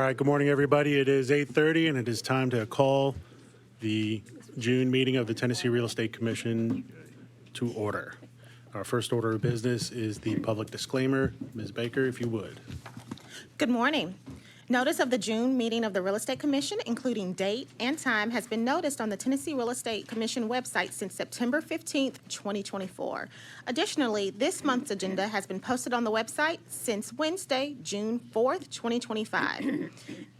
All right, good morning, everybody. It is 8:30, and it is time to call the June meeting of the Tennessee Real Estate Commission to order. Our first order of business is the public disclaimer. Ms. Baker, if you would. Good morning. Notice of the June meeting of the Real Estate Commission, including date and time, has been noticed on the Tennessee Real Estate Commission website since September 15th, 2024. Additionally, this month's agenda has been posted on the website since Wednesday, June 4th, 2025.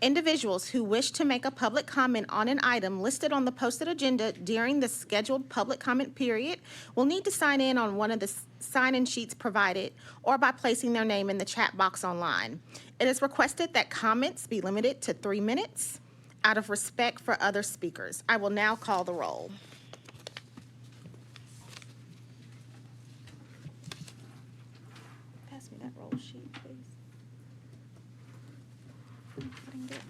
Individuals who wish to make a public comment on an item listed on the posted agenda during the scheduled public comment period will need to sign in on one of the sign-in sheets provided or by placing their name in the chat box online. It is requested that comments be limited to 3 minutes out of respect for other speakers. I will now call the roll. Pass me that roll sheet, please. I didn't get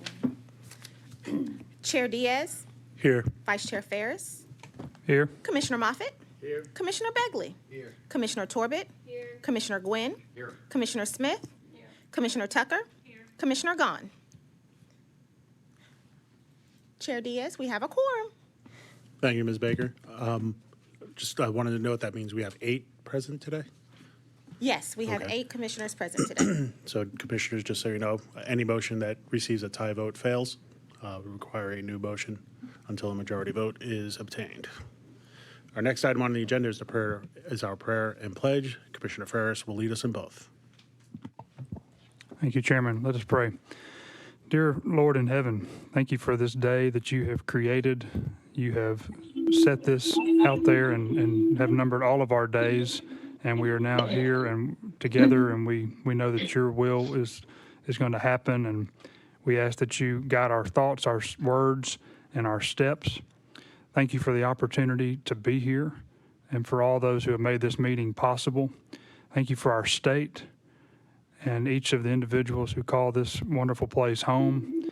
one. Chair Diaz, Here. Vice Chair Ferris, Here. Commissioner Moffitt, Here. Commissioner Begley, Here. Commissioner Torbett, Here. Commissioner Gwynn, Here. Commissioner Smith, Here. Commissioner Tucker, Here. Commissioner Gahn. Chair Diaz, we have a quorum. Thank you, Ms. Baker. I wanted to note that means we have 8 present today. Yes, we have Okay. 8 commissioners present today. So commissioners, just so you know, any motion that receives a tie vote fails. We require a new motion until a majority vote is obtained. Our next item on the agenda is our prayer and pledge. Commissioner Ferris will lead us in both. Thank you, Chairman. Let us pray. Dear Lord in heaven, thank you for this day that you have created. You have set this out there and have numbered all of our days, and we are now here and together, and we know that your will is going to happen, and we ask that you guide our thoughts, our words, and our steps. Thank you for the opportunity to be here and for all those who have made this meeting possible. Thank you for our state and each of the individuals who call this wonderful place home.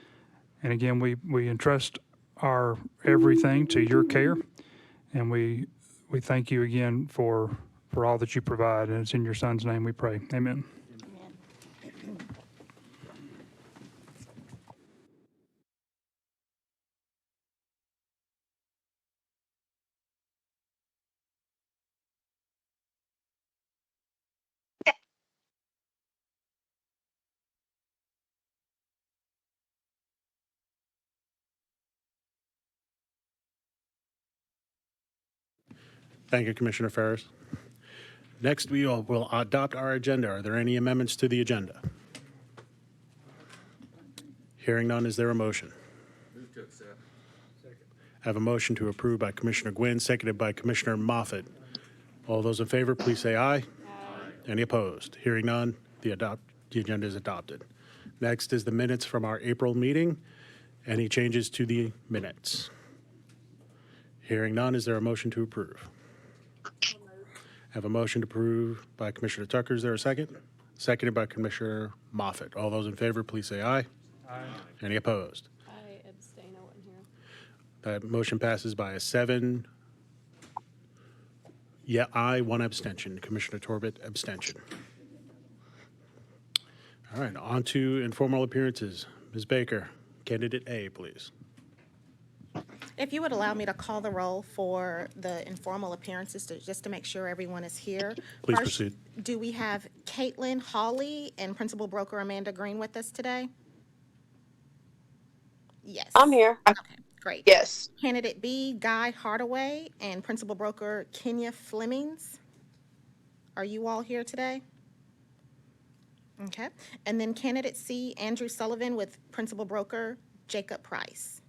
And again, we entrust our everything to your care, and we thank you again for all that you provide, and it's in your Son's name we pray. Amen. Thank you, Commissioner Ferris. Next, we will adopt our agenda. Are there any amendments to the agenda? Hearing none, is there a motion? Move to accept. Second. I have a motion to approve by Commissioner Gwynn, seconded by Commissioner Moffitt. All those in favor, please say aye. Aye. Any opposed? Hearing none, the agenda is adopted. Next is the minutes from our April meeting. Any changes to the minutes? Hearing none, is there a motion to approve? I have a motion to approve by Commissioner Tucker. Is there a second? Seconded by Commissioner Moffitt. All those in favor, please say aye. Aye. Any opposed? I abstain, I wasn't here. That motion passes by a 7. Yeah, aye, 1 abstention. Commissioner Torbett, abstention. All right, on to informal appearances. Ms. Baker, candidate A, please. If you would allow me to call the roll for the informal appearances, just to make sure everyone is here. Please First, proceed. do we have Caitlin Hawley and Principal Broker Amanda Green with us today? Yes. I'm here. Okay, great. Yes. Candidate B, Guy Hardaway, and Principal Broker Kenya Flemings. Are you all here today? Okay. And then Candidate C, Andrew Sullivan with Principal Broker Jacob Price.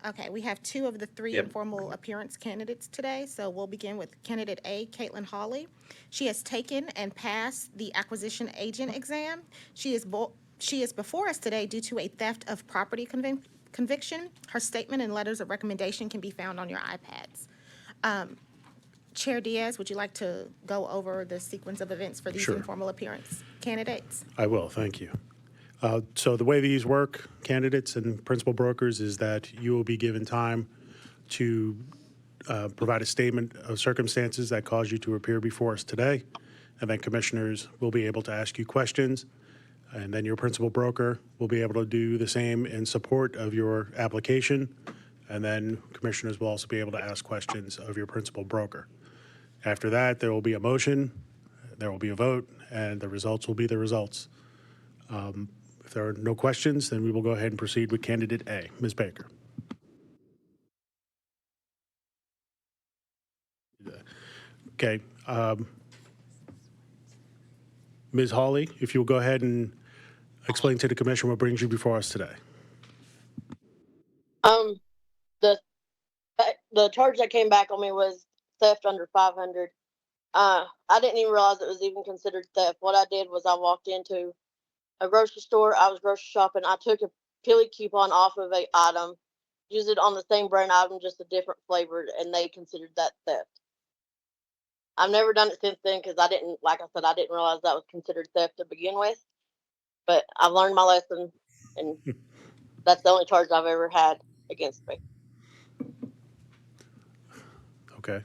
Okay, we have 2 of the 3 informal appearance candidates today, so we'll begin with candidate A, Caitlin Hawley. She has taken and passed the acquisition agent exam. She is before us today due to a theft of property conviction. Her statement and letters of recommendation can be found on your iPads. Chair Diaz, would you like to go over the sequence of events for these Sure. informal appearance candidates? I will, thank you. So the way these work, candidates and principal brokers, is that you will be given time to provide a statement of circumstances that caused you to appear before us today, and then commissioners will be able to ask you questions And then your principal broker will be able to do the same in support of your application. And then commissioners will also be able to ask questions of your principal broker. After that, there will be a motion, there will be a vote, and the results will be the results. If there are no questions, then we will go ahead and proceed with candidate A. Ms. Baker. Okay. Ms. Hawley, if you'll go ahead and explain to the commission what brings you before us today. The the charge that came back on me was theft under 500. I didn't even realize it was even considered theft. What I did was I walked into a grocery store. I was grocery shopping. I took a Pili coupon off of a item, used it on the same brand item, just a different flavored, and they considered that theft. I've never done it since then because I didn't, like I said, I didn't realize that was considered theft to begin with. But I've learned my lesson, and that's the only charge I've ever had against me. Okay.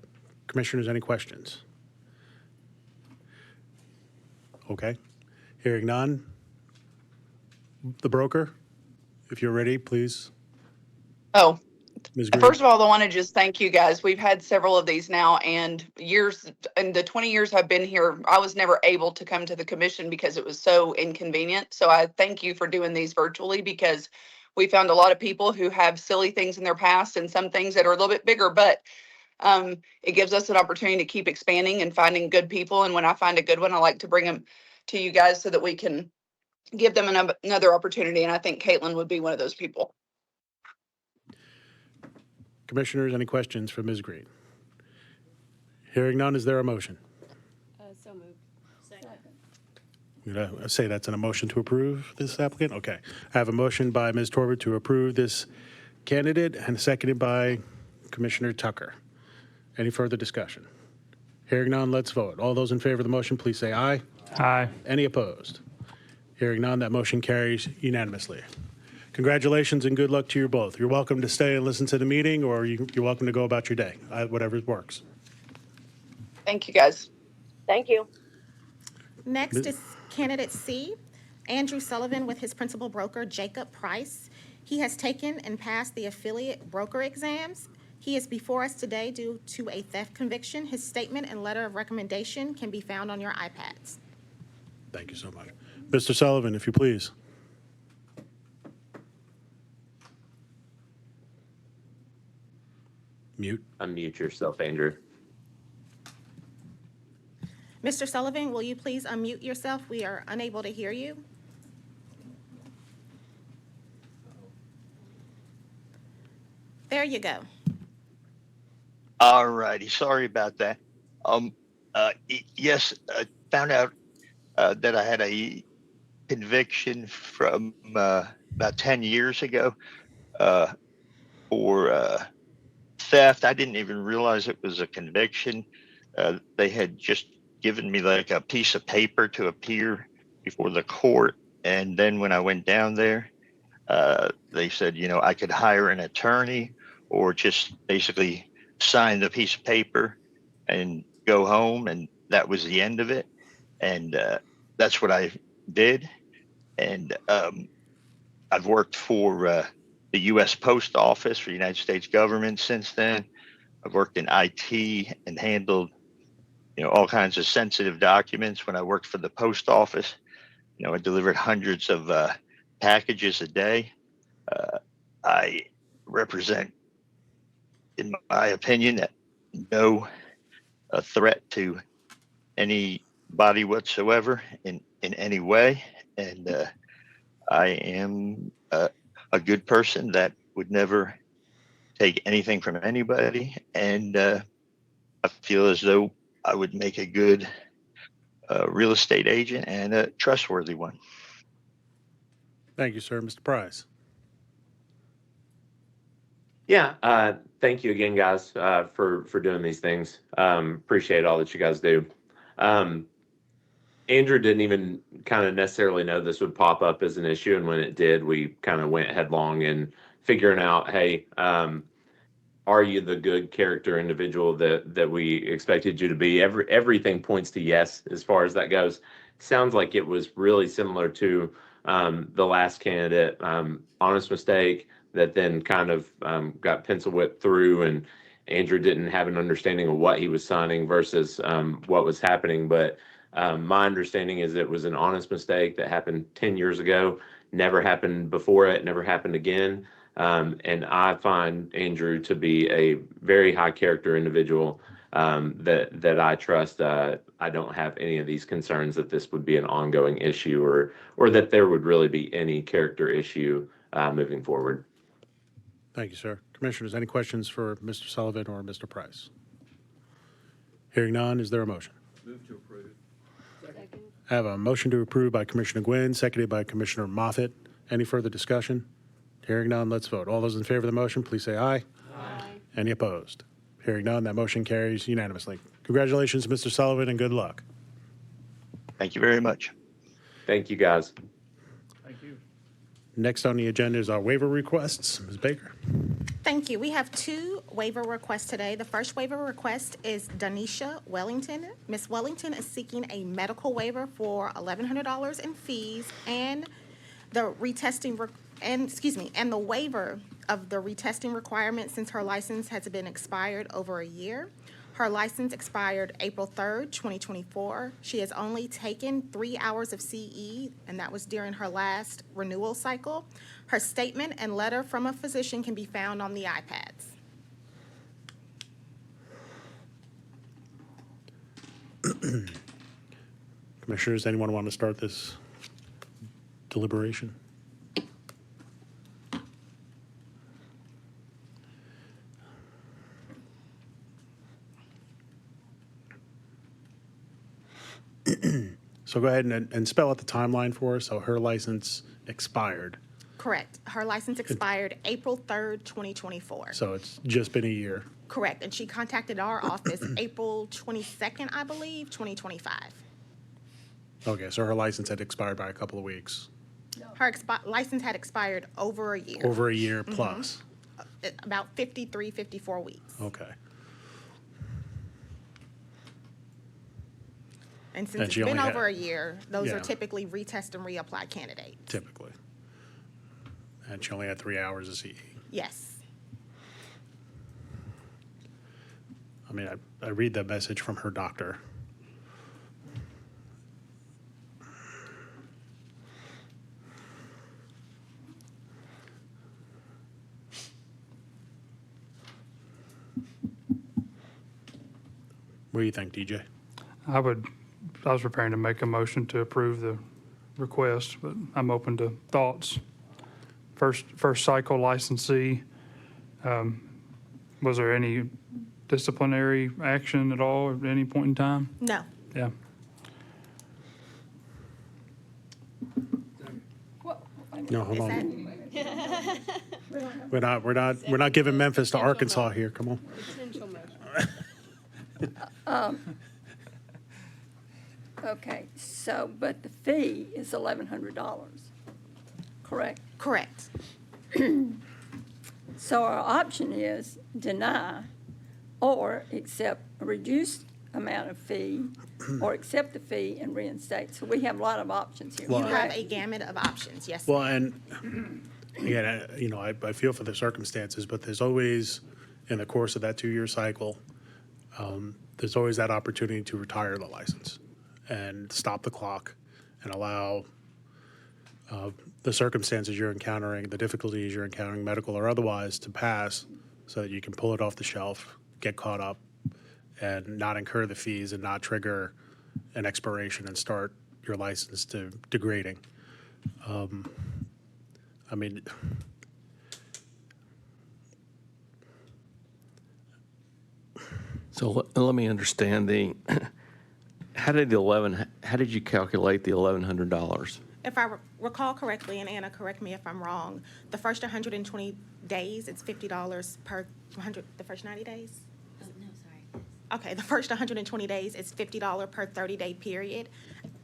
Commissioners, any questions? Okay. Hearing none. The broker, if you're ready, please. Oh, Ms. Green. first of all, I want to just thank you guys. We've had several of these now, and in the 20 years I've been here, I was never able to come to the commission because it was so inconvenient. So I thank you for doing these virtually, because we found a lot of people who have silly things in their past and some things that are a little bit bigger, but it gives us an opportunity to keep expanding and finding good people. And when I find a good one, I like to bring them to you guys so that we can give them another opportunity. And I think Caitlin would be one of those people. Commissioners, any questions for Ms. Green? Hearing none, is there a motion? So moved. Second. I'm going to say that's a motion to approve this applicant? Okay. I have a motion by Ms. Torbert to approve this candidate and seconded by Commissioner Tucker. Any further discussion? Hearing none, let's vote. All those in favor of the motion, please say aye. Aye. Any opposed? Hearing none, that motion carries unanimously. Congratulations and good luck to you both. You're welcome to stay and listen to the meeting, or you're welcome to go about your day, whatever works. Thank you, guys. Thank you. Next is candidate C, Andrew Sullivan with his principal broker, Jacob Price. He has taken and passed the affiliate broker exams. He is before us today due to a theft conviction. His statement and letter of recommendation can be found on your iPads. Thank you so much. Mr. Sullivan, if you please. Mute. Unmute yourself, Andrew. Mr. Sullivan, will you please unmute yourself? We are unable to hear you. There you go. All righty. Sorry about that. Yes, I found out that I had a conviction from about 10 years ago for theft. I didn't even realize it was a conviction. They had just given me like a piece of paper to appear before the court. And then when I went down there, they said, you know, I could hire an attorney or just basically sign the piece of paper and go home. And that was the end of it. And that's what I did. And I've worked for the U.S. Post Office for the United States government since then. I've worked in IT and handled, you know, all kinds of sensitive documents when I worked for the post office. You know, I delivered hundreds of packages a day. I represent, in my opinion, no threat to anybody whatsoever in any way. And I am a good person that would never take anything from anybody. And I feel as though I would make a good real estate agent and a trustworthy one. Thank you, sir. Mr. Price. Yeah, thank you again, guys, for doing these things. Appreciate all that you guys do. Andrew didn't even kind of necessarily know this would pop up as an issue, and when it did, we kind of went headlong in figuring out, hey, are you the good character individual that we expected you to be? Everything points to yes as far as that goes. sounds like it was really similar to the last candidate. Honest mistake that then kind of got pencil whipped through, and Andrew didn't have an understanding of what he was signing versus what was happening. But my understanding is it was an honest mistake that happened 10 years ago, never happened before it, never happened again. And I find Andrew to be a very high character individual that I trust. I don't have any of these concerns that this would be an ongoing issue or that there would really be any character issue moving forward. Thank you, sir. Commissioners, any questions for Mr. Sullivan or Mr. Price? Hearing none, is there a motion? Move to approve. Second. I have a motion to approve by Commissioner Gwynn, seconded by Commissioner Moffett. Any further discussion? Hearing none, let's vote. All those in favor of the motion, please say aye. Aye. Any opposed? Hearing none, that motion carries unanimously. Congratulations, Mr. Sullivan, and good luck. Thank you very much. Thank you, guys. Thank you. Next on the agenda is our waiver requests. Ms. Baker? Thank you. We have two waiver requests today. The first waiver request is Danisha Wellington. Ms. Wellington is seeking a medical waiver for $1,100 in fees and the retesting, and the waiver of the retesting requirement since her license has been expired over a year. Her license expired April 3rd, 2024. She has only taken 3 hours of CE, and that was during her last renewal cycle. Her statement and letter from a physician can be found on the iPads. Commissioners, anyone want to start this deliberation? So go ahead and spell out the timeline for us. So her license expired. Correct. Her license expired April 3rd, 2024. So it's just been a year. Correct. And she contacted our office April 22nd, I believe, 2025. Okay, so her license had expired by a couple of weeks. Her license had expired over a year, Over a year plus. about 53, 54 weeks. Okay. And since And it's she been only had- over a year, those are Yeah. typically retest and reapply candidates. Typically. And she only had 3 hours of CE. Yes. I mean, I read the message from her doctor. What do you think, DJ? I was preparing to make a motion to approve the request, but I'm open to thoughts. First cycle licensee, was there any disciplinary action at all at any point in time? No. Yeah. No, hold Is on. that, We're not giving Memphis to Arkansas here. Come on. Potential motion. Okay, so, but the fee is $1,100, correct? correct. So our option is deny or accept a reduced amount of fee or accept the fee and reinstate. So we have a lot of options here. Well, You have correct? a gamut of options, yes. Well, and again, I feel for the circumstances, but there's always, in the course of that 2-year cycle, there's always that opportunity to retire the license and stop the clock and allow the circumstances you're encountering, the difficulties you're encountering, medical or otherwise, to pass so that you can pull it off the shelf, get caught up, and not incur the fees and not trigger an expiration and start your license to degrading. I mean, So let me understand how did you calculate the $1,100? If I recall correctly, and Anna, correct me if I'm wrong, the first 120 days, it's $50 per 100, the first 90 days? Oh, no, sorry. Okay, the first 120 days is $50 per 30-day period.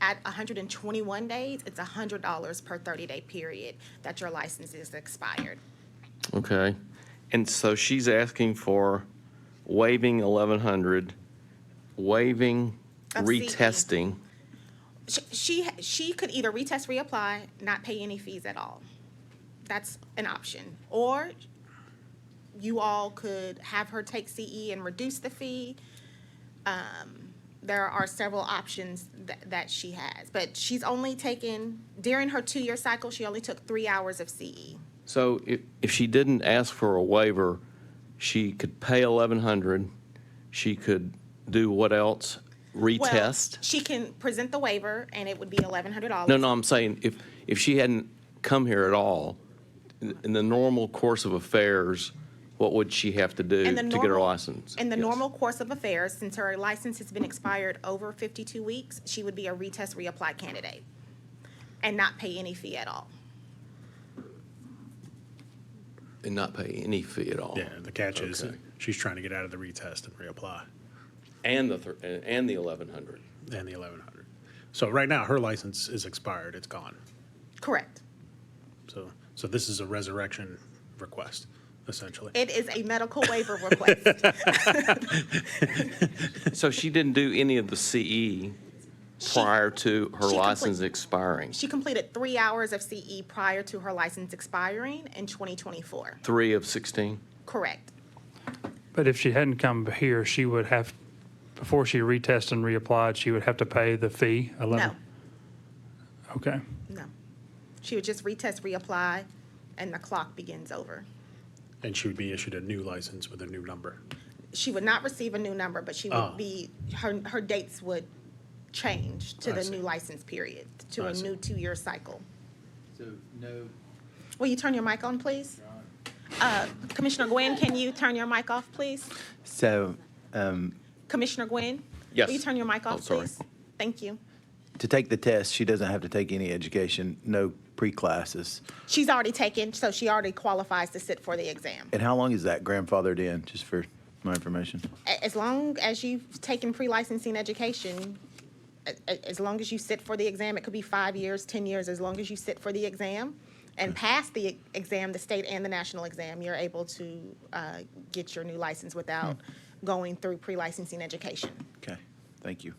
At 121 days, it's $100 per 30-day period that your license is expired. Okay. And so she's asking for waiving 1,100, waiving Of CE. retesting. She could either retest, reapply, not pay any fees at all. That's an option. Or you all could have her take CE and reduce the fee. There are several options that she has, but she's only taken, during her 2-year cycle, she only took 3 hours of CE. So if she didn't ask for a waiver, she could pay 1,100, she could do what else? Well, Retest? she can present the waiver, and it would be $1,100. No, I'm saying if she hadn't come here at all, in the normal course of affairs, what would she have to do In the to get her normal- license? In the Yes. normal course of affairs, since her license has been expired over 52 weeks, she would be a retest, reapply candidate and not pay any fee at all. And not pay any fee at all? Yeah, the catch is Okay. she's trying to get out of the retest and reapply, And the 1,100? and the 1,100. So right now, her license is expired, it's gone. Correct. So this is a resurrection request, essentially. It is a medical waiver request. So she didn't do any of the CE prior to her she license complete- expiring? She completed 3 hours of CE prior to her license expiring in 2024. 3 of 16? Correct. But if she hadn't come here, she would have, before she retested and reapplied, she would have to pay the fee? No, Okay. no. She would just retest, reapply, and the clock begins over. And she would be issued a new license with a new number. She would not receive a new number, but she Oh. would be, her dates would change to I the see. new license period, to I a see. new 2-year cycle. So no, Will you turn your mic on, please? Commissioner Gwynn, can you turn your mic off, please? So, Commissioner Gwynn? Yes. Will you turn your mic Oh, off, sorry. please? Thank you. to take the test, she doesn't have to take any education, no pre-classes. She's already taken, so she already qualifies to sit for the exam. And how long is that grandfathered in, just for my information? As long as you've taken pre-licensing education, as long as you sit for the exam, it could be 5 years, 10 years, as long as you sit for the exam and pass the exam, the state and the national exam, you're able to get your new license without going through pre-licensing education. Okay, thank you.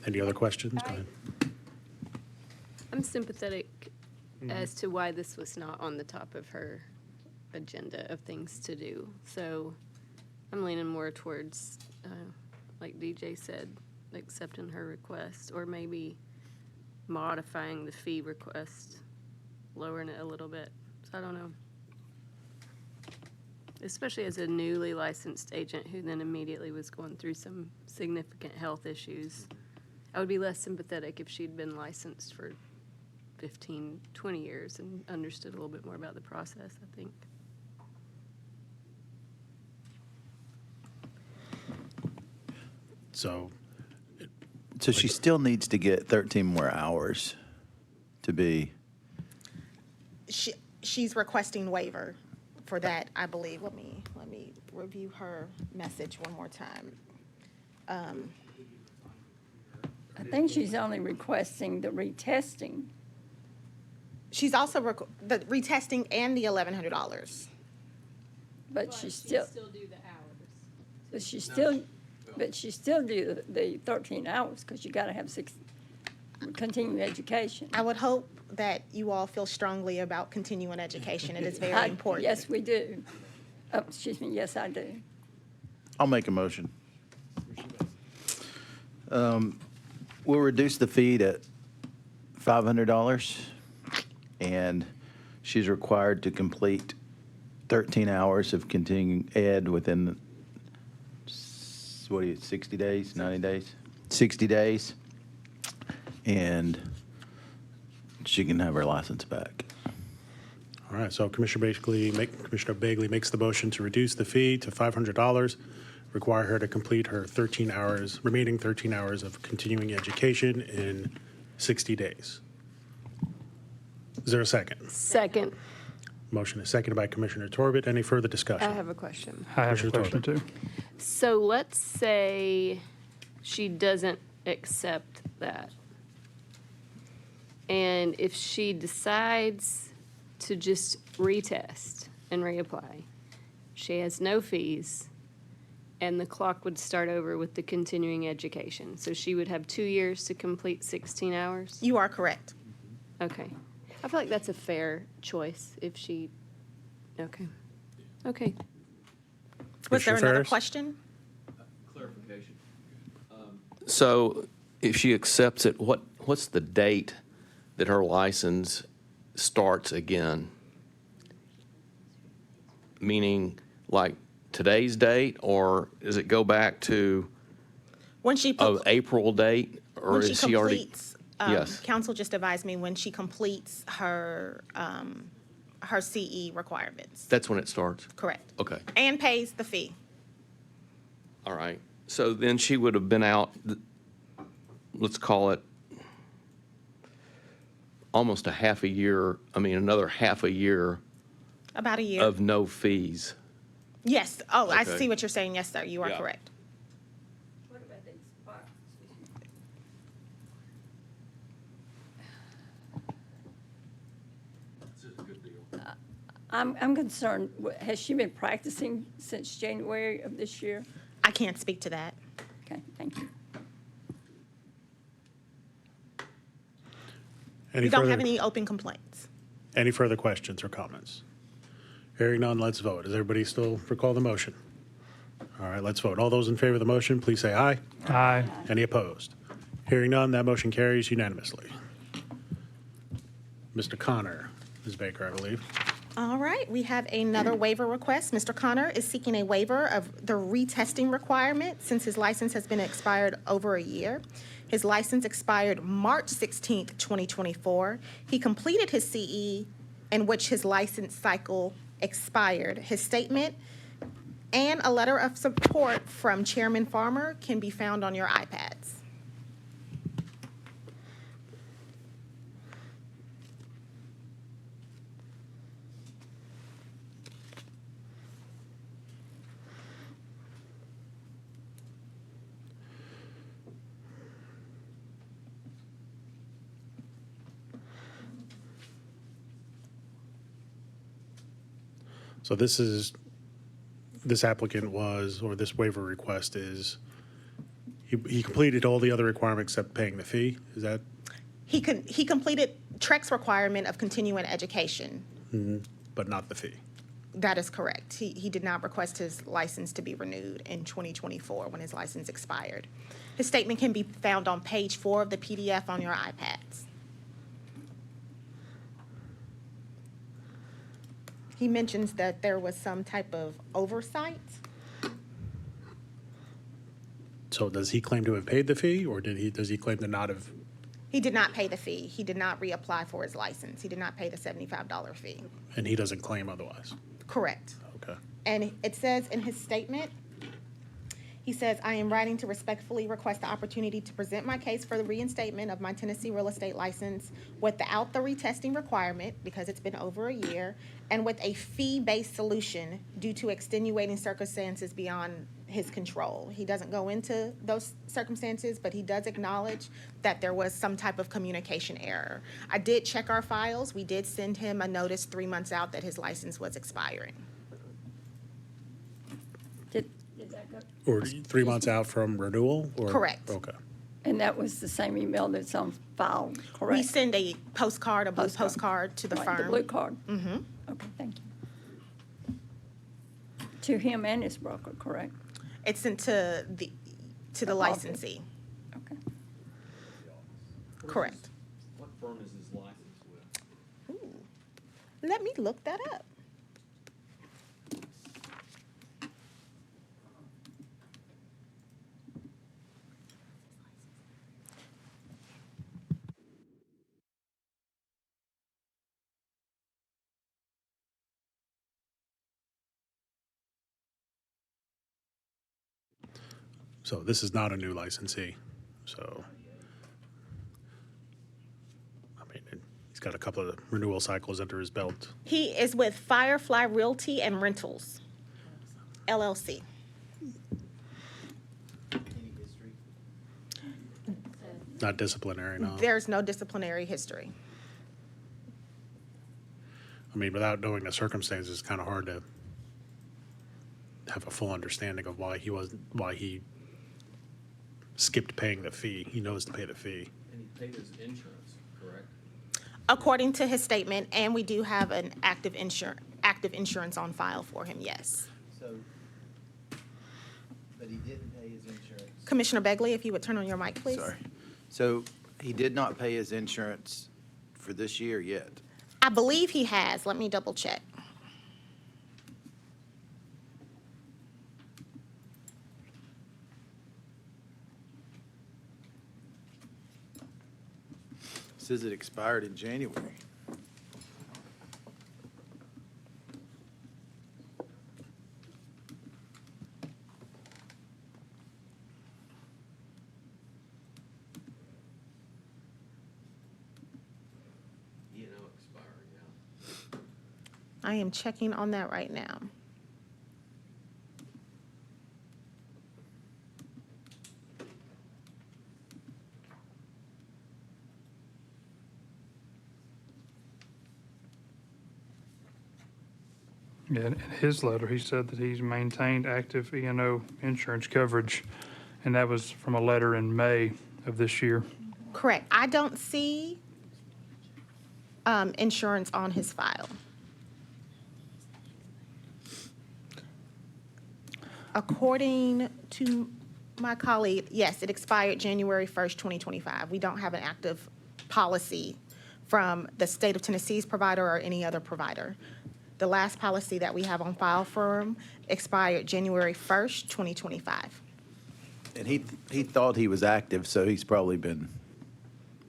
Any other questions? Go ahead. I'm sympathetic as to why this was not on the top of her agenda of things to do. So I'm leaning more towards, like DJ said, accepting her request, or maybe modifying the fee request, lowering it a little bit. So I don't know. Especially as a newly licensed agent who then immediately was going through some significant health issues. I would be less sympathetic if she'd been licensed for 15, 20 years and understood a little bit more about the process, I think. So, So she still needs to get 13 more hours to be, She's requesting waiver for that, I believe. Let me review her message one more time. I think she's only requesting the retesting. She's also the retesting and the $1,100. But she still do the hours. But she still do the 13 hours, because you gotta have continuing education. I would hope that you all feel strongly about continuing education. It is very important. Yes, we do. Oh, excuse me, yes, I do. I'll make a motion. We'll reduce the fee to $500, and she's required to complete 13 hours of continuing ed within, 60 days, 90 days? 60 days, and she can have her license back. all right, so Commissioner Bagley makes the motion to reduce the fee to $500, require her to complete her remaining 13 hours of continuing education in 60 days. Is there a second? Second. Motion is seconded by Commissioner Torbett. Any further I discussion? have a question. I have a Commissioner question Torben. too. So let's say she doesn't accept that. And if she decides to just retest and reapply, she has no fees, and the clock would start over with the continuing education. So she would have 2 years to complete 16 hours? You are correct. Okay. I feel like that's a fair choice if she, okay. Okay. Was there Commissioner another Ferris? question? Clarification. So if she accepts it, what's the date that her license starts again? Meaning, like, today's date, or does it go back to When she, an April date? Or when she is she already? completes, Yes. council just advised me when she completes her, her CE requirements. That's when it starts? Correct. Okay, And pays the fee. all right. So then she would have been out, let's call it, almost a half a year, another half a year About a year. of no fees. Yes. Oh, I Okay. see what you're saying. Yes, sir. You are Yeah. correct. What about the expire? I'm concerned, has she been practicing since January of this year? I can't speak to that. Okay, thank you. Any We don't have further, any open complaints. any further questions or comments? Hearing none, let's vote. Does everybody still recall the motion? All right, let's vote. All those in favor of the motion, please say aye. Aye. Any opposed? Hearing none, that motion carries unanimously. Mr. Connor, Ms. Baker, I believe. All right, we have another waiver request. Mr. Connor is seeking a waiver of the retesting requirement since his license has been expired over a year. His license expired March 16th, 2024. He completed his CE in which his license cycle expired. His statement and a letter of support from Chairman Farmer can be found on your iPads. So this applicant was, or this waiver request is, he completed all the other requirements except paying the fee? Is that, He completed TREC's requirement of continuing education. but not the fee? That is correct. He did not request his license to be renewed in 2024 when his license expired. His statement can be found on page 4 of the PDF on your iPads. He mentions that there was some type of oversight. So does he claim to have paid the fee, or does he claim to not have? He did not pay the fee. He did not reapply for his license. He did not pay the $75 fee. And he doesn't claim otherwise? Correct. Okay. And it says in his statement, he says, "I am writing to respectfully request the opportunity to present my case for the reinstatement of my Tennessee real estate license without the retesting requirement, because it's been over a year, and with a fee-based solution due to extenuating circumstances beyond his control." He doesn't go into those circumstances, but he does acknowledge that there was some type of communication error. I did check our files. We did send him a notice 3 months out that his license was expiring. Did that go? Or 3 months out from renewal? Or Correct. Okay. And that was the same email that's on file, We correct? send a postcard, a blue Postcard. postcard to the Right, The firm. blue card? Mm-hmm. Okay, thank you. To him and his broker, correct? It's sent to the office. licensee. Okay. Correct. What firm is his license with? Ooh. Let me look that up. So this is not a new licensee, so. I mean, he's got a couple of renewal cycles under his belt. He is with Firefly Realty and Rentals, LLC. Any history? Not disciplinary, no. There's no disciplinary history. I mean, without knowing the circumstances, it's kind of hard to have a full understanding of why he skipped paying the fee. He knows to pay the fee. And he paid his insurance, correct? According to his statement, and we do have an active insurance on file for him, yes. So, but he didn't pay his insurance. Commissioner Begley, if you would turn on your mic, please. Sorry. So he did not pay his insurance for this year yet. I believe he has. Let me double check. Says it expired in January. You know, expired, yeah. I am checking on that right now. Yeah, in his letter, he said that he's maintained active E&O insurance coverage, and that was from a letter in May of this year. Correct. I don't see insurance on his file. According to my colleague, yes, it expired January 1st, 2025. We don't have an active policy from the state of Tennessee's provider or any other provider. The last policy that we have on file for him expired January 1st, 2025. And he thought he was active, so he's probably been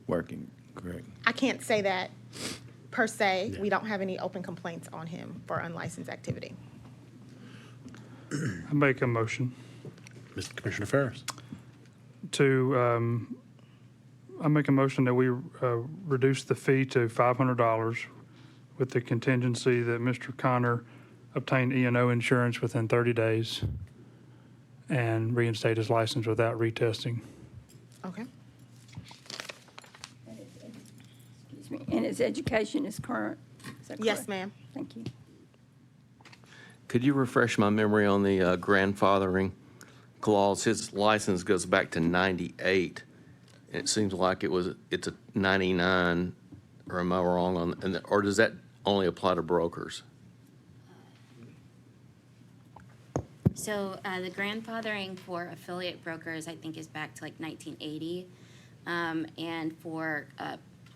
working, correct? I can't say that per se. We don't have any open complaints on him for unlicensed activity. I make a motion Mr. Commissioner Ferris. I make a motion that we reduce the fee to $500 with the contingency that Mr. Connor obtain E&O insurance within 30 days and reinstate his license without retesting. Okay. Excuse me, and his education is current? Is that Yes, correct? ma'am. Thank you. Could you refresh my memory on the grandfathering clause? His license goes back to 98. And it seems like it's a 99, or am I wrong on, or does that only apply to brokers? So the grandfathering for affiliate brokers, I think, is back to like 1980. And for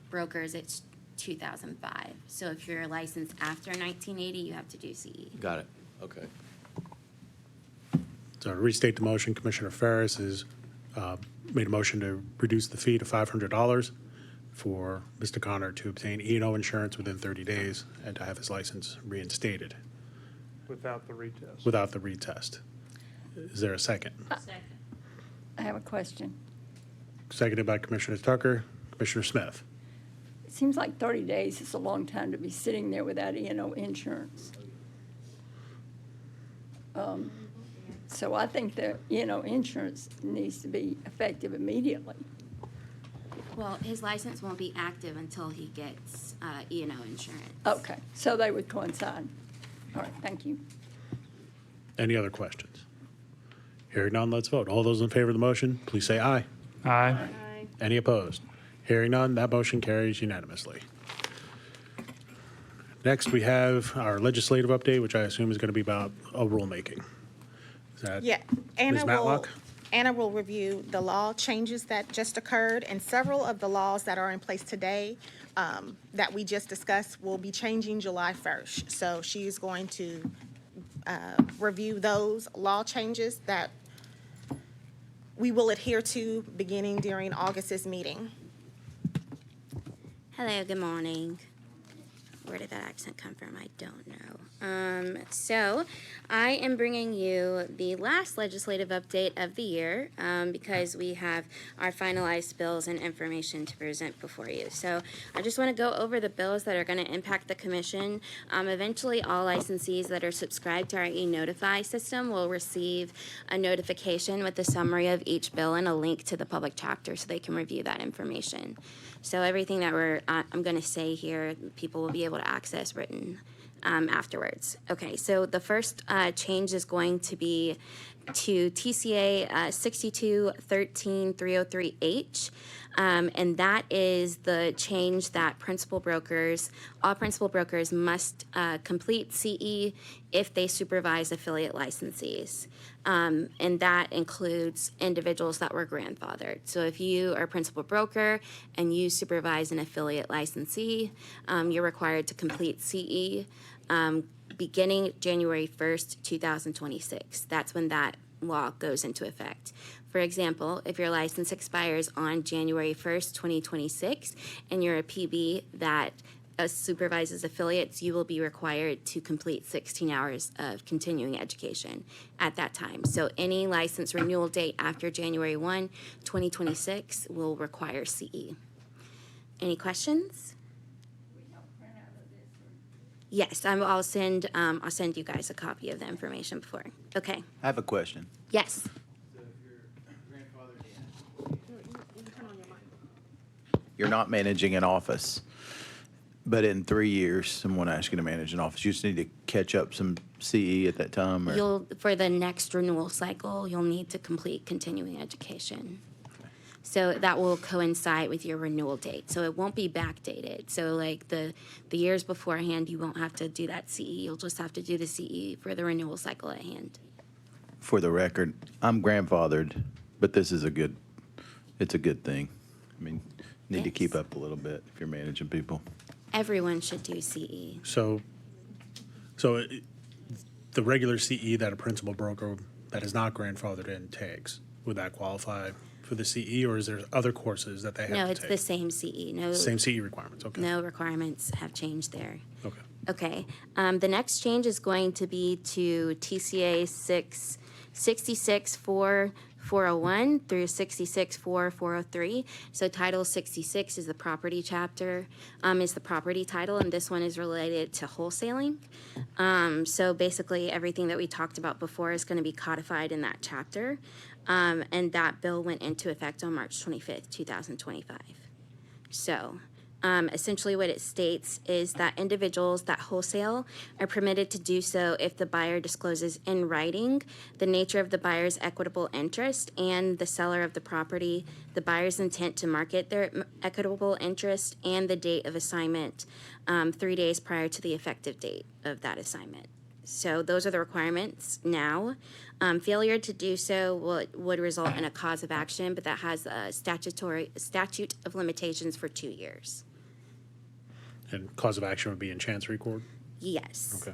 brokers, it's 2005. So if you're licensed after 1980, you have to do CE. Got it. Okay. So to restate the motion, Commissioner Ferris has made a motion to reduce the fee to $500 for Mr. Connor to obtain E&O insurance within 30 days and to have his license reinstated Without the retest. without the retest. Is there a second? I have a question. Seconded by Commissioner Tucker. Commissioner Smith. It seems like 30 days is a long time to be sitting there without E&O insurance. So I think the E&O insurance needs to be effective immediately. Well, his license won't be active until he gets E&O insurance. Okay, so they would coincide. All right, thank you. Any other questions? Hearing none, let's vote. All those in favor of the motion, please say aye. Aye. Any opposed? Hearing none, that motion carries unanimously. Next, we have our legislative update, which I assume is going to be about a rulemaking. Is that Yeah, Ms. Matlock? Anna will review the law changes that just occurred, and several of the laws that are in place today that we just discussed will be changing July 1st. So she's going to review those law changes that we will adhere to beginning during August's meeting. Hello, good morning. Where did that accent come from? I don't know. So I am bringing you the last legislative update of the year because we have our finalized bills and information to present before you. So I just want to go over the bills that are going to impact the commission. Eventually, all licensees that are subscribed to our e-Notify system will receive a notification with a summary of each bill and a link to the public chapter so they can review that information. So everything that I'm going to say here, people will be able to access written afterwards. Okay, so the first change is going to be to TCA 6213-303H. And that is the change that all principal brokers must complete CE if they supervise affiliate licensees. And that includes individuals that were grandfathered. So if you are a principal broker and you supervise an affiliate licensee, you're required to complete CE beginning January 1st, 2026. That's when that law goes into effect. For example, if your license expires on January 1st, 2026, and you're a PB that supervises affiliates, you will be required to complete 16 hours of continuing education at that time. So any license renewal date after January 1, 2026 will require CE. Any questions? Yes, I'll send you guys a copy of the information before. Okay, I have a question. yes. You're not managing an office, but in 3 years, someone asks you to manage an office. You just need to catch up some CE at that time, or? For the next renewal cycle, you'll need to complete continuing education. So that will coincide with your renewal date. So it won't be backdated. So like the years beforehand, you won't have to do that CE. You'll just have to do the CE for the renewal cycle at hand. For the record, I'm grandfathered, but this is it's a good thing. I mean, need to keep up a little bit if you're managing people. Everyone should do CE. So the regular CE that a principal broker that is not grandfathered in takes, would that qualify for the CE, or is there other courses that they have to take? No, it's the same CE. No, Same CE requirements, okay. no requirements have changed there. Okay. Okay, the next change is going to be to TCA 664401 through 664403. So Title 66 is the property chapter, is the property title, and this one is related to wholesaling. So basically, everything that we talked about before is going to be codified in that chapter, and that bill went into effect on March 25th, 2025. So essentially what it states is that individuals that wholesale are permitted to do so if the buyer discloses in writing the nature of the buyer's equitable interest and the seller of the property, the buyer's intent to market their equitable interest, and the date of assignment 3 days prior to the effective date of that assignment. So those are the requirements now. Failure to do so would result in a cause of action, but that has a statute of limitations for 2 years. And cause of action would be in Chancery Court? Yes. Okay.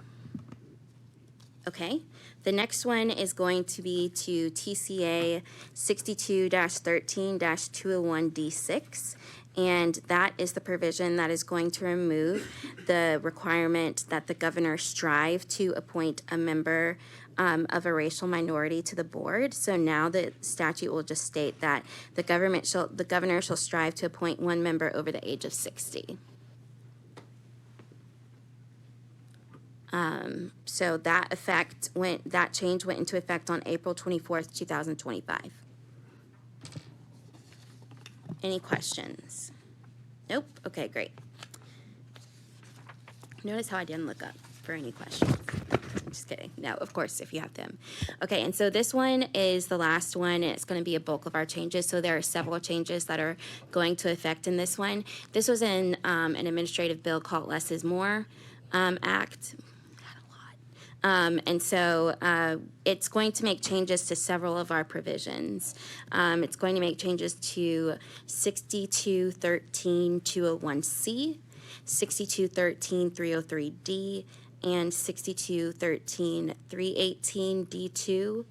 Okay. The next one is going to be to TCA 62-13-201D6. And that is the provision that is going to remove the requirement that the governor strive to appoint a member of a racial minority to the board. So now the statute will just state that the governor shall strive to appoint one member over the age of 60. So that change went into effect on April 24th, 2025. Any questions? Nope? Okay, great. Notice how I didn't look up for any questions. I'm just kidding. No, of course, if you have them. Okay, and so this one is the last one, and it's going to be a bulk of our changes. So there are several changes that are going to affect in this one. This was in an administrative bill called Less is More Act. And so it's going to make changes to several of our provisions. It's going to make changes to 6213-201C, 6213-303D, and 6213-318D2,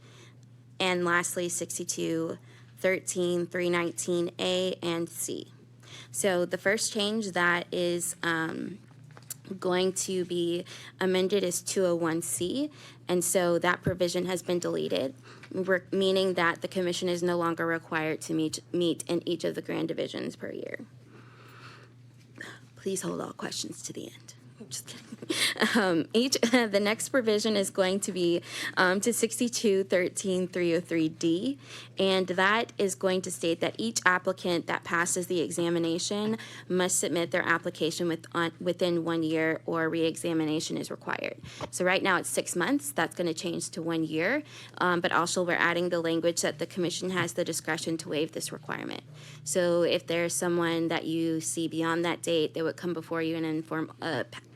and lastly 6213-319A and C. So the first change that is going to be amended is 201C, and so that provision has been deleted, meaning that the commission is no longer required to meet in each of the grand divisions per year. Please hold all questions to the end. Just kidding. The next provision is going to be to 6213-303D, and that is going to state that each applicant that passes the examination must submit their application within 1 year or re-examination is required. So right now it's 6 months. That's going to change to 1 year, but also we're adding the language that the commission has the discretion to waive this requirement. So if there's someone that you see beyond that date, they would come before you and inform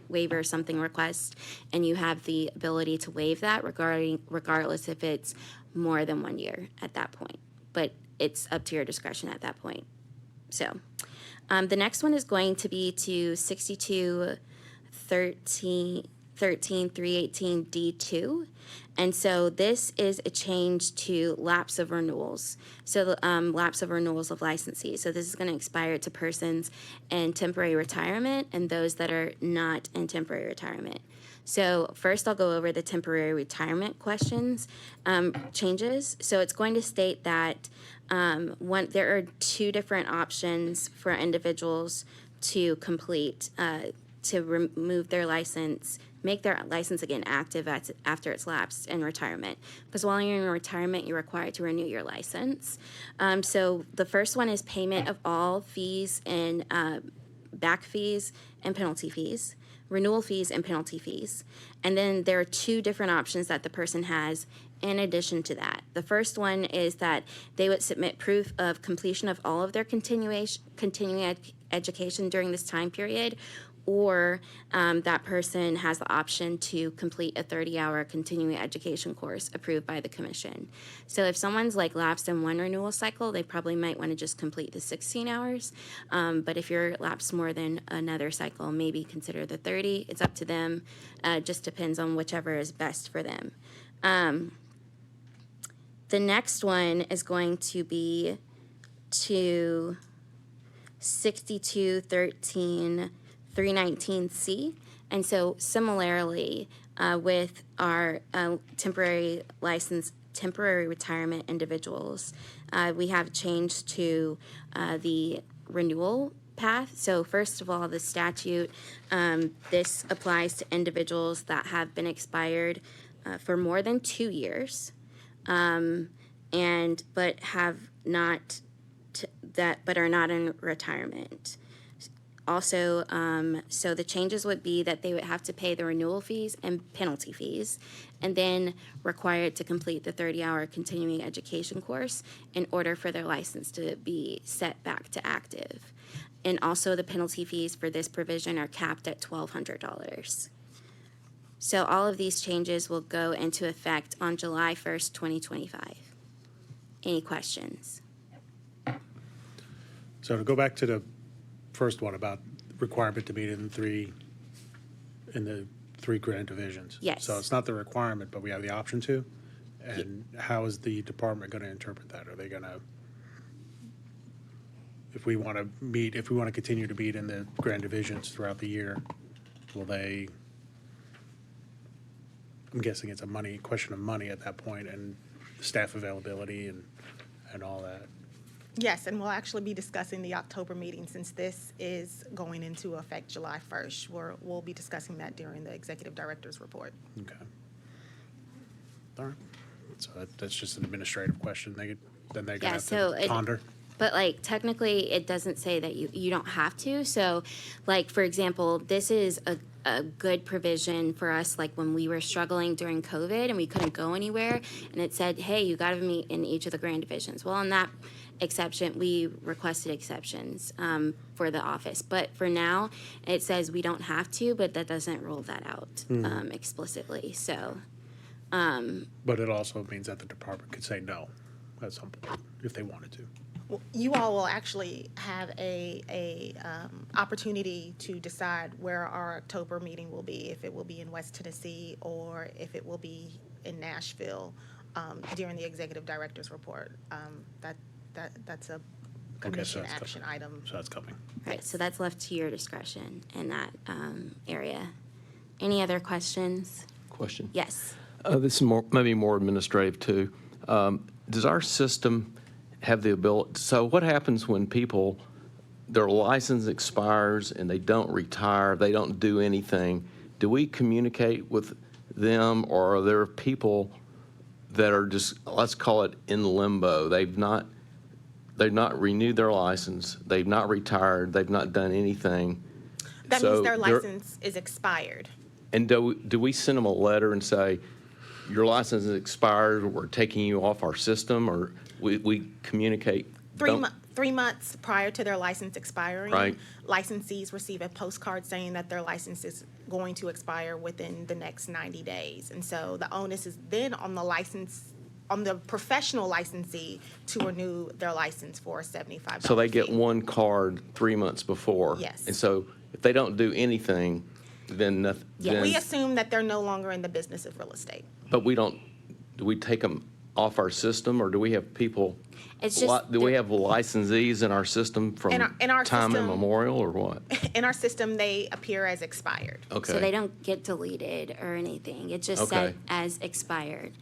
waiver or something request, and you have the ability to waive that regardless if it's more than 1 year at that point. But it's up to your discretion at that point. So the next one is going to be to 6213-318D2. And so this is a change to lapse of renewals. So lapse of renewals of licensees. So this is going to expire to persons in temporary retirement and those that are not in temporary retirement. So first I'll go over the temporary retirement questions, changes. So it's going to state that there are 2 different options for individuals to complete, to remove their license, make their license again active after it's lapsed in retirement. Because while you're in retirement, you're required to renew your license. So the first one is payment of all fees and back fees and penalty fees, renewal fees and penalty fees. And then there are 2 different options that the person has in addition to that. The first one is that they would submit proof of completion of all of their continuing education during this time period, or that person has the option to complete a 30-hour continuing education course approved by the commission. So if someone's like lapsed in one renewal cycle, they probably might want to just complete the 16 hours. But if you're lapsed more than another cycle, maybe consider the 30. It's up to them. Just depends on whichever is best for them. The next one is going to be to 6213-319C. And so similarly, with our temporary retirement individuals, we have changed to the renewal path. So first of all, the statute, this applies to individuals that have been expired for more than 2 years, but are not in retirement. Also, so the changes would be that they would have to pay the renewal fees and penalty fees, and then required to complete the 30-hour continuing education course in order for their license to be set back to active. And also the penalty fees for this provision are capped at $1,200. So all of these changes will go into effect on July 1st, 2025. Any questions? So to go back to the first one about requirement to meet in the 3 grant divisions. Yes. So it's not the requirement, but we have the option to? And how is the department going to interpret that? Are they going to, if we want to continue to meet in the grant divisions throughout the year, will they, I'm guessing it's a question of money at that point and staff availability and all that. Yes, and we'll actually be discussing the October meeting since this is going into effect July 1st. We'll be discussing that during the executive director's report. Okay. All right. So that's just an administrative question. They're going to have to ponder. But like technically, it doesn't say that you don't have to. So like, for example, this is a good provision for us, like when we were struggling during COVID and we couldn't go anywhere, and it said, hey, you got to meet in each of the grant divisions. Well, in that exception, we requested exceptions for the office. But for now, it says we don't have to, but that doesn't rule that out explicitly. So. But it also means that the department could say no at some point if they wanted to. Well, you all will actually have a opportunity to decide where our October meeting will be, if it will be in West Tennessee or if it will be in Nashville during the executive director's report. That's a commission action item. So that's coming. Right, so that's left to your discretion in that area. Any other questions? Question. Yes. This is maybe more administrative too. Does our system have the ability, so what happens when people their license expires and they don't retire, they don't do anything, do we communicate with them, or are there people that are just, let's call it in limbo? They've not renewed their license, they've not retired, they've not done anything. That So means their they're- license is expired. And do we send them a letter and say, your license is expired, we're taking you off our system, or we communicate? 3 months prior to their license expiring, Right. licensees receive a postcard saying that their license is going to expire within the next 90 days. And so the onus is then on the professional licensee to renew their license for a $75 So they get fee. one card 3 months before? Yes. And so if they don't do anything, then nothing? Yeah, we assume that they're no longer in the business of real estate. But do we take them off our system, or do we have people? It's just Do we have licensees in our system from In our time system- immemorial, or what? In our system, they appear as expired. Okay. So they don't get deleted or anything. It's just Okay. set as expired.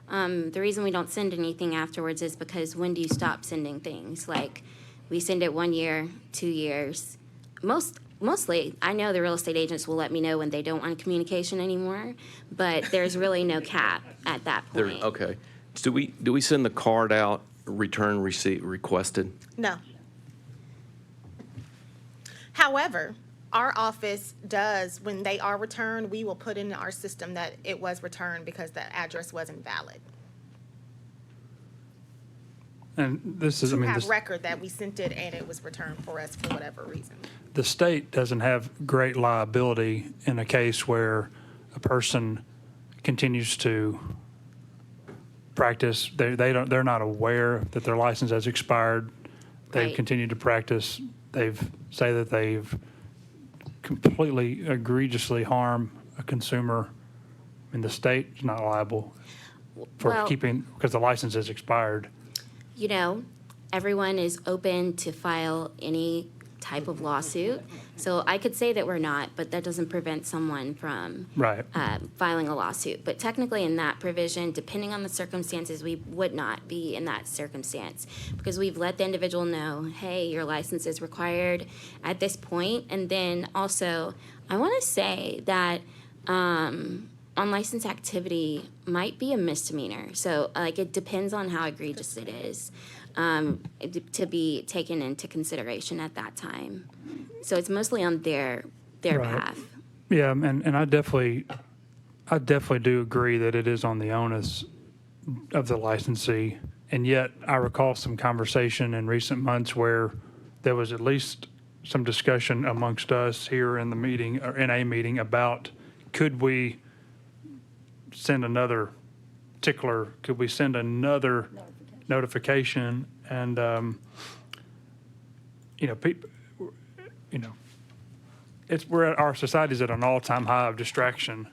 The reason we don't send anything afterwards is because when do you stop sending things? Like, we send it 1 year, 2 years. Mostly, I know the real estate agents will let me know when they don't want communication anymore, but there's really no cap at that point. Okay. Do we send the card out, return receipt requested? No. However, our office does, when they are returned, we will put in our system that it was returned because the address wasn't valid. And this is, I To mean, have this, record that we sent it and it was returned for us for whatever reason. the state doesn't have great liability in a case where a person continues to practice. They're not aware that their license has expired. They've Right. continued to practice. Say that they've completely egregiously harmed a consumer. And the state is not liable for Well- because the license is expired. You know, everyone is open to file any type of lawsuit. So I could say that we're not, but that doesn't prevent someone from Right. filing a lawsuit. But technically in that provision, depending on the circumstances, we would not be in that circumstance because we've let the individual know, hey, your license is required at this point. And then also, I want to say that unlicensed activity might be a misdemeanor. So like it depends on how egregious it is to be taken into consideration at that time. So it's mostly on their Right. behalf. Yeah, and I definitely do agree that it is on the onus of the licensee. And yet I recall some conversation in recent months where there was at least some discussion amongst us here in the meeting or in a meeting about could we send another tickler? Could we send another notification? And, people, our society's at an all-time high of distraction.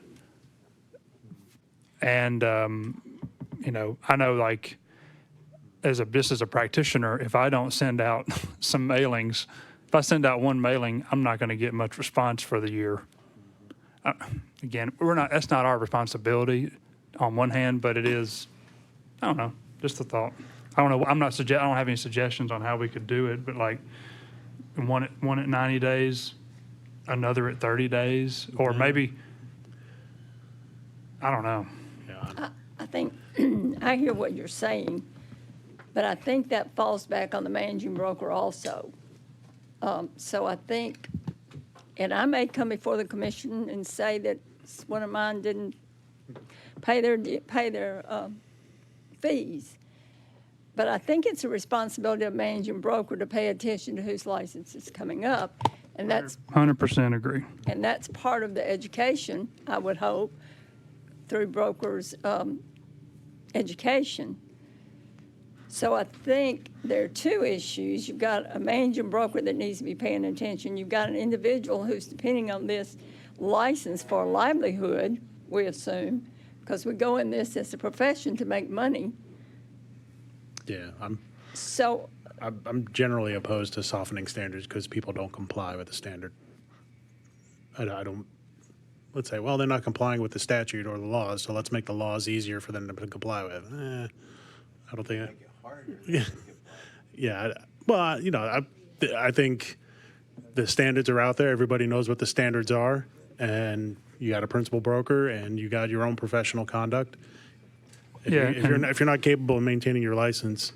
And, I know like, just as a practitioner, if I don't send out some mailings, if I send out one mailing, I'm not going to get much response for the year. Again, that's not our responsibility on one hand, but it is, I don't know, just a thought. I don't know, I don't have any suggestions on how we could do it, but like one at 90 days, another at 30 days, or maybe, I don't know. I think, I hear what you're saying, but I think that falls back on the managing broker also. So I think, and I may come before the commission and say that one of mine didn't pay their fees. But I think it's a responsibility of managing broker to pay attention to whose license is coming up. And that's 100% agree. And that's part of the education, I would hope, through brokers' education. So I think there are two issues. You've got a managing broker that needs to be paying attention. You've got an individual who's depending on this license for a livelihood, we assume, because we go in this as a profession to make money. Yeah, So I'm generally opposed to softening standards because people don't comply with the standard. I don't, let's say, well, they're not complying with the statute or the laws, so let's make the laws easier for them to comply with. I don't think. Yeah. Well, I think the standards are out there. Everybody knows what the standards are, and you got a principal broker, and you got your own professional conduct. If Yeah, if you're not capable of maintaining your license,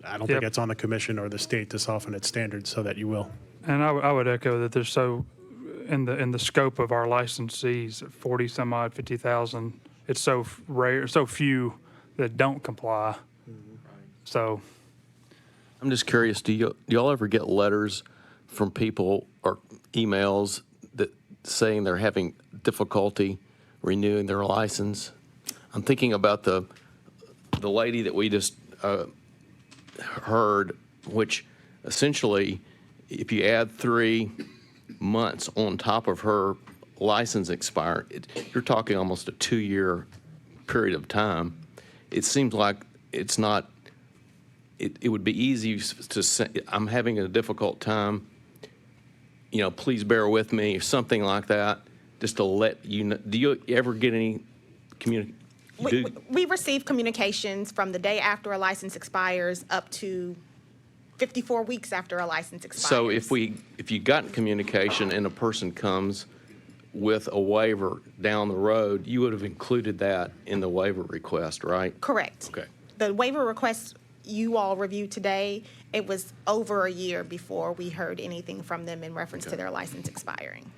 I don't think Yep. it's on the commission or the state to soften its standards so that you will. And I would echo that there's so, in the scope of our licensees, 40 some odd, 50,000, it's so rare, so few that don't comply. So, I'm just curious, do y'all ever get letters from people or emails that saying they're having difficulty renewing their license? I'm thinking about the lady that we just heard, which essentially, if you add 3 months on top of her license expire, you're talking almost a 2-year period of time. It seems like it's not, it would be easy to say, I'm having a difficult time, please bear with me, or something like that, just to let you know. Do you ever get any We receive communications from the day after a license expires up to 54 weeks after a license expires. So if you got communication and a person comes with a waiver down the road, you would have included that in the waiver request, right? Correct. Okay. The waiver request you all reviewed today, it was over a year before we heard anything from them in reference to their license expiring.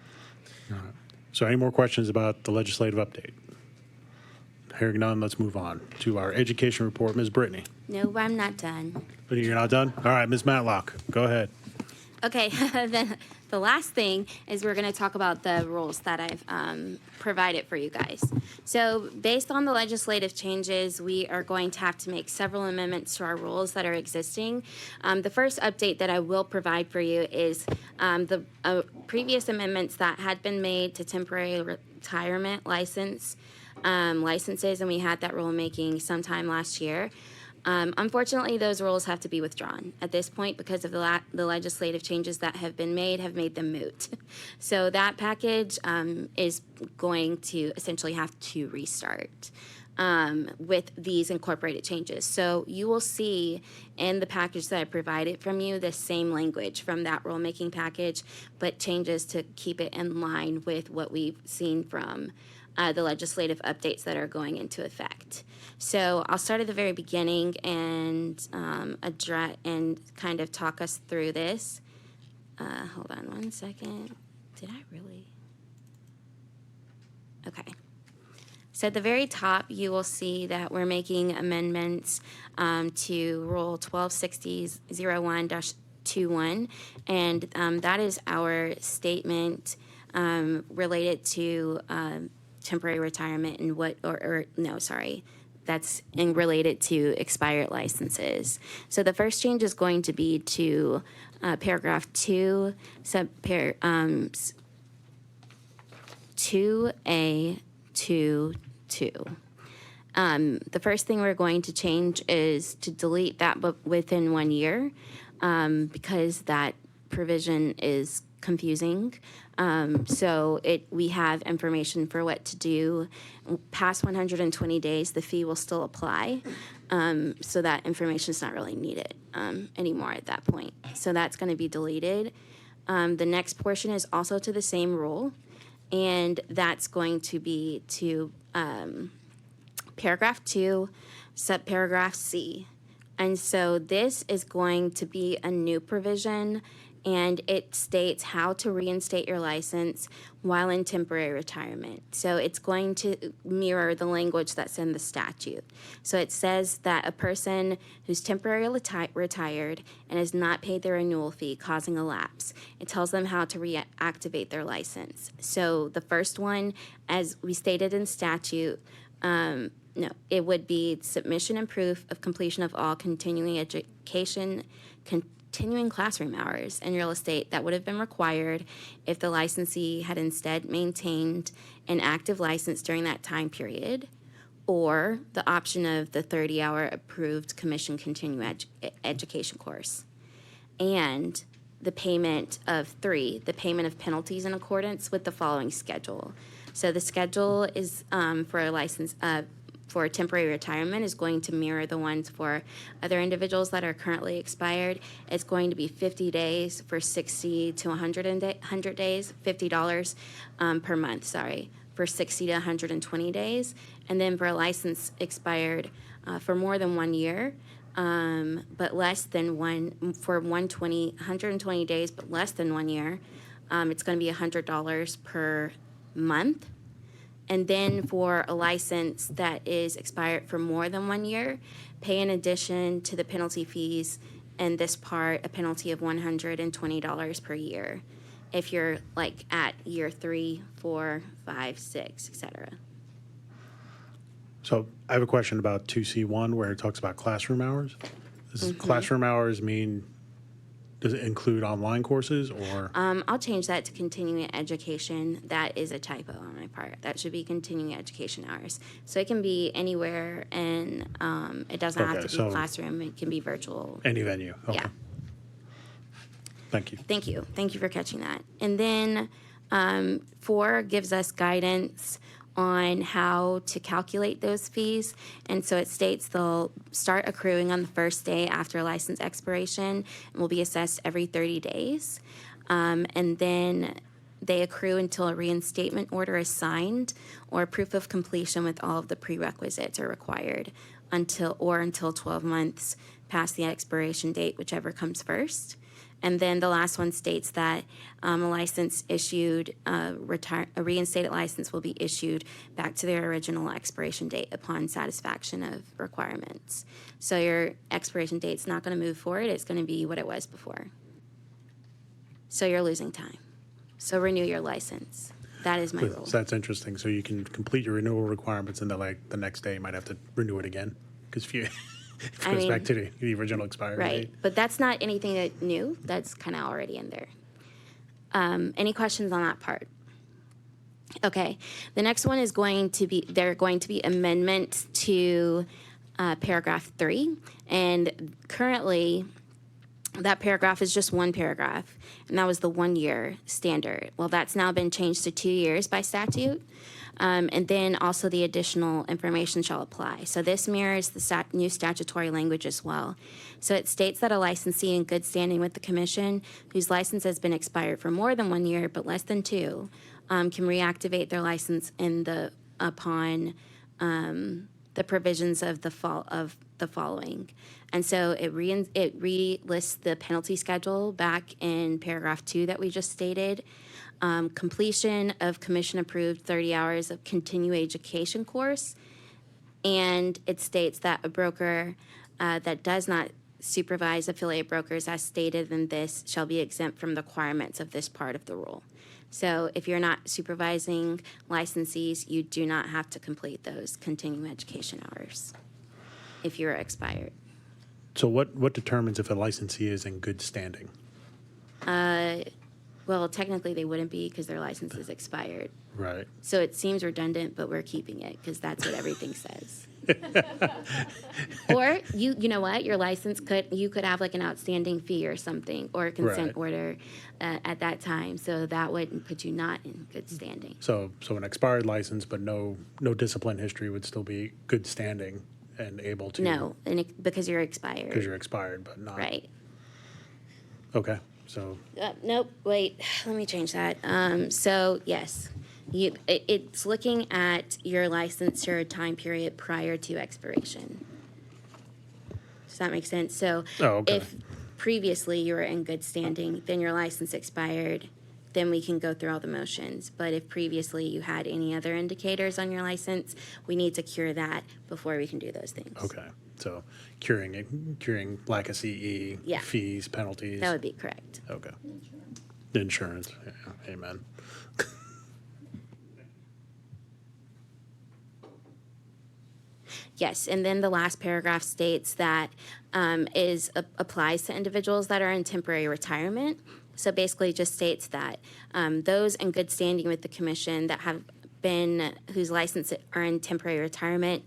So any more questions about the legislative update? Hearing none, let's move on to our education report. Ms. Brittany. No, I'm not done. You're not done? All right, Ms. Matlock, go ahead. Okay, the last thing is we're going to talk about the rules that I've provided for you guys. So based on the legislative changes, we are going to have to make several amendments to our rules that are existing. The first update that I will provide for you is the previous amendments that had been made to temporary retirement licenses, and we had that rulemaking sometime last year. Unfortunately, those rules have to be withdrawn at this point because of the legislative changes that have made them moot. So that package is going to essentially have to restart with these incorporated changes. So you will see in the package that I provided from you the same language from that rulemaking package, but changes to keep it in line with what we've seen from the legislative updates that are going into effect. So I'll start at the very beginning and address and kind of talk us through this. Hold on one second. Did I really? Okay. So at the very top, you will see that we're making amendments to Rule 1260-01-21, and that is our statement related to temporary retirement and that's related to expired licenses. So the first change is going to be to paragraph 2, 2A22. The first thing we're going to change is to delete that but within 1 year because that provision is confusing. So we have information for what to do. Past 120 days, the fee will still apply. So that information is not really needed anymore at that point. So that's going to be deleted. The next portion is also to the same rule, and that's going to be to paragraph 2, subparagraph C. And so this is going to be a new provision, and it states how to reinstate your license while in temporary retirement. So it's going to mirror the language that's in the statute. So it says that a person who's temporarily retired and has not paid their renewal fee causing a lapse, it tells them how to reactivate their license. So the first one, as we stated in statute, it would be submission and proof of completion of all continuing education, continuing classroom hours in real estate that would have been required if the licensee had instead maintained an active license during that time period, or the option of the 30-hour approved commission continuing education course. And the payment of the payment of penalties in accordance with the following schedule. So the schedule is for a license, for temporary retirement is going to mirror the ones for other individuals that are currently expired. It's going to be 50 days for 60 to 100 days, $50 per month, sorry, for 60 to 120 days. And then for a license expired for more than 1 year, but less than 120 days, but less than 1 year, it's going to be $100 per month. And then for a license that is expired for more than 1 year, pay in addition to the penalty fees and this part, a penalty of $120 per year. If you're like at year 3, 4, 5, 6, etc. So I have a question about 2C1 where it talks about classroom hours. Does classroom hours mean, does it include online courses or? I'll change that to continuing education. That is a typo on my part. That should be continuing education hours. So it can be anywhere, and it doesn't have Okay, to be so- classroom. It can be virtual. Any venue? Okay. Yeah. Thank you. Thank you. Thank you for catching that. And then 4 gives us guidance on how to calculate those fees. And so it states they'll start accruing on the first day after license expiration and will be assessed every 30 days. And then they accrue until a reinstatement order is signed or proof of completion with all of the prerequisites are required until 12 months past the expiration date, whichever comes first. And then the last one states that a license issued, a reinstated license will be issued back to their original expiration date upon satisfaction of requirements. So your expiration date's not going to move forward. It's going to be what it was before. So you're losing time. So renew your license. That is my rule. So that's interesting. So you can complete your renewal requirements and then like the next day you might have to renew it again because if you, it I goes mean, back to the original expiry Right, date. but that's not anything that new. That's kind of already in there. Any questions on that part? Okay, the next one is going to be, there are going to be amendments to paragraph 3. And currently, that paragraph is just one paragraph, and that was the 1 year standard. Well, that's now been changed to 2 years by statute. And then also the additional information shall apply. So this mirrors the new statutory language as well. So it states that a licensee in good standing with the commission whose license has been expired for more than 1 year but less than 2 can reactivate their license upon the provisions of the following. And so it re-lists the penalty schedule back in paragraph 2 that we just stated. Completion of commission-approved 30 hours of continuing education course. And it states that a broker that does not supervise affiliate brokers as stated in this shall be exempt from the requirements of this part of the rule. So if you're not supervising licensees, you do not have to complete those continuing education hours if you're expired. So what determines if a licensee is in good standing? Well, technically they wouldn't be because their license is expired. Right. So it seems redundant, but we're keeping it because that's what everything says. Or you know what, your license you could have like an outstanding fee or something, or a consent Right. order at that time. So that would put you not in good standing. So an expired license, but no discipline history would still be good standing and able to. No, because you're expired. Because you're expired, but not. Right. Okay, so, Nope, wait, let me change that. So yes, it's looking at your licensure time period prior to expiration. Does that make sense? So Oh, okay. if previously you were in good standing, then your license expired, then we can go through all the motions. But if previously you had any other indicators on your license, we need to cure that before we can do those things. okay, so curing lack of CE, Yeah. fees, penalties. That would be correct. Okay. Insurance, yeah, amen. Yes, and then the last paragraph states that applies to individuals that are in temporary retirement. So basically it just states that those in good standing with the commission that have been, whose license are in temporary retirement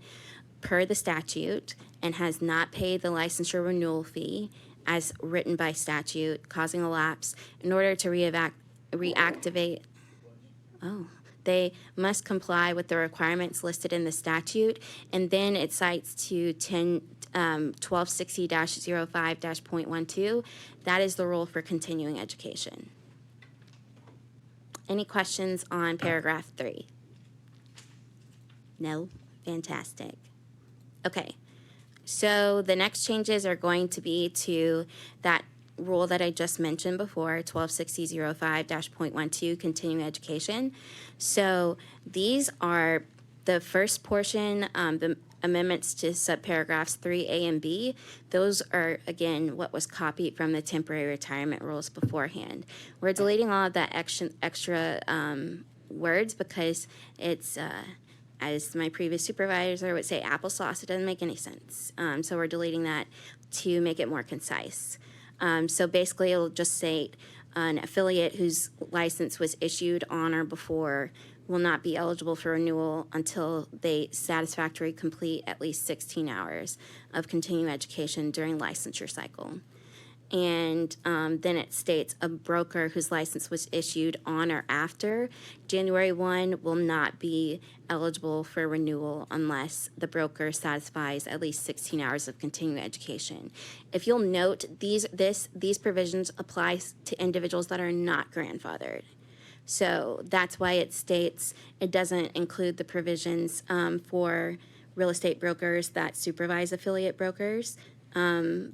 per the statute and has not paid the licensure renewal fee as written by statute, causing a lapse in order to reactivate they must comply with the requirements listed in the statute, and then it cites to 1260-05-.12. That is the rule for continuing education. Any questions on paragraph 3? No? Fantastic. Okay. So the next changes are going to be to that rule that I just mentioned before, 1260-05-.12, continuing education. So these are the first portion, the amendments to subparagraphs 3A and B. Those are, again, what was copied from the temporary retirement rules beforehand. We're deleting all of that extra words because it's, as my previous supervisor would say, applesauce. It doesn't make any sense. So we're deleting that to make it more concise. So basically, it'll just say an affiliate whose license was issued on or before will not be eligible for renewal until they satisfactorily complete at least 16 hours of continuing education during licensure cycle. And then it states a broker whose license was issued on or after January 1 will not be eligible for renewal unless the broker satisfies at least 16 hours of continuing education. If you'll note, these provisions apply to individuals that are not grandfathered. So that's why it states it doesn't include the provisions for real estate brokers that supervise affiliate brokers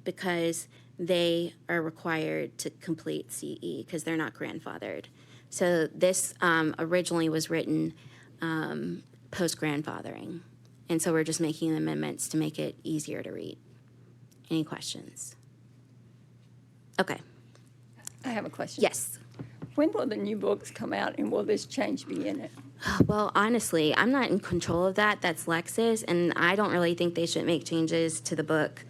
because they are required to complete CE because they're not grandfathered. So this originally was written post-grandfathering. And so we're just making amendments to make it easier to read. Any questions? Okay. I have a question. Yes. When will the new books come out, and will this change be in it? Well, honestly, I'm not in control of that. That's Lexis, and I don't really think they should make changes to the book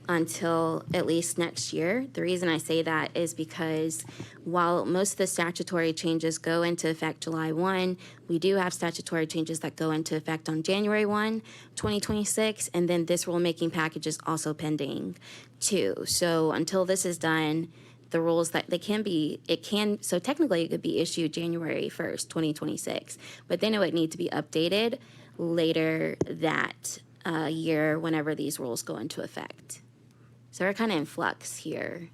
until at least next year. The reason I say that is because while most of the statutory changes go into effect July 1, we do have statutory changes that go into effect on January 1, 2026, and then this rulemaking package is also pending too. So until this is done, the rules that so technically it could be issued January 1st, 2026, but then it would need to be updated later that year whenever these rules go into effect. So we're kind of in flux here.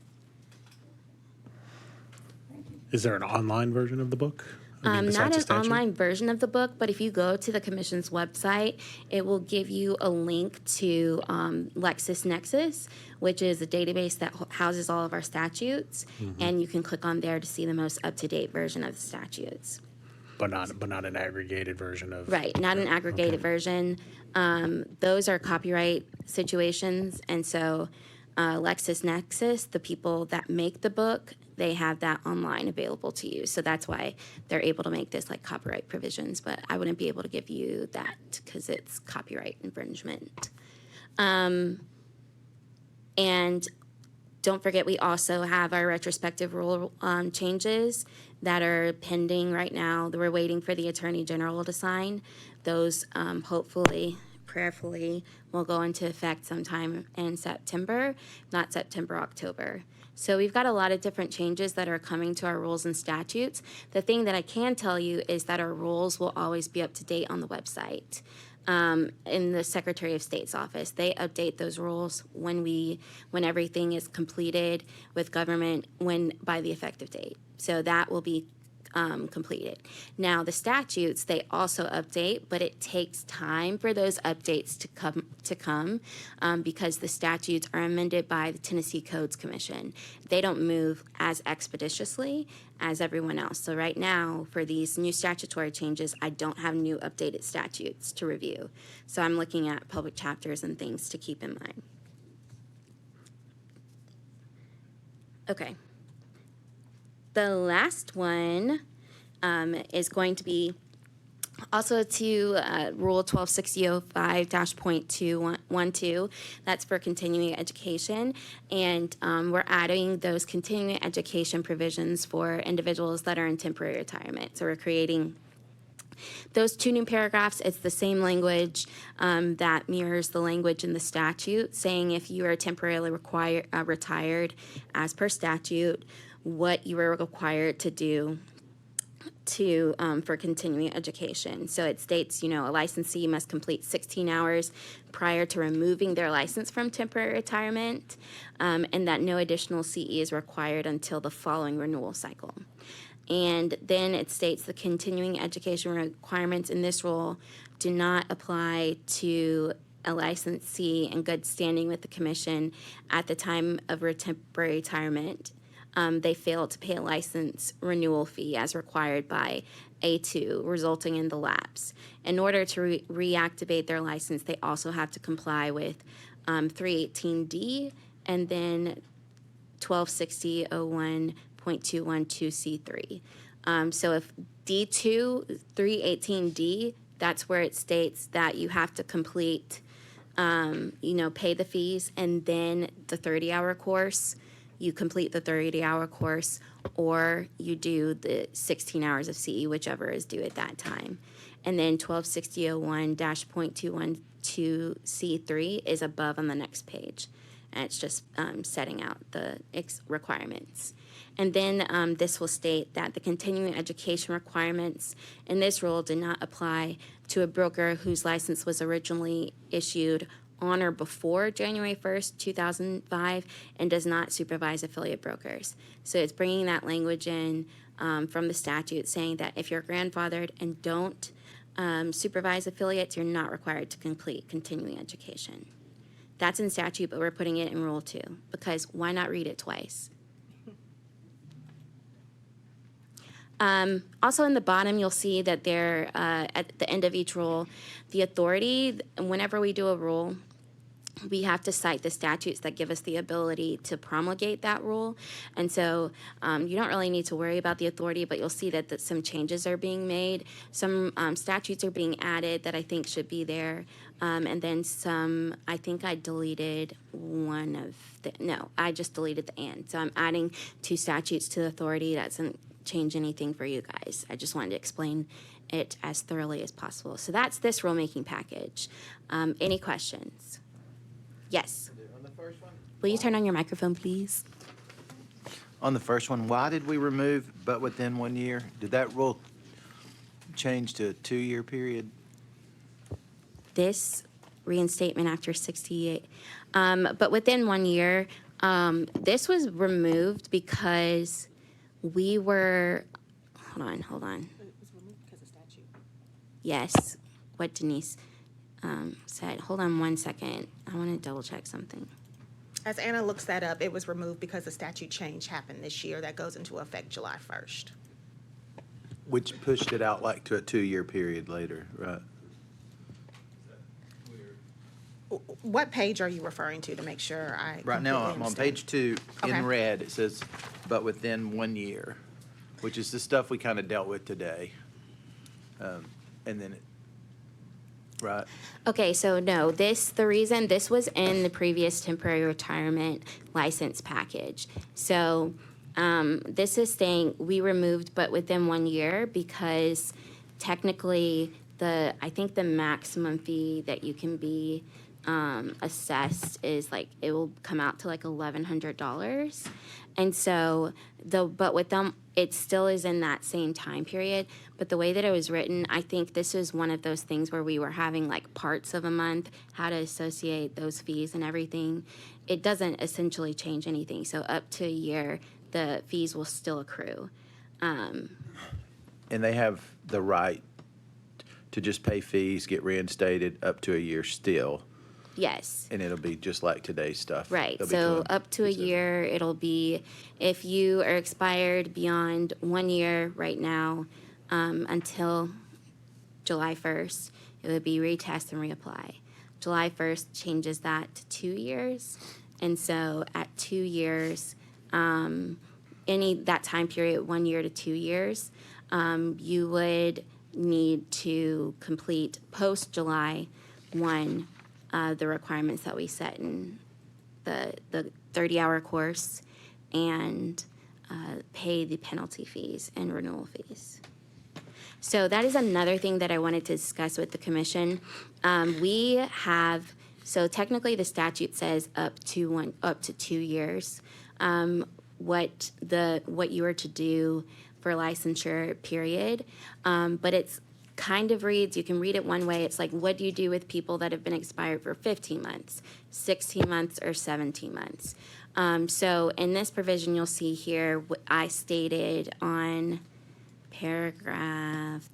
Is there an online version of the book? Not besides the an statute? online version of the book, but if you go to the commission's website, it will give you a link to LexisNexis, which is a database that houses all of our statutes, and you can click on there to see the most up-to-date version of the statutes. But not an aggregated version of. Right, not an aggregated version. Those are copyright situations, and so LexisNexis, the people that make the book, they have that online available to you. So that's why they're able to make this like copyright provisions, but I wouldn't be able to give you that because it's copyright infringement. And don't forget, we also have our retrospective rule changes that are pending right now. We're waiting for the Attorney General to sign. Those hopefully, prayerfully, will go into effect sometime in September, not September, October. So we've got a lot of different changes that are coming to our rules and statutes. The thing that I can tell you is that our rules will always be up to date on the website. In the Secretary of State's office, they update those rules when everything is completed with government by the effective date. So that will be completed. Now, the statutes, they also update, but it takes time for those updates to come because the statutes are amended by the Tennessee Codes Commission. They don't move as expeditiously as everyone else. So right now, for these new statutory changes, I don't have new updated statutes to review. So I'm looking at public chapters and things to keep in mind. Okay. The last one is going to be also to Rule 1260.05-.212. That's for continuing education. And we're adding those continuing education provisions for individuals that are in temporary retirement. So we're creating those two new paragraphs. It's the same language that mirrors the language in the statute, saying if you are temporarily retired as per statute, what you are required to do for continuing education. So it states, a licensee must complete 16 hours prior to removing their license from temporary retirement, and that no additional CE is required until the following renewal cycle. And then it states the continuing education requirements in this rule do not apply to a licensee in good standing with the commission at the time of temporary retirement. They fail to pay a license renewal fee as required by A2, resulting in the lapse. In order to reactivate their license, they also have to comply with 318D and then 1260.01.212C3. So if D2, 318D, that's where it states that you have to complete, pay the fees, and then the 30-hour course, you complete the 30-hour course, or you do the 16 hours of CE, whichever is due at that time. And then 1260.01.212C3 is above on the next page. And it's just setting out the requirements. And then this will state that the continuing education requirements in this rule do not apply to a broker whose license was originally issued on or before January 1st, 2005, and does not supervise affiliate brokers. So it's bringing that language in from the statute saying that if you're grandfathered and don't supervise affiliates, you're not required to complete continuing education. That's in statute, but we're putting it in Rule 2, because why not read it twice? Also in the bottom, you'll see that there, at the end of each rule, the authority, whenever we do a rule, we have to cite the statutes that give us the ability to promulgate that rule. And so you don't really need to worry about the authority, but you'll see that some changes are being made. Some statutes are being added that I think should be there. And then I think I deleted I just deleted the and. So I'm adding 2 statutes to the authority. That doesn't change anything for you guys. I just wanted to explain it as thoroughly as possible. So that's this rulemaking package. Any questions? Yes. On the first one? Will you turn on your microphone, please? On the first one, why did we remove but within 1 year? Did that rule change to a 2-year period? This reinstatement after 68, but within 1 year, this was removed because we were, hold on. It was removed because of statute. Yes, what Denise said. Hold on 1 second. I want to double check something. As Anna looks that up, it was removed because the statute change happened this year that goes into effect July 1st. Which pushed it out like to a 2-year period later, right? What page are you referring to make sure I Right now, completely I'm on understand? page 2, Okay. in red, it says, but within 1 year, which is the stuff we kind of dealt with today. And then, right? Okay, so no, the reason this was in the previous temporary retirement license package. So this is saying we removed but within 1 year because technically I think the maximum fee that you can be assessed is it will come out to $1,100. And so but with them, it still is in that same time period. But the way that it was written, I think this is one of those things where we were having parts of a month, how to associate those fees and everything. It doesn't essentially change anything. So up to a year, the fees will still accrue. And they have the right to just pay fees, get reinstated up to a year still. Yes. And it'll be just like today's stuff. Right, They'll be so doing- up to a year, it'll be, if you are expired beyond 1 year right now, until July 1st, it would be retest and reapply. July 1st changes that to 2 years, and so at 2 years, that time period, 1 year to 2 years, you would need to complete post-July 1, the requirements that we set in the 30-hour course and pay the penalty fees and renewal fees. So that is another thing that I wanted to discuss with the commission. So technically the statute says up to 2 years. What you are to do for licensure, period. But it's kind of reads, you can read it one way. It's like, what do you do with people that have been expired for 15 months, 16 months, or 17 months? So in this provision, you'll see here, I stated on paragraph,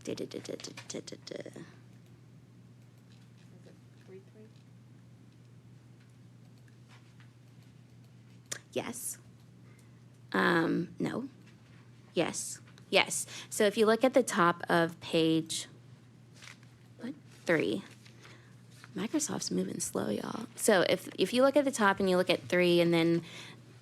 yes. No. Yes. Yes. So if you look at the top of page 3, Microsoft's moving slow, y'all. So if you look at the top and you look at 3 and then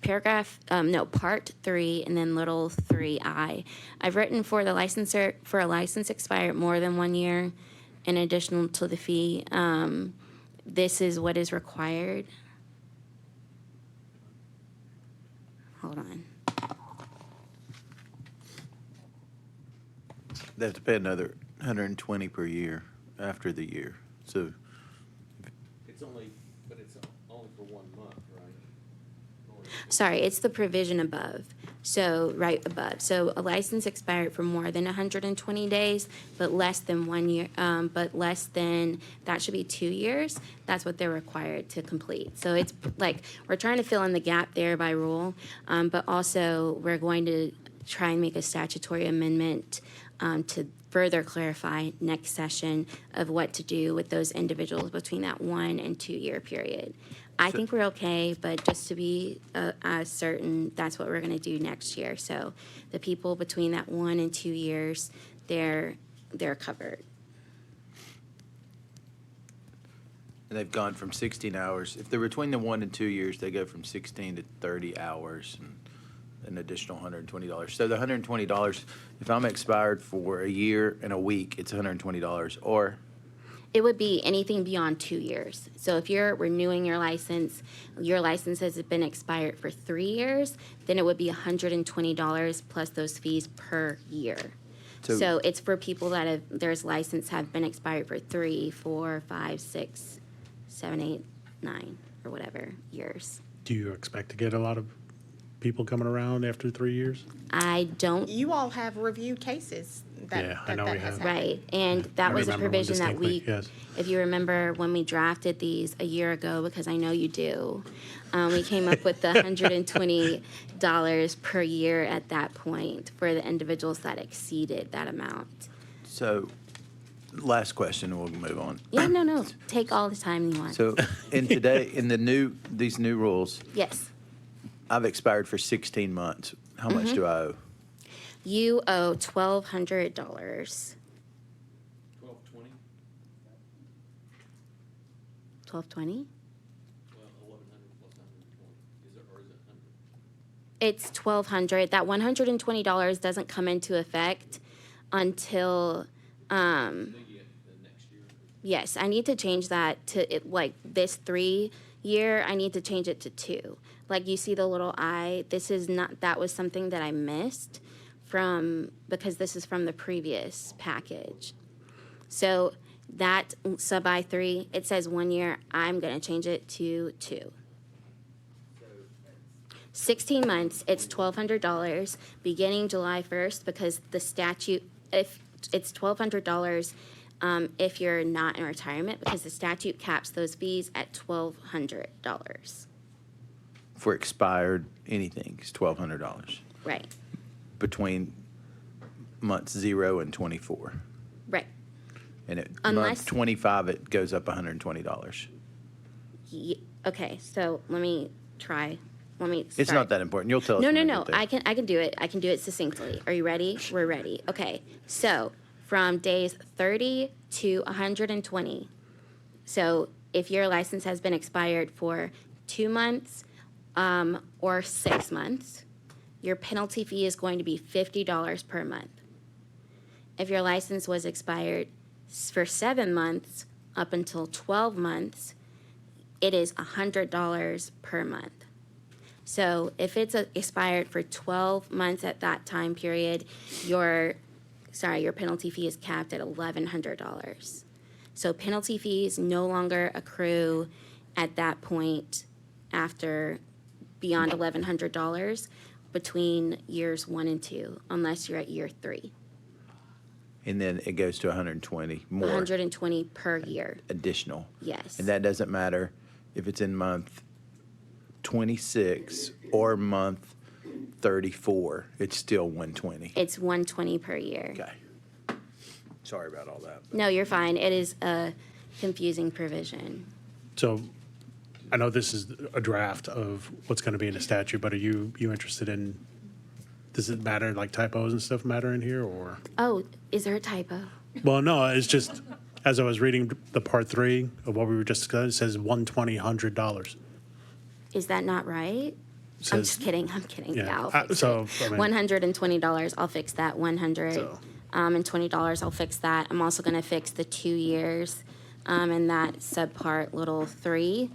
part 3 and then little 3I, I've written for the licensor, for a license expired more than 1 year, in addition to the fee, this is what is required. Hold on. They have to pay another 120 per year after the year. So It's only for 1 month, right? Sorry, it's the provision above. So, right above. So a license expired for more than 120 days, but less than 1 year, that should be 2 years. That's what they're required to complete. So it's like, we're trying to fill in the gap there by rule, but also we're going to try and make a statutory amendment to further clarify next session of what to do with those individuals between that 1 and 2 year period. I think we're okay, but just to be certain, that's what we're going to do next year. So the people between that 1 and 2 years, they're covered. and they've gone from 16 hours. If they're between the 1 and 2 years, they go from 16 to 30 hours and an additional $120. So the $120, if I'm expired for a year and a week, it's $120. Or It would be anything beyond 2 years. So if you're renewing your license has been expired for 3 years, then it would be $120 plus those fees per year. So it's for people that have, their license have been expired for 3, 4, 5, 6, 7, 8, 9, or whatever years. Do you expect to get a lot of people coming around after 3 years? I don't. You all have reviewed cases that, Yeah, I that, know that we has have. happened. Right, and that I was a remember one provision that distinctly, we, yes. if you remember when we drafted these a year ago, because I know you do, we came up with the $120 per year at that point for the individuals that exceeded that amount. so, last question, and we'll move on. Yeah, no, take all the time you want. So in these new rules, Yes, I've expired for 16 months. How much do I owe? you owe $1,200. 1220? 1220? Well, 1,100 plus 120. Is it, or is it 100? It's $1,200. That $120 doesn't come into effect until, Do you get the next year? yes, I need to change that to it, like this 3 year, I need to change it to 2. Like you see the little I, that was something that I missed because this is from the previous package. So that sub I3, it says 1 year, I'm gonna change it to 2. 16 months, it's $1,200, beginning July 1st, because the statute, if it's $1,200 if you're not in retirement, because the statute caps those fees at $1,200. For expired anything, it's $1,200 Right, between months 0 and 24. right. And at Unless- month 25, it goes up $120. Okay, so let me start. It's not that important. You'll tell us. No, when no, we no, get there. I can do it. I can do it succinctly. Are you ready? We're ready. Okay, so from days 30 to 120. So if your license has been expired for 2 months or 6 months, your penalty fee is going to be $50 per month. If your license was expired for 7 months up until 12 months, it is $100 per month. So if it's expired for 12 months at that time period, your penalty fee is capped at $1,100. So penalty fees no longer accrue at that point after beyond $1,100. between years 1 and 2, unless you're at year 3. And then it goes to 120 more 120 per year. additional. Yes. And that doesn't matter if it's in month 26 or month 34, it's still 120. It's 120 per year. Okay. Sorry about all that. No, you're fine. It is a confusing provision. So I know this is a draft of what's going to be in the statute, but are you interested in, does it matter, like typos and stuff matter in here, or? Oh, is there a typo? Well, no, it's just, as I was reading the part 3 of what we were just discussing, it says $120. Is that not right? I'm Says- just kidding. I'm kidding. Yeah, Yeah, I'll fix so, it. I mean- $120. I'll fix that. $100 So- and $20. I'll fix that. I'm also going to fix the 2 years in that subpart little 3.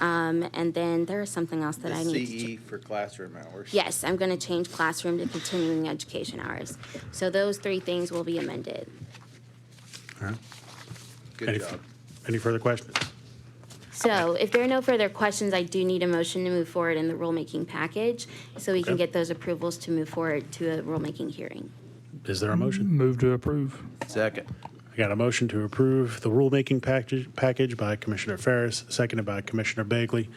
And then there is something else that The I need to. CE for classroom hours. Yes, I'm going to change classroom to continuing education hours. So those 3 things will be amended. All right. Good Any- job. Any further questions? So if there are no further questions, I do need a motion to move forward in the rulemaking package so we can Okay. get those approvals to move forward to a rulemaking hearing. Is there a motion? Move to approve. Second. I got a motion to approve the rulemaking package by Commissioner Ferris, seconded by Commissioner Bagley.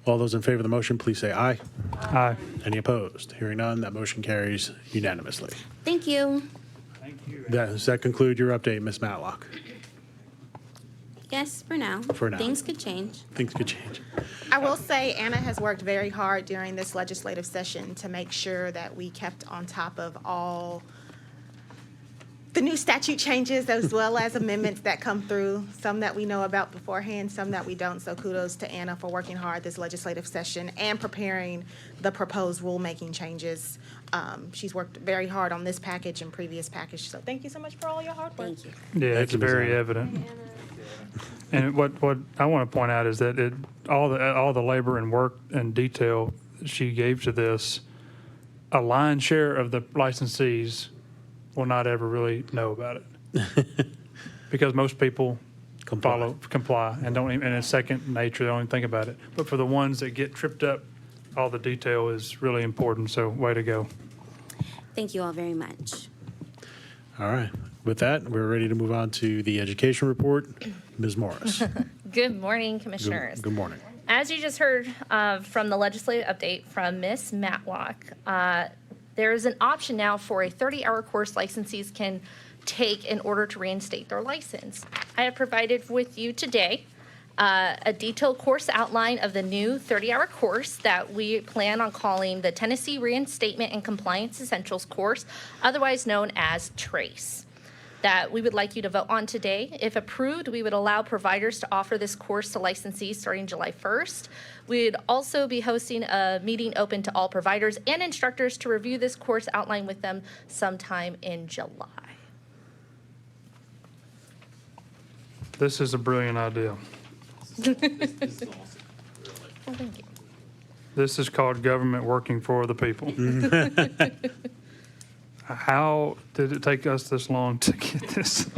All those in favor of the motion, please say aye. Aye. Any opposed? Hearing none, that motion carries unanimously. Thank you. Does that conclude your update, Ms. Matlock? Yes, for now. For now. Things could change. Things could change. I will say Anna has worked very hard during this legislative session to make sure that we kept on top of all the new statute changes as well as amendments that come through, some that we know about beforehand, some that we don't. So kudos to Anna for working hard this legislative session and preparing the proposed rulemaking changes. She's worked very hard on this package and previous package. So thank you so much for all your hard work. Thank you. Yeah, Thank it's you, Ms. very Allen. evident. And what I want to point out is that all the labor and work and detail she gave to this, a lion's share of the licensees will not ever really know about it. Because most people comply and don't even, and it's second nature, they don't even think about it. But for the ones that get tripped up, all the detail is really important, so way to go. Thank you all very much. All right. With that, we're ready to move on to the education report. Ms. Morris. Good morning, Commissioners. Good morning. As you just heard from the legislative update from Ms. Matlock, there is an option now for a 30-hour course licensees can take in order to reinstate their license. I have provided with you today a detailed course outline of the new 30-hour course that we plan on calling the Tennessee Reinstatement and Compliance Essentials course, otherwise known as TRACE, that we would like you to vote on today. If approved, we would allow providers to offer this course to licensees starting July 1st. We'd also be hosting a meeting open to all providers and instructors to review this course outline with them sometime in July. This is a brilliant idea. Well, thank you. This is called government working for the people. How did it take us this long to get this?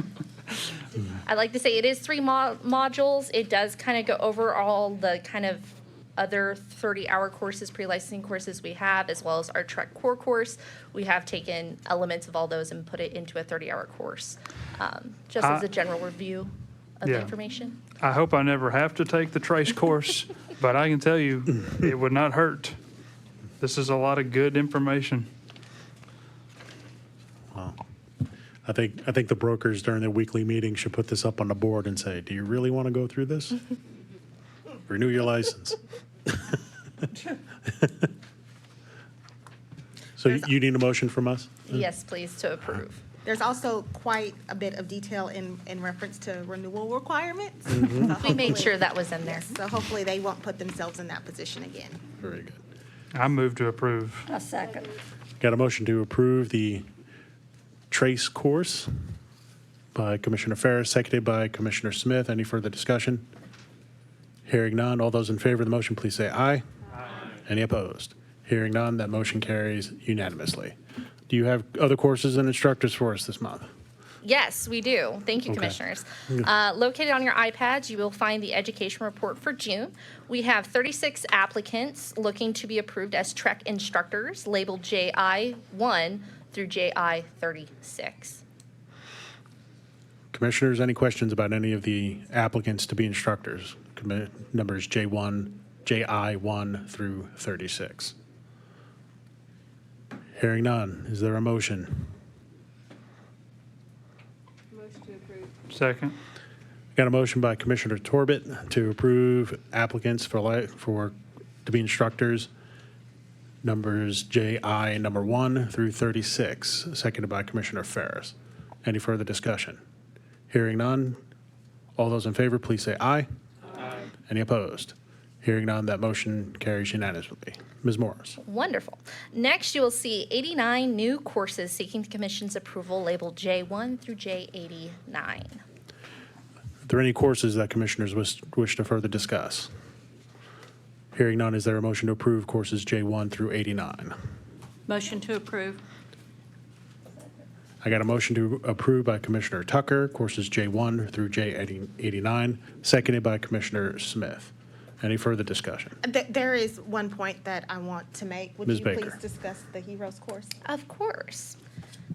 I like to say it is 3 modules. It does kind of go over all the kind of other 30-hour courses, pre-licensing courses we have, as well as our Trek core course. We have taken elements of all those and put it into a 30-hour course, just as a general review of the Yeah. information. I hope I never have to take the TRACE course, but I can tell you, it would not hurt. This is a lot of good information. I think the brokers during their weekly meeting should put this up on the board and say, do you really want to go through this? Renew your license. So you need a motion from us? Yes, please, to approve. There's also quite a bit of detail in reference to renewal requirements. So We made hopefully- sure that was in there. Yes, so hopefully they won't put themselves in that position again. Very good. I move to approve. A second. Got a motion to approve the TRACE course by Commissioner Ferris, seconded by Commissioner Smith. Any further discussion? Hearing none, all those in favor of the motion, please say aye. Aye. Any opposed? Hearing none, that motion carries unanimously. Do you have other courses and instructors for us this month? Yes, we do. Thank you, Okay. Commissioners. Located on your iPads, you will find the education report for June. We have 36 applicants looking to be approved as Trek instructors, labeled JI-1 through JI-36. Commissioners, any questions about any of the applicants to be instructors? Numbers JI-1 through 36. Hearing none, is there a motion? Motion to approve. Second. Got a motion by Commissioner Torbett to approve applicants to be instructors, numbers JI number 1 through 36, seconded by Commissioner Ferris. Any further discussion? Hearing none, all those in favor, please say aye. Aye. Any opposed? Hearing none, that motion carries unanimously. Ms. Morris. Wonderful. Next, you will see 89 new courses seeking the Commission's approval, labeled J1 through J89. Are there any courses that commissioners wish to further discuss? Hearing none, is there a motion to approve courses J1 through 89? Motion to approve. I got a motion to approve by Commissioner Tucker, courses J1 through J89, seconded by Commissioner Smith. Any further discussion? There is one point that I want to make. Would Ms. you Baker. please discuss the HEROES course? Of course.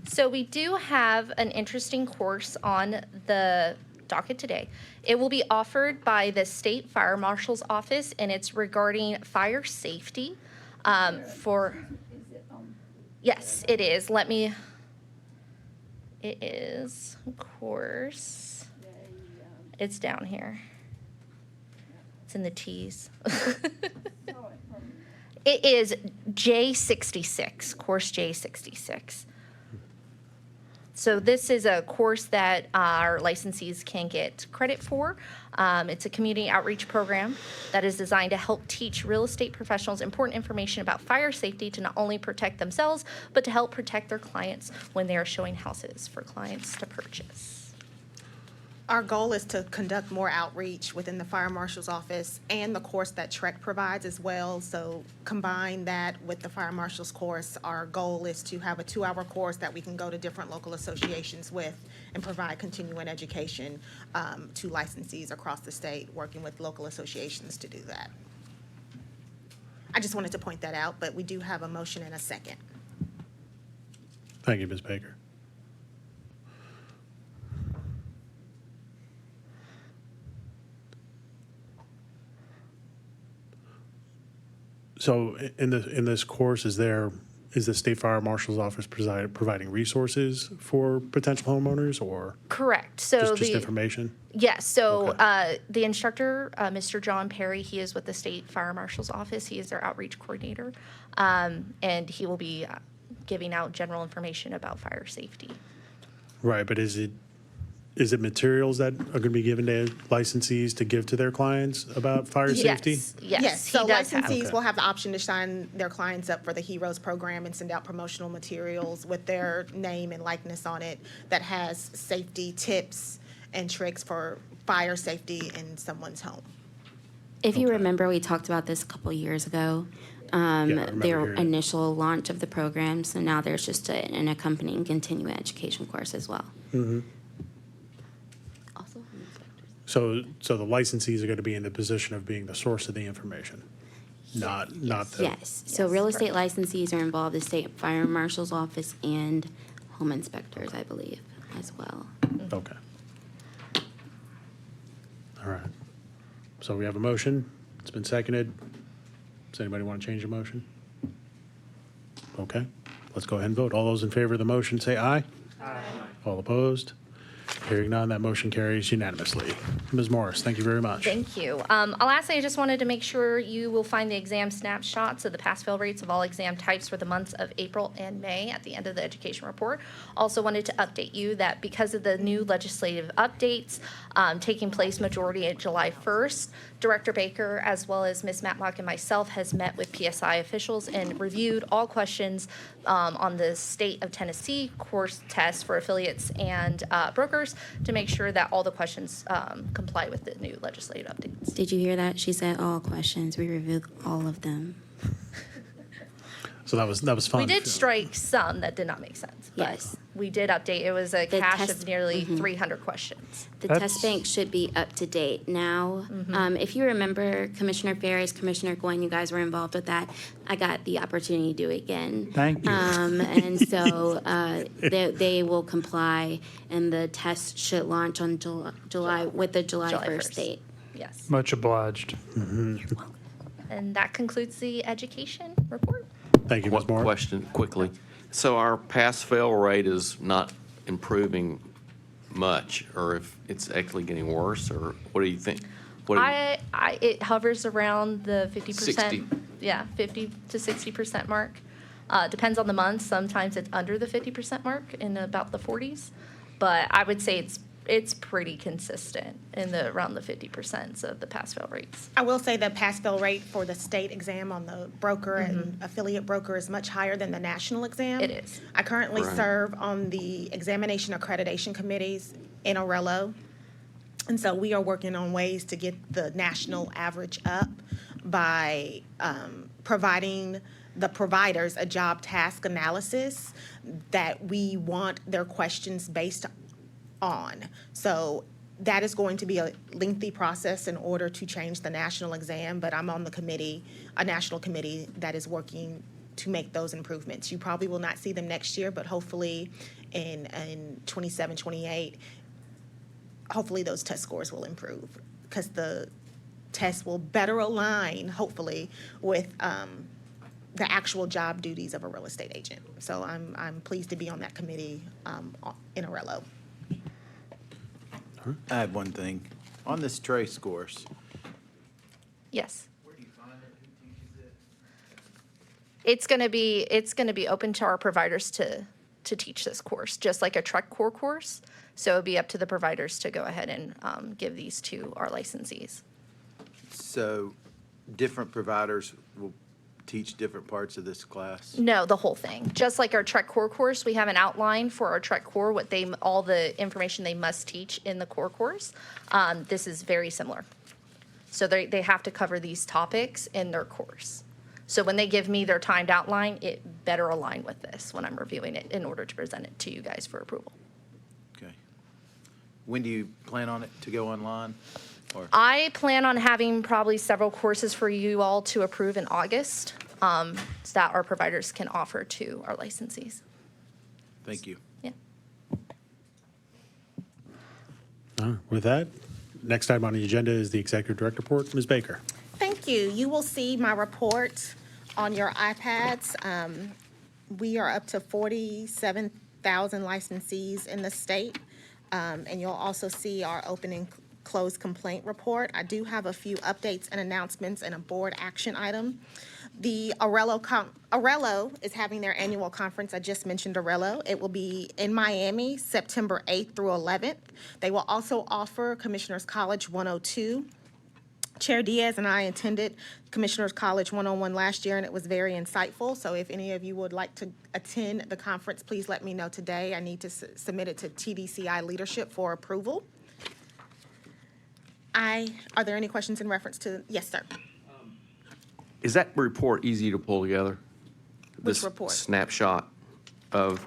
So we do have an interesting course on the docket today. It will be offered by the State Fire Marshal's Office, and it's regarding fire safety Yes, it is. It is course. It's down here. It's in the T's. It is J66, course J66. So this is a course that our licensees can get credit for. It's a community outreach program that is designed to help teach real estate professionals important information about fire safety to not only protect themselves, but to help protect their clients when they are showing houses for clients to purchase. Our goal is to conduct more outreach within the Fire Marshal's Office and the course that Trek provides as well. So combine that with the Fire Marshal's course. Our goal is to have a 2-hour course that we can go to different local associations with and provide continuing education to licensees across the state, working with local associations to do that. I just wanted to point that out, but we do have a motion and a second. Thank you, Ms. Baker. So in this course, is the State Fire Marshal's Office providing resources for potential homeowners, or Correct. So just information? Yes. So Okay. the instructor, Mr. John Perry, he is with the State Fire Marshal's Office. He is their outreach coordinator, and he will be giving out general information about fire safety. Right, but is it materials that are going to be given to licensees to give to their clients about fire safety? Yes. So he does have. licensees Okay. will have the option to sign their clients up for the HEROES program and send out promotional materials with their name and likeness on it that has safety tips and tricks for fire safety in someone's home. If you remember, we talked about this a couple years ago. I remember Their hearing it. initial launch of the program, so now there's just an accompanying continuing education course as well. Mm-hmm. Also, So the licensees are going to be in the position of being the source of the information, not the. yes. So real estate licensees are involved, the State Fire Marshal's Office and home inspectors, I believe, as well. Okay. All right. So we have a motion. It's been seconded. Does anybody want to change the motion? Okay. Let's go ahead and vote. All those in favor of the motion, say aye. Aye. All opposed? Hearing none, that motion carries unanimously. Ms. Morris, thank you very much. Thank you. Lastly, I just wanted to make sure you will find the exam snapshots of the pass-fail rates of all exam types for the months of April and May at the end of the education report. Also wanted to update you that because of the new legislative updates taking place majority at July 1st, Director Baker, as well as Ms. Matlock and myself, has met with PSI officials and reviewed all questions on the state of Tennessee course tests for affiliates and brokers to make sure that all the questions comply with the new legislative updates. Did you hear that? She said all questions. We reviewed all of them. So that was fun. We did strike some that did not make sense. But Yes. we did update. It was a The cache test- of nearly 300 questions. The That's- test bank should be up to date now. If you remember, Commissioner Ferris, Commissioner Gwen, you guys were involved with that. I got the opportunity to do it again. Thank you. And so they will comply, and the test should launch on July with the July July 1st 1st. date. Yes. Much obliged. And that concludes the education report. Thank you, Ms. One Moore. question quickly. So our pass-fail rate is not improving much, or if it's actually getting worse, or what do you think? What do you- It hovers around the 50%. 60. Yeah, 50 to 60% mark. Depends on the month. Sometimes it's under the 50% mark in about the 40s. But I would say it's pretty consistent in around the 50% of the pass-fail rates. I will say the pass-fail rate for the state exam on the broker and affiliate broker is much higher than the national exam. It is. I currently Right. serve on the examination accreditation committees in Orello. And so we are working on ways to get the national average up by providing the providers a job task analysis that we want their questions based on. So that is going to be a lengthy process in order to change the national exam, but I'm on the committee, a national committee that is working to make those improvements. You probably will not see them next year, but hopefully in 27, 28, hopefully those test scores will improve because the test will better align, hopefully, with the actual job duties of a real estate agent. So I'm pleased to be on that committee in Orello. I have one thing. On this trace course, Yes. It's going to be open to our providers to teach this course, just like a truck core course. So it'll be up to the providers to go ahead and give these to our licensees. so different providers will teach different parts of this class? No, the whole thing. Just like our Trek Core course, we have an outline for our Trek Core, all the information they must teach in the core course. This is very similar. So they have to cover these topics in their course. So when they give me their timed outline, it better align with this when I'm reviewing it in order to present it to you guys for approval. Okay. When do you plan on it to go online? Or I plan on having probably several courses for you all to approve in August, so that our providers can offer to our licensees. thank you. Yeah. With that, next item on the agenda is the executive director report. Ms. Baker. Thank you. You will see my report on your iPads. We are up to 47,000 licensees in the state. And you'll also see our open and closed complaint report. I do have a few updates and announcements and a board action item. The Orello is having their annual conference. I just mentioned Orello. It will be in Miami, September 8th through 11th. They will also offer Commissioners College 102. Chair Diaz and I attended Commissioners College 101 last year, and it was very insightful. So if any of you would like to attend the conference, please let me know today. I need to submit it to TDCI leadership for approval. Are there any questions in reference to, yes, sir? Is that report easy to pull together? Which This report? snapshot of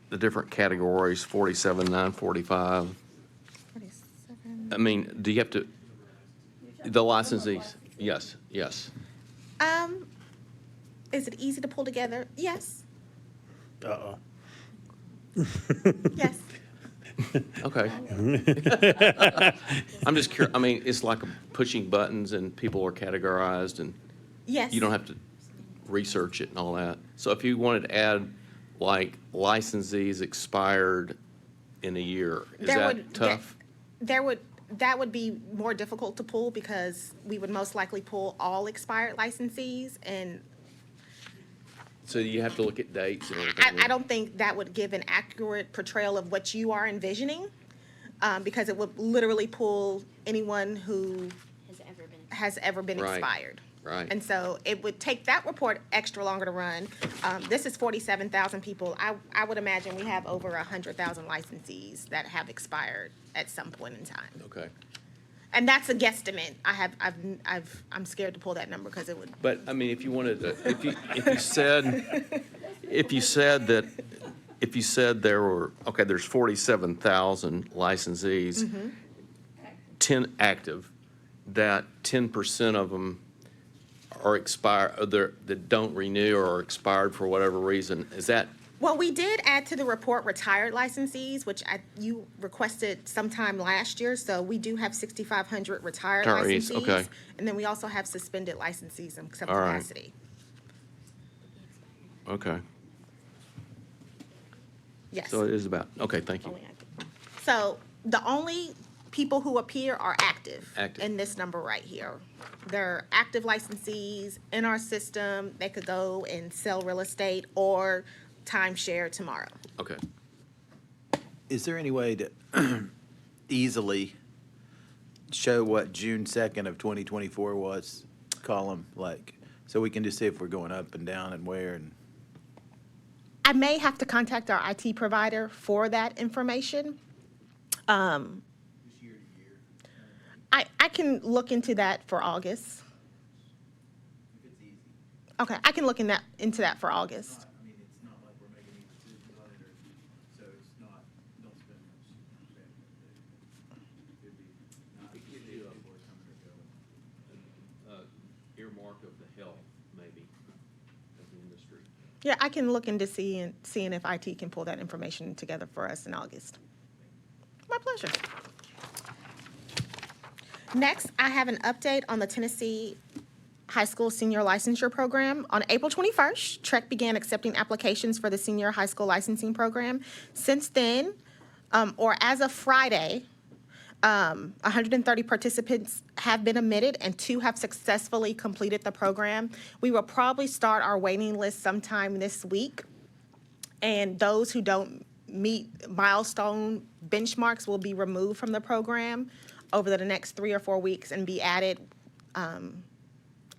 the different categories, 47, 945. 47. I mean, do you have to, the licensees? Yes, yes. Is it easy to pull together? Yes, Uh-oh. yes. Okay. I'm just curious, I mean, it's like pushing buttons and people are categorized and Yes. you don't have to research it and all that. So if you wanted to add like licensees expired in a year, is There that would- tough? That would be more difficult to pull because we would most likely pull all expired licensees, and So you have to look at dates and everything? I don't think that would give an accurate portrayal of what you are envisioning, because it would literally pull anyone who has ever been Right. expired. Right. And so it would take that report extra longer to run. This is 47,000 people. I would imagine we have over 100,000 licensees that have expired at some point in time. Okay. And that's a guesstimate. I'm scared to pull that number because it would, But, I mean, if you wanted to, if you said there were, okay, there's 47,000 licensees, 10 active, that 10% of them are expired, that don't renew or are expired for whatever reason, is that, well, we did add to the report retired licensees, which you requested sometime last year. So we do have 6,500 retired Retirees, licensees. okay. And then we also have suspended licensees in some All right. capacity. okay. Yes. So it is about, okay, thank you. So the only people who appear are active. Active. In this number right here. They're active licensees in our system. They could go and sell real estate or timeshare tomorrow. Okay. Is there any way to easily show what June 2nd of 2024 was, column, like, so we can just see if we're going up and down and where and? I may have to contact our IT provider for that information. I can look into that for August. Okay, I can look into that for August. Earmark of the health, maybe, of the industry. Yeah, I can look into seeing if IT can pull that information together for us in August. My pleasure. Next, I have an update on the Tennessee High School Senior Licensure Program. On April 21st, TREC began accepting applications for the Senior High School Licensing Program. Since then, or as of Friday, 130 participants have been admitted and 2 have successfully completed the program. We will probably start our waiting list sometime this week. And those who don't meet milestone benchmarks will be removed from the program over the next 3 or 4 weeks and be added.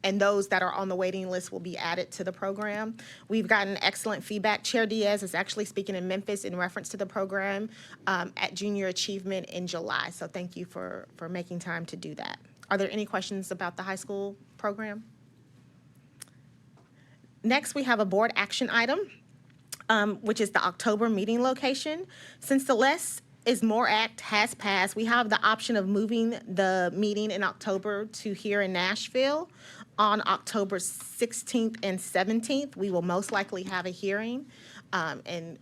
And those that are on the waiting list will be added to the program. We've gotten excellent feedback. Chair Diaz is actually speaking in Memphis in reference to the program at Junior Achievement in July. So thank you for making time to do that. Are there any questions about the high school program? Next, we have a board action item, which is the October meeting location. Since the Less is More Act has passed, we have the option of moving the meeting in October to here in Nashville. On October 16th and 17th, we will most likely have a hearing. And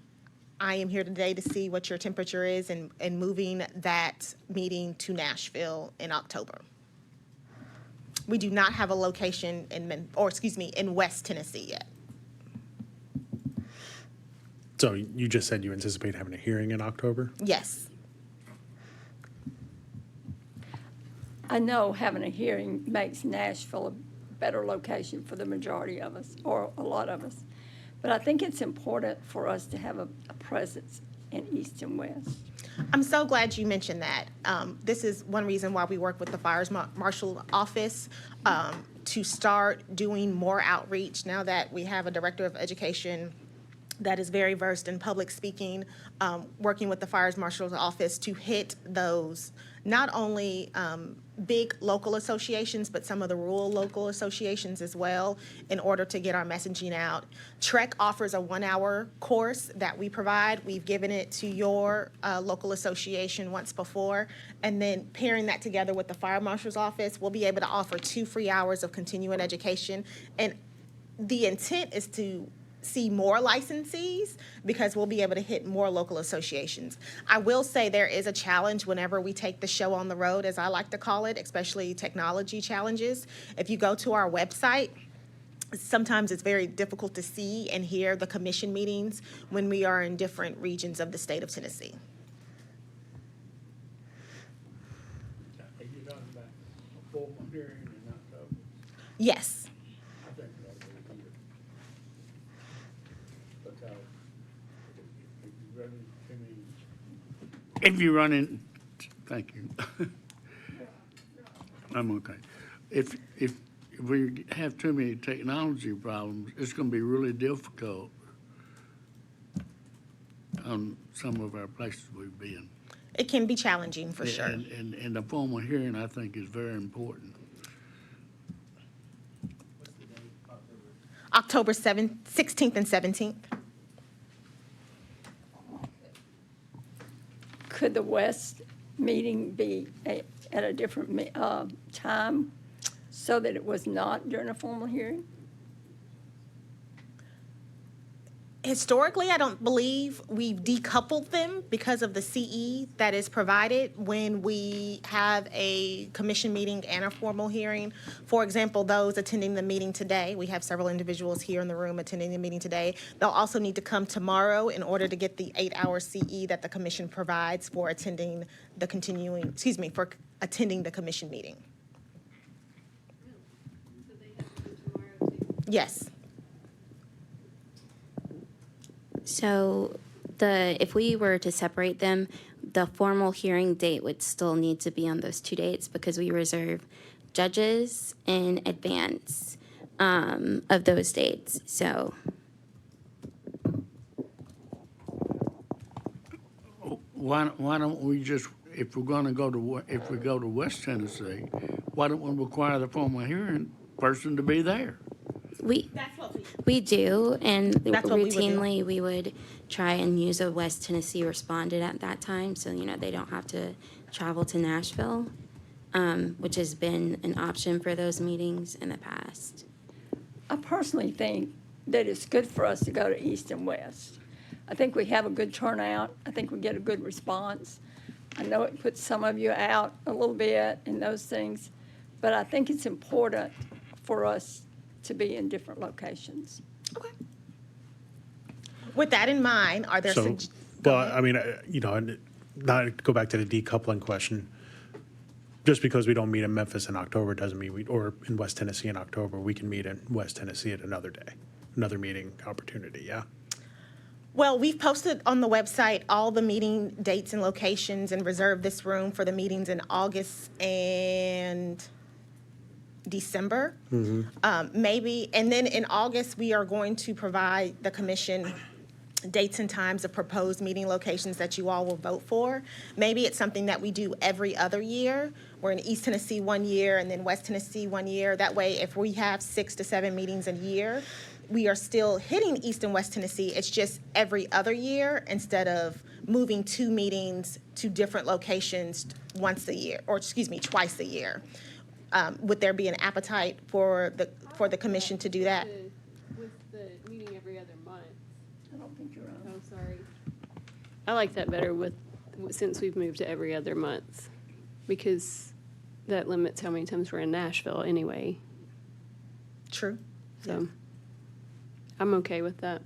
I am here today to see what your temperature is in moving that meeting to Nashville in October. We do not have a location in West Tennessee yet. So you just said you anticipate having a hearing in October? Yes. I know having a hearing makes Nashville a better location for the majority of us, or a lot of us. But I think it's important for us to have a presence in East and West. I'm so glad you mentioned that. This is one reason why we work with the Fire Marshal Office to start doing more outreach now that we have a Director of Education that is very versed in public speaking, working with the Fire Marshal's Office to hit those, not only big local associations, but some of the rural local associations as well, in order to get our messaging out. TREC offers a 1-hour course that we provide. We've given it to your local association once before, and then pairing that together with the Fire Marshal's Office, we'll be able to offer 2 free hours of continuing education. And the intent is to see more licensees because we'll be able to hit more local associations. I will say there is a challenge whenever we take the show on the road, as I like to call it, especially technology challenges. If you go to our website, sometimes it's very difficult to see and hear the commission meetings when we are in different regions of the state of Tennessee. Are you talking about a formal hearing in October? Yes. I think it ought to be here. Because if you run in, thank you. I'm okay. If we have too many technology problems, it's gonna be really difficult on some of our places we've been. It can be challenging, for sure. And the formal hearing, I think, is very important. October 16th and 17th. Could the West meeting be at a different time so that it was not during a formal hearing? Historically, I don't believe we've decoupled them because of the CE that is provided when we have a commission meeting and a formal hearing. For example, those attending the meeting today, we have several individuals here in the room attending the meeting today. They'll also need to come tomorrow in order to get the 8-hour CE that the commission provides for attending the for attending the commission meeting. Yes. So if we were to separate them, the formal hearing date would still need to be on those 2 dates because we reserve judges in advance of those dates. So Why don't we just, if we go to West Tennessee, why don't we require the formal hearing person to be there? we do, and That's what we would do. routinely we would try and use a West Tennessee respondent at that time, so they don't have to travel to Nashville, which has been an option for those meetings in the past. I personally think that it's good for us to go to East and West. I think we have a good turnout. I think we get a good response. I know it puts some of you out a little bit and those things, but I think it's important for us to be in different locations. Okay. With that in mind, are there So, well, I mean, and not to go back to the decoupling question. Just because we don't meet in Memphis in October doesn't mean or in West Tennessee in October, we can meet in West Tennessee at another day, another meeting opportunity, yeah? Well, we've posted on the website all the meeting dates and locations and reserved this room for the meetings in August and December. Maybe, and then in August, we are going to provide the commission dates and times of proposed meeting locations that you all will vote for. Maybe it's something that we do every other year. We're in East Tennessee 1 year and then West Tennessee 1 year. That way, if we have 6 to 7 meetings a year, we are still hitting East and West Tennessee. It's just every other year instead of moving 2 meetings to different locations twice a year. Would there be an appetite for the commission to do that? With the meeting every other month. I don't think you're on. Oh, sorry. I like that better since we've moved to every other month, because that limits how many times we're in Nashville anyway. True. So I'm okay with that.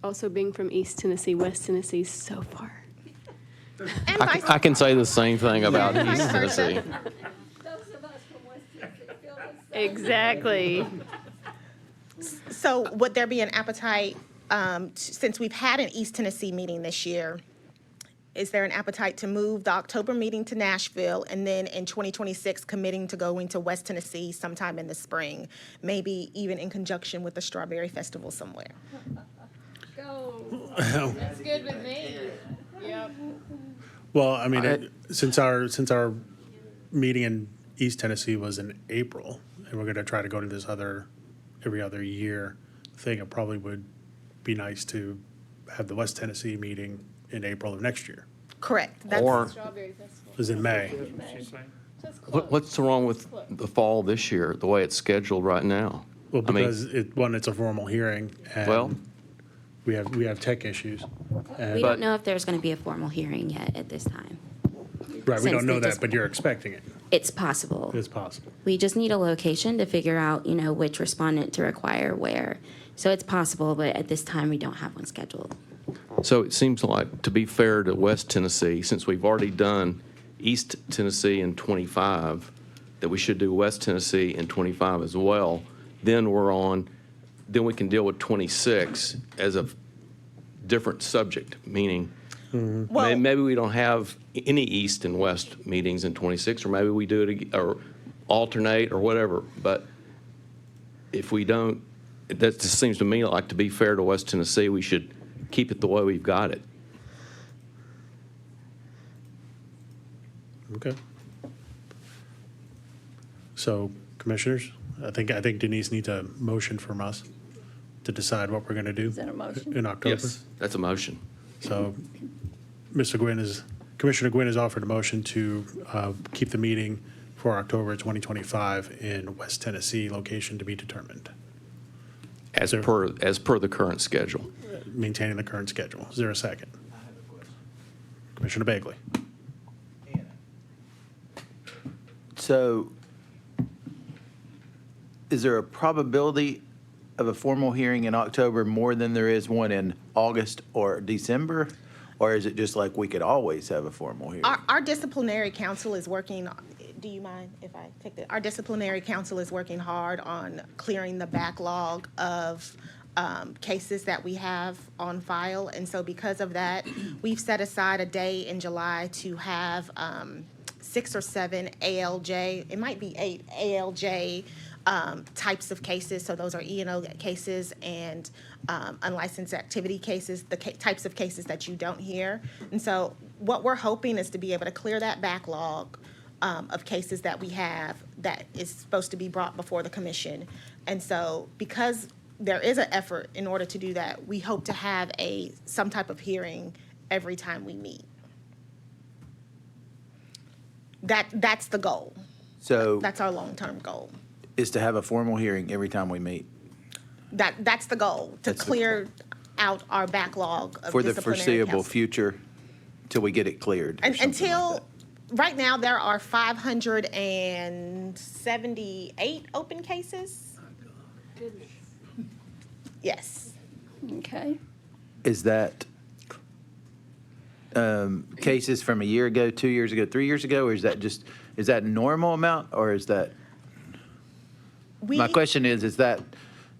Also, being from East Tennessee, West Tennessee is so far. And vice I can say the same thing about Yeah, East vice versa. Tennessee. Those of us from West Tennessee feel the same. Exactly. So would there be an appetite, since we've had an East Tennessee meeting this year, is there an appetite to move the October meeting to Nashville and then in 2026 committing to going to West Tennessee sometime in the spring, maybe even in conjunction with the Strawberry Festival somewhere? Go. That's good with me. Yep. Well, I mean, since our meeting in East Tennessee was in April, and we're going to try to go to this every other year thing, it probably would be nice to have the West Tennessee meeting in April of next year. Correct. Or Strawberry Festival. Is in May. That's close. what's wrong with the fall this year, the way it's scheduled right now? Well, I mean- because it's a formal hearing, Well- and we have tech issues. And, We don't know if there's going to be a formal hearing yet at this time. right, we since don't know they that, just- but you're expecting it. It's possible. It's possible. We just need a location to figure out, which respondent to require where. So it's possible, but at this time, we don't have one scheduled. So it seems like, to be fair to West Tennessee, since we've already done East Tennessee in 25, that we should do West Tennessee in 25 as well. Then we can deal with 26 as a different subject, meaning Well- maybe we don't have any East and West meetings in 26, or maybe we do it or alternate or whatever. But if we don't, that just seems to me like, to be fair to West Tennessee, we should keep it the way we've got it. Okay. So, commissioners, I think Denise needs a motion from us to decide what we're going to do Is that a motion? in October. Yes, that's a motion. So, Commissioner Gwynn has offered a motion to keep the meeting for October 2025 in West Tennessee, location to be determined, As per the current schedule. maintaining the current schedule. Is there a second? Commissioner Bagley. So is there a probability of a formal hearing in October more than there is one in August or December? Or is it just like we could always have a formal hearing? Our disciplinary council is working, do you mind if I take that? Our disciplinary council is working hard on clearing the backlog of cases that we have on file. And so because of that, we've set aside a day in July to have 6 or 7 ALJ, it might be 8 ALJ types of cases. So those are E&O cases and unlicensed activity cases, the types of cases that you don't hear. And so what we're hoping is to be able to clear that backlog of cases that we have that is supposed to be brought before the commission. And so because there is an effort in order to do that, we hope to have some type of hearing every time we meet. That's the goal. So That's our long-term goal. is to have a formal hearing every time we meet That's the goal, to That's the clear out our backlog of for the disciplinary foreseeable counsel. future till we get it cleared? or And something like until, right now, there are 578 open cases. Yes. Okay. that. Is that cases from a year ago, 2 years ago, 3 years ago, or is that normal amount, or is that? My question is that,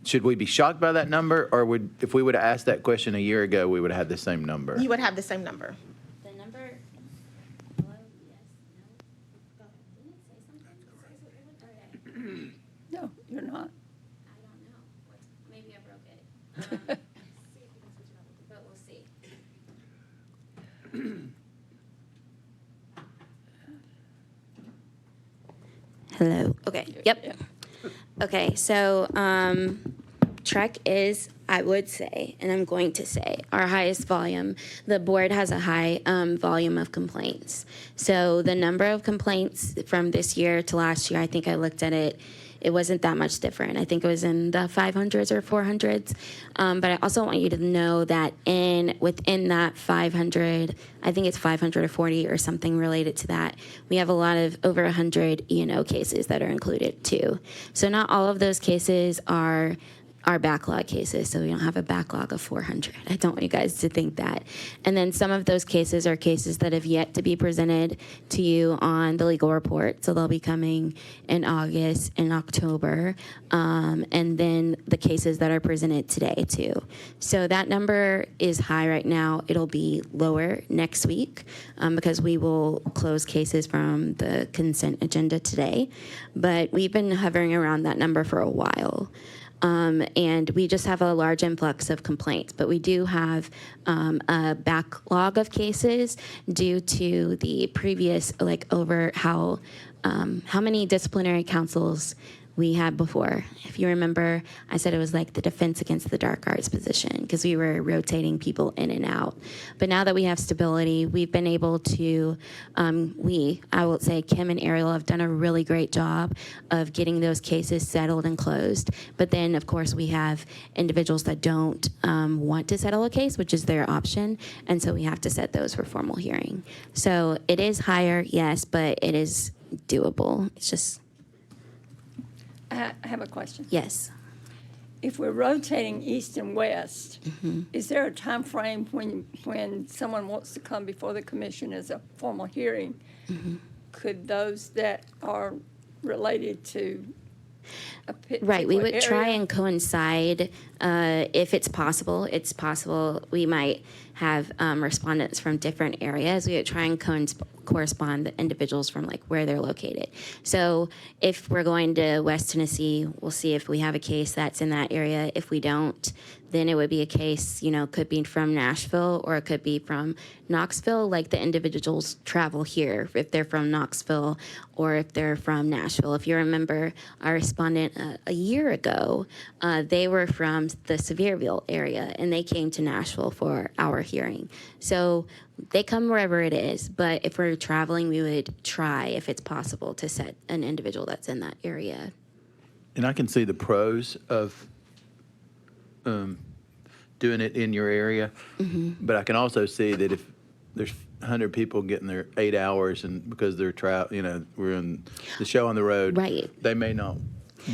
should we be shocked by that number, or if we would have asked that question a year ago, we would have had the same number? You would have the same number. The number, hello, yes, no? Didn't it say something? No, you're not. I don't know. Maybe I broke it. But we'll see. Hello. Okay. Yep. Okay. So, Trek is, I would say, and I'm going to say, our highest volume. The board has a high volume of complaints. So the number of complaints from this year to last year, I think I looked at it. It wasn't that much different. I think it was in the 500s or 400s. But I also want you to know that within that 500, I think it's 540 or something related to that, we have a lot of over 100 E&O cases that are included too. So not all of those cases are backlog cases, so we don't have a backlog of 400. I don't want you guys to think that. And then some of those cases are cases that have yet to be presented to you on the legal report, so they'll be coming in August and October, and then the cases that are presented today too. So that number is high right now. It'll be lower next week because we will close cases from the consent agenda today, but we've been hovering around that number for a while. And we just have a large influx of complaints, but we do have a backlog of cases due to the previous, over how many disciplinary councils we had before. If you remember, I said it was like the defense against the dark arts position because we were rotating people in and out. But now that we have stability, we've been able to, I will say Kim and Ariel have done a really great job of getting those cases settled and closed. But then, of course, we have individuals that don't want to settle a case, which is their option. And so we have to set those for formal hearing. So it is higher, yes, but it is doable. It's just, I have a question. yes. If we're rotating east and west, is there a time frame when someone wants to come before the commission as a formal hearing? Could those that are related to a Right, we particular would try area- and coincide, if it's possible, we might have respondents from different areas. We would try and correspond the individuals from like where they're located. So if we're going to West Tennessee, we'll see if we have a case that's in that area. If we don't, then it would be a case, could be from Nashville or it could be from Knoxville, like the individuals travel here, if they're from Knoxville or if they're from Nashville. If you remember our respondent a year ago, they were from the Sevierville area and they came to Nashville for our hearing. So they come wherever it is, but if we're traveling, we would try, if it's possible, to set an individual that's in that area. And I can see the pros of doing it in your area, but I can also see that if there's 100 people getting their 8 hours and because they're we're in the show on the road, Right. they may not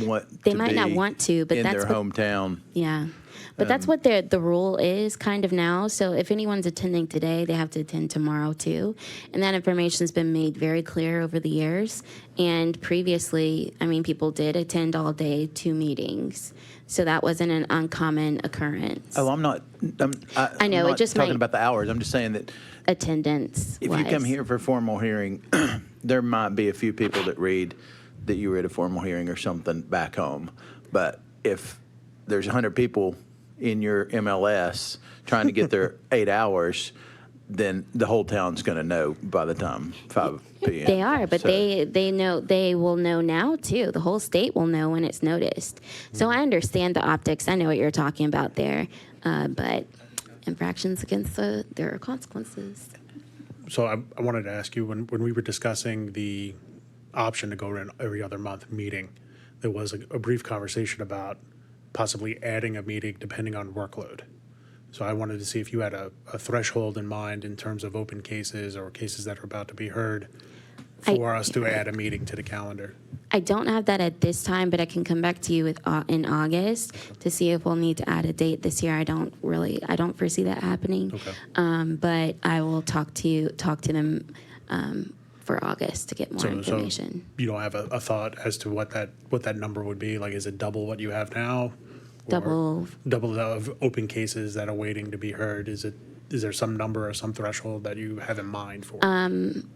want They to might be not want to, but in that's their what, hometown. yeah. But that's what the rule is kind of now. So if anyone's attending today, they have to attend tomorrow too. And that information's been made very clear over the years. And previously, people did attend all day 2 meetings. So that wasn't an uncommon occurrence. Oh, I know, I know, I'm it not just talking might- about the hours. I'm just saying that Attendance if you come here for a formal hearing, there might be a few people that read that you were at a formal hearing or something back home. But if there's 100 people in your MLS trying to get their 8 hours, then the whole town's going to know by the time 5 p.m. They are, but So- they will know now too. The whole state will know when it's noticed. So I understand the optics. I know what you're talking about there, but infractions against there are consequences. So I wanted to ask you, when we were discussing the option to go to an every other month meeting, there was a brief conversation about possibly adding a meeting depending on workload. So I wanted to see if you had a threshold in mind in terms of open cases or cases that are about to be heard for us to add a meeting to the calendar. I don't have that at this time, but I can come back to you in August to see if we'll need to add a date this year. I don't foresee that happening. Okay. But I will talk to them for August to get more information. So you don't have a thought as to what that number would be? Like, is it double what you have now? Or Double of open cases that are waiting to be heard? Is there some number or some threshold that you have in mind for?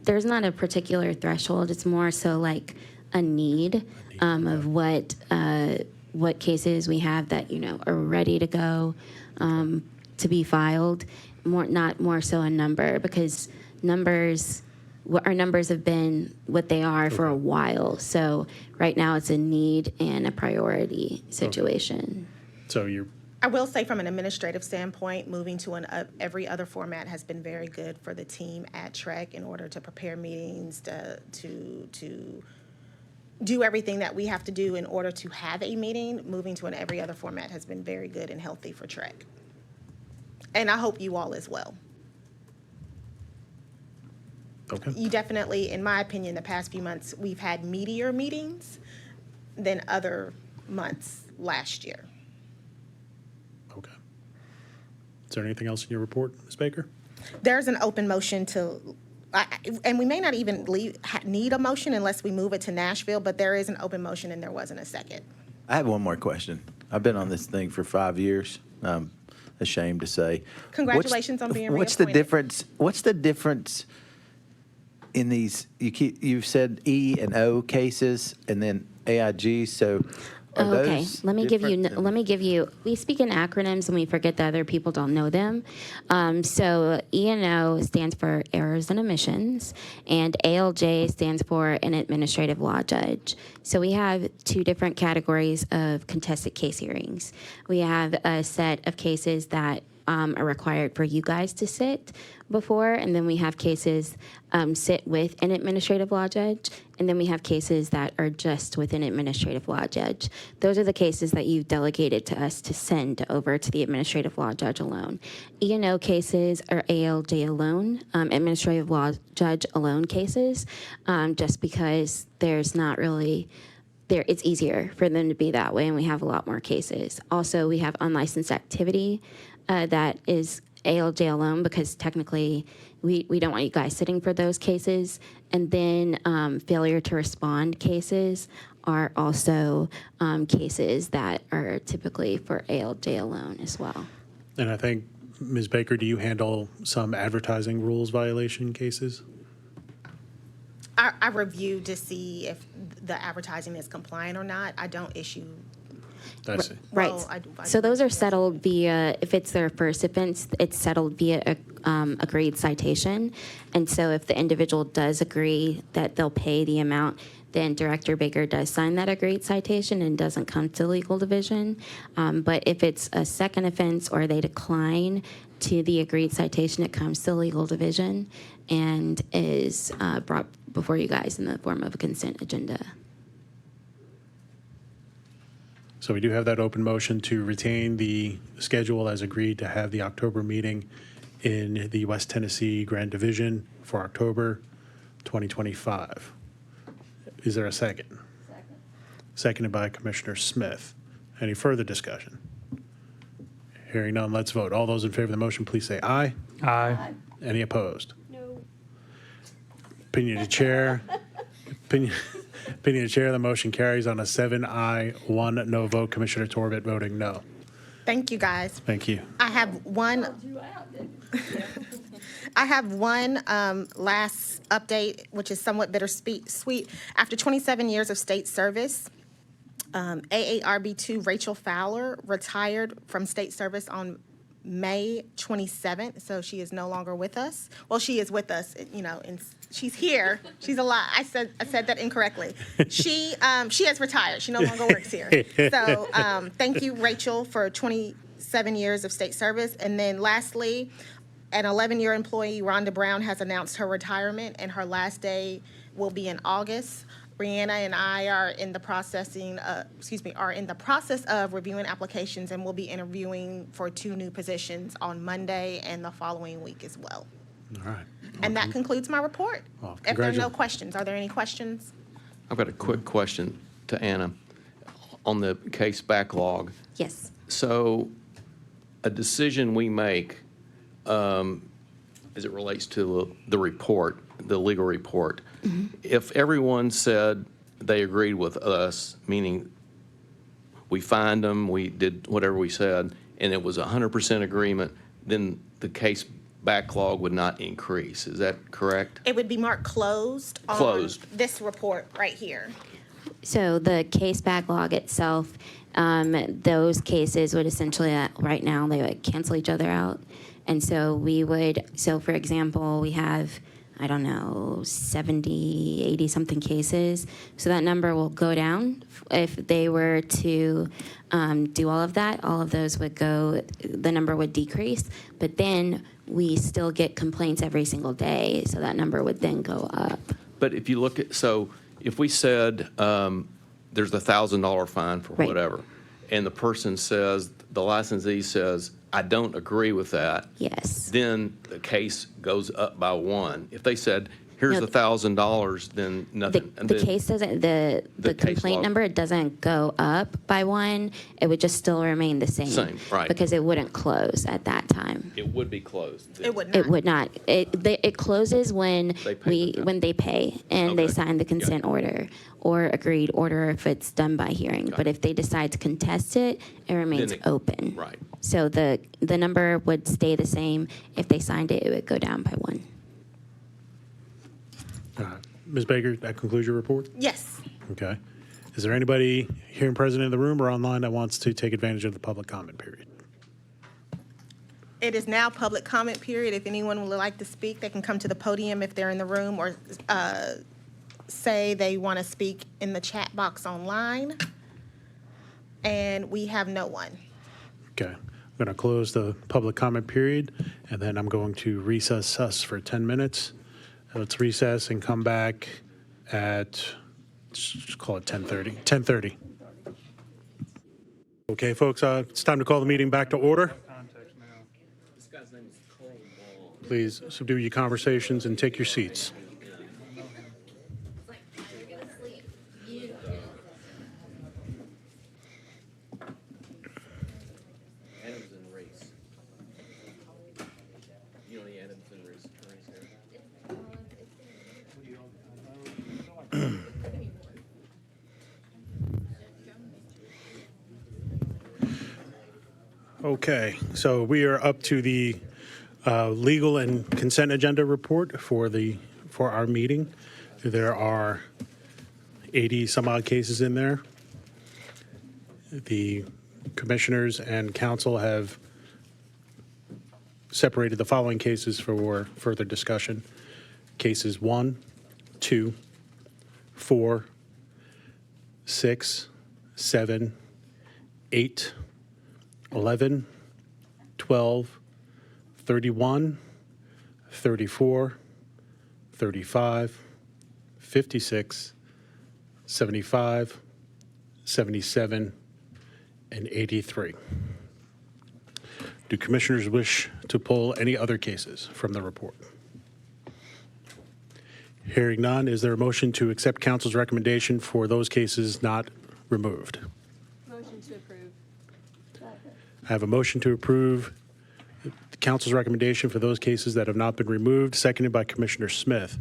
There's not a particular threshold. It's more so like a need of what cases we have that are ready to go to be filed. Not more so a number, because our numbers have been what they are for a while. So right now it's a need and a priority situation. So I will say from an administrative standpoint, moving to an every other format has been very good for the team at TREC in order to prepare meetings, to do everything that we have to do in order to have a meeting. Moving to an every other format has been very good and healthy for TREC. And I hope you all as well. Okay. You definitely, in my opinion, the past few months, we've had meatier meetings than other months last year. Okay. Is there anything else in your report, Ms. Baker? There's an open motion and we may not even need a motion unless we move it to Nashville, but there is an open motion and there wasn't a second. I have one more question. I've been on this thing for 5 years. I'm ashamed to say. Congratulations on being What's the reappointed. What's the difference in these? You've said E and O cases and then AIG. So are Okay, those let me different? give you, we speak in acronyms and we forget that other people don't know them. So E&O stands for errors and omissions, and ALJ stands for an administrative law judge. So we have 2 different categories of contested case hearings. We have a set of cases that are required for you guys to sit before, and then we have cases sit with an administrative law judge, and then we have cases that are just with an administrative law judge. Those are the cases that you've delegated to us to send over to the administrative law judge alone. E&O cases are ALJ alone, administrative law judge alone cases, just because there's not really it's easier for them to be that way, and we have a lot more cases. Also, we have unlicensed activity that is ALJ alone, because technically we don't want you guys sitting for those cases. And then failure to respond cases are also cases that are typically for ALJ alone as well. And I think Ms. Baker, do you handle some advertising rules violation cases? I review to see if the advertising is compliant or not. I don't issue. I see. Right. Well, I So do those are issue. settled via, if it's their first offense, it's settled via a agreed citation. And so if the individual does agree that they'll pay the amount, then Director Baker does sign that agreed citation and doesn't come to legal division. But if it's a second offense or they decline to the agreed citation, it comes to legal division and is brought before you guys in the form of a consent agenda. So we do have that open motion to retain the schedule as agreed to have the October meeting in the West Tennessee Grand Division for October 2025. Is there a second? Second. Seconded by Commissioner Smith. Any further discussion? Hearing none, let's vote. All those in favor of the motion, please say aye. Aye. Any opposed? No. Opinion of chair. Opinion of chair, the motion carries on a 7-aye, 1 no vote. Commissioner Torbett voting no. Thank you, guys. Thank you. I have one. I have one last update, which is somewhat bittersweet. After 27 years of state service, AARB2 Rachel Fowler retired from state service on May 27th, so she is no longer with us. Well, she is with us, and she's here. She's alive. I said that incorrectly. She has retired. She no longer works here. So thank you, Rachel, for 27 years of state service. And then lastly, an 11-year employee, Rhonda Brown, has announced her retirement, and her last day will be in August. Brianna and I are in the process of reviewing applications, and we'll be interviewing for 2 new positions on Monday and the following week as well. All right. And that concludes my report. Well, If there are no questions, are there any questions? I've got a quick question to Anna on the case backlog. Yes. So a decision we make as it relates to the report, the legal report, if everyone said they agreed with us, meaning we fined them, we did whatever we said, and it was 100% agreement, then the case backlog would not increase. Is that correct? It would be marked closed on this report right here. So the case backlog itself, those cases would essentially, right now, they would cancel each other out. And so for example, we have, 70, 80 something cases. So that number will go down. If they were to do all of that, all of those would go, the number would decrease. But then we still get complaints every single day. So that number would then go up. But if you look at, so if we said there's a $1,000 fine for Right. whatever, and the person says, the licensee says, I don't agree with that. Yes. Then the case goes up by 1. If they said, here's No, $1,000, then nothing. And The then- case doesn't, the case complaint log. number, it doesn't go up by 1. It would just still remain the same. Same, right. Because it wouldn't close at that time. It would be closed. then. It would not. It would not. It closes when They pay the- when they pay and they Okay. sign the consent order or agreed order if it's done by hearing. But if they decide to contest it, it remains it- open. Right. So the number would stay the same. If they signed it, it would go down by 1. Ms. Baker, that concludes your report? Yes. Okay. Is there anybody here in present in the room or online that wants to take advantage of the public comment period? It is now public comment period. If anyone would like to speak, they can come to the podium if they're in the room, or say they want to speak in the chat box online. And we have no one. Okay. I'm going to close the public comment period, and then I'm going to recess us for 10 minutes. Let's recess and come back at, let's call it 10:30. 10:30. Okay, folks, it's time to call the meeting back to order. Please subdue your conversations and take your seats. Adams and Reese. You know the Adams and Reese attorneys here? Okay, so we are up to the legal and consent agenda report for our meeting. There are 80 some odd cases in there. The commissioners and council have separated the following cases for further discussion. Cases 1, 2, 4, 6, 7, 8, 11, 12, 31, 34, 35, 56, 75, 77, and 83. Do commissioners wish to pull any other cases from the report? Hearing none, is there a motion to accept council's recommendation for those cases not removed? Motion to approve. I have a motion to approve the council's recommendation for those cases that have not been removed, seconded by Commissioner Smith.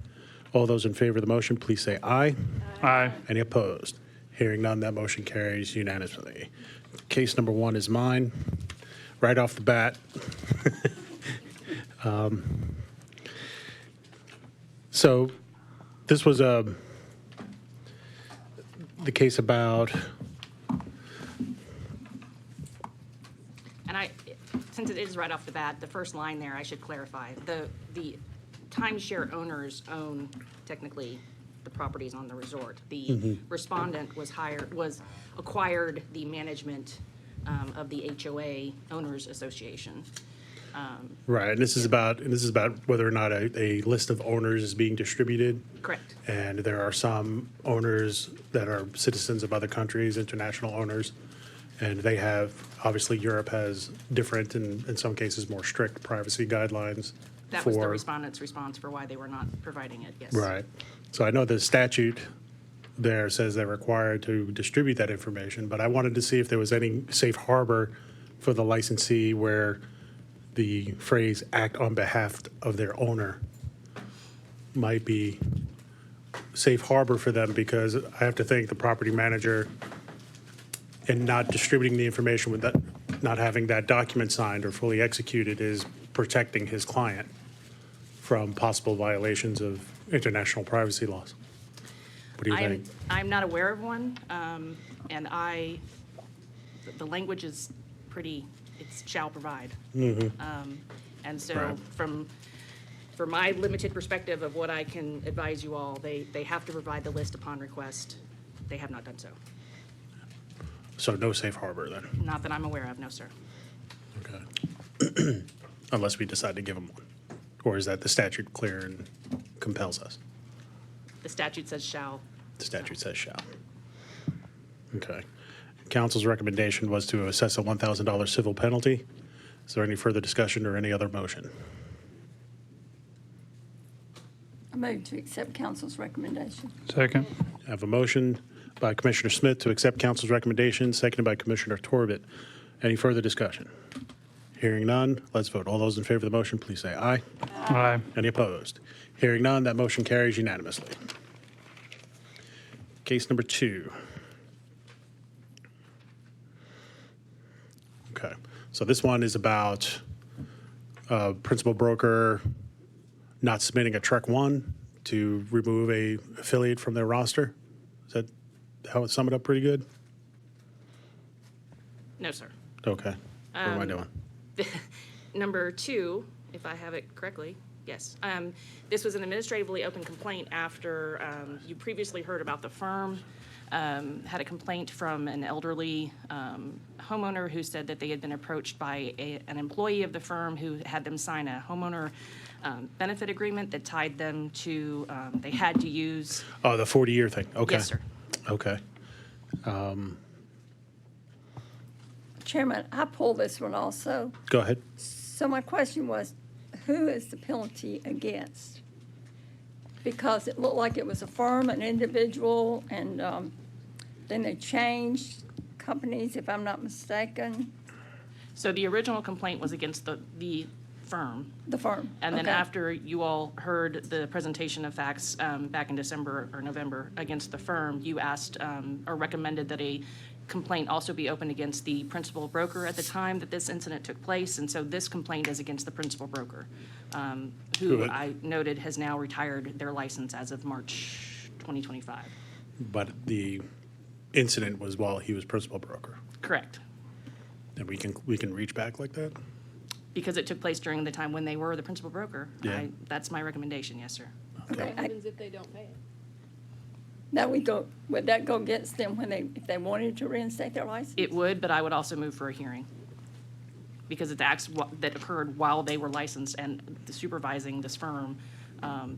All those in favor of the motion, please say aye. Aye. Any opposed? Hearing none, that motion carries unanimously. Case number 1 is mine. Right off the bat. So this was the case about, And since it is right off the bat, the first line there, I should clarify. The timeshare owners own technically the properties on the resort. The respondent was acquired the management of the HOA Owners Association. right, and this is about whether or not a list of owners is being distributed. Correct. And there are some owners that are citizens of other countries, international owners, and they have, obviously Europe has different and in some cases more strict privacy guidelines. That was the respondent's response for why they were not providing it, yes. Right. So I know the statute there says they're required to distribute that information, but I wanted to see if there was any safe harbor for the licensee where the phrase "act on behalf of their owner" might be safe harbor for them, because I have to think the property manager, in not distributing the information with that, not having that document signed or fully executed, is protecting his client from possible violations of international privacy laws. What do you think? I'm not aware of one, and the language is pretty, it's shall provide. And so Right. from my limited perspective of what I can advise you all, they have to provide the list upon request. They have not done so. So no safe harbor then? Not that I'm aware of, no, sir. Okay. Unless we decide to give them one. Or is that the statute clear and compels us? The statute says shall. The statute says shall. Okay. Council's recommendation was to assess a $1,000 civil penalty. Is there any further discussion or any other motion? I move to accept council's recommendation. Second. I have a motion by Commissioner Smith to accept council's recommendation, seconded by Commissioner Torbett. Any further discussion? Hearing none, let's vote. All those in favor of the motion, please say aye. Aye. Any opposed? Hearing none, that motion carries unanimously. Case number 2. Okay, so this one is about principal broker not submitting a Trek 1 to remove a affiliate from their roster. Is that how it sum it up pretty good? No, sir. Okay, what am I doing? Number 2, if I have it correctly, yes. This was an administratively open complaint after you previously heard about the firm had a complaint from an elderly homeowner who said that they had been approached by an employee of the firm who had them sign a homeowner benefit agreement that tied them to, they had to use. Oh, the 40-year thing, okay. Yes, sir. Okay. Chairman, I pulled this one also. Go ahead. So my question was, who is the penalty against? Because it looked like it was a firm, an individual, and then they changed companies, if I'm not mistaken. So the original complaint was against the firm. The firm. And then okay. after you all heard the presentation of facts back in December or November against the firm, you asked or recommended that a complaint also be opened against the principal broker at the time that this incident took place. And so this complaint is against the principal broker, who Good. I noted has now retired their license as of March 2025. But the incident was while he was principal broker. Correct. And we can reach back like that? Because it took place during the time when they were the principal broker. Yeah. That's my recommendation, yes, sir. Okay, What happens if they don't pay it? Now would that go against them if they wanted to reinstate their license? It would, but I would also move for a hearing. Because it's acts that occurred while they were licensed and supervising this firm.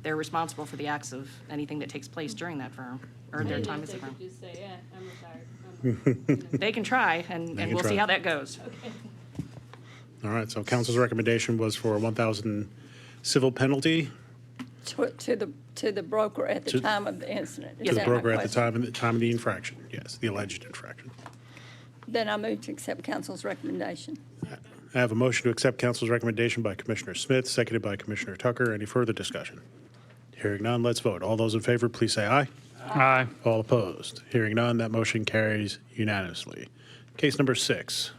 They're responsible for the acts of anything that takes place during that firm, or their time as a firm. Just say, yeah, I'm retired. They can try, and can we'll see try. how that goes. All right, so council's recommendation was for a 1,000 civil penalty To the broker at the To- time of the incident? Is to the that my broker at the question? time of the infraction. Yes, the alleged infraction. Then I move to accept council's recommendation. I have a motion to accept council's recommendation by Commissioner Smith, seconded by Commissioner Tucker. Any further discussion? Hearing none, let's vote. All those in favor, please say aye. Aye. All opposed? Hearing none, that motion carries unanimously. Case number 6.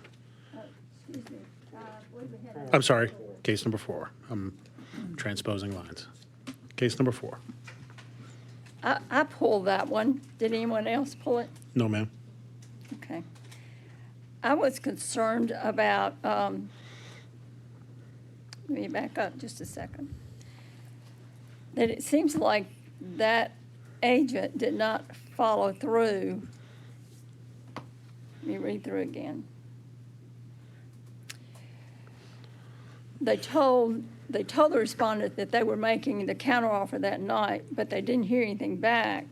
I'm sorry, case number 4. I'm transposing lines. Case number 4. I pulled that one. Did anyone else pull it? No, ma'am. Okay. I was concerned about, let me back up just a second. That it seems like that agent did not follow through. Let me read through again. They told the respondent that they were making the counteroffer that night, but they didn't hear anything back.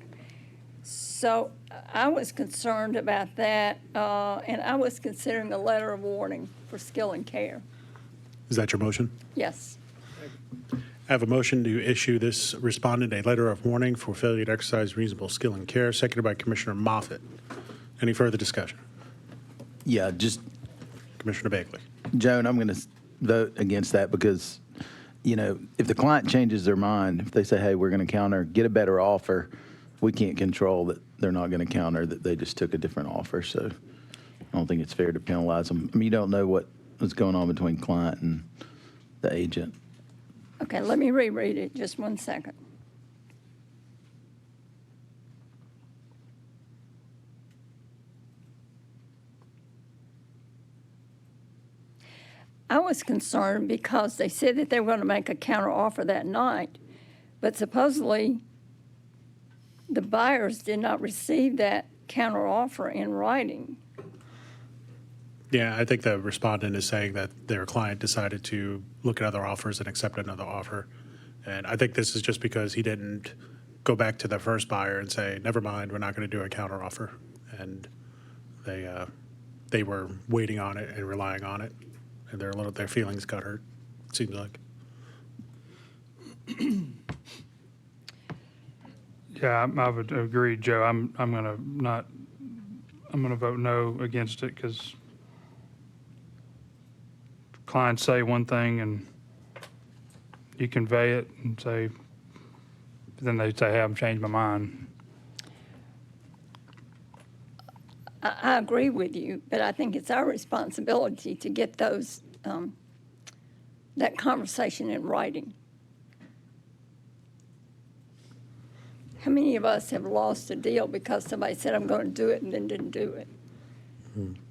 So I was concerned about that, and I was considering a letter of warning for skill and care. Is that your motion? Yes. I have a motion to issue this respondent a letter of warning for failure to exercise reasonable skill and care, seconded by Commissioner Moffett. Any further discussion? Yeah, just, Commissioner Bagley. Joan, I'm going to vote against that because, if the client changes their mind, if they say, hey, we're going to counter, get a better offer, we can't control that they're not going to counter, that they just took a different offer. So I don't think it's fair to penalize them. I mean, you don't know what was going on between client and the agent. Okay, let me reread it, just one second. I was concerned because they said that they were going to make a counteroffer that night, but supposedly the buyers did not receive that counteroffer in writing. Yeah, I think the respondent is saying that their client decided to look at other offers and accept another offer. And I think this is just because he didn't go back to the first buyer and say, never mind, we're not going to do a counteroffer. And they were waiting on it and relying on it. And their feelings got hurt, it seems like. Yeah, I would agree, Joe. I'm gonna vote no against it because clients say one thing and you convey it and say, then they say, hey, I've changed my mind. I agree with you, but I think it's our responsibility to get those, that conversation in writing. How many of us have lost a deal because somebody said, I'm going to do it, and then didn't do it?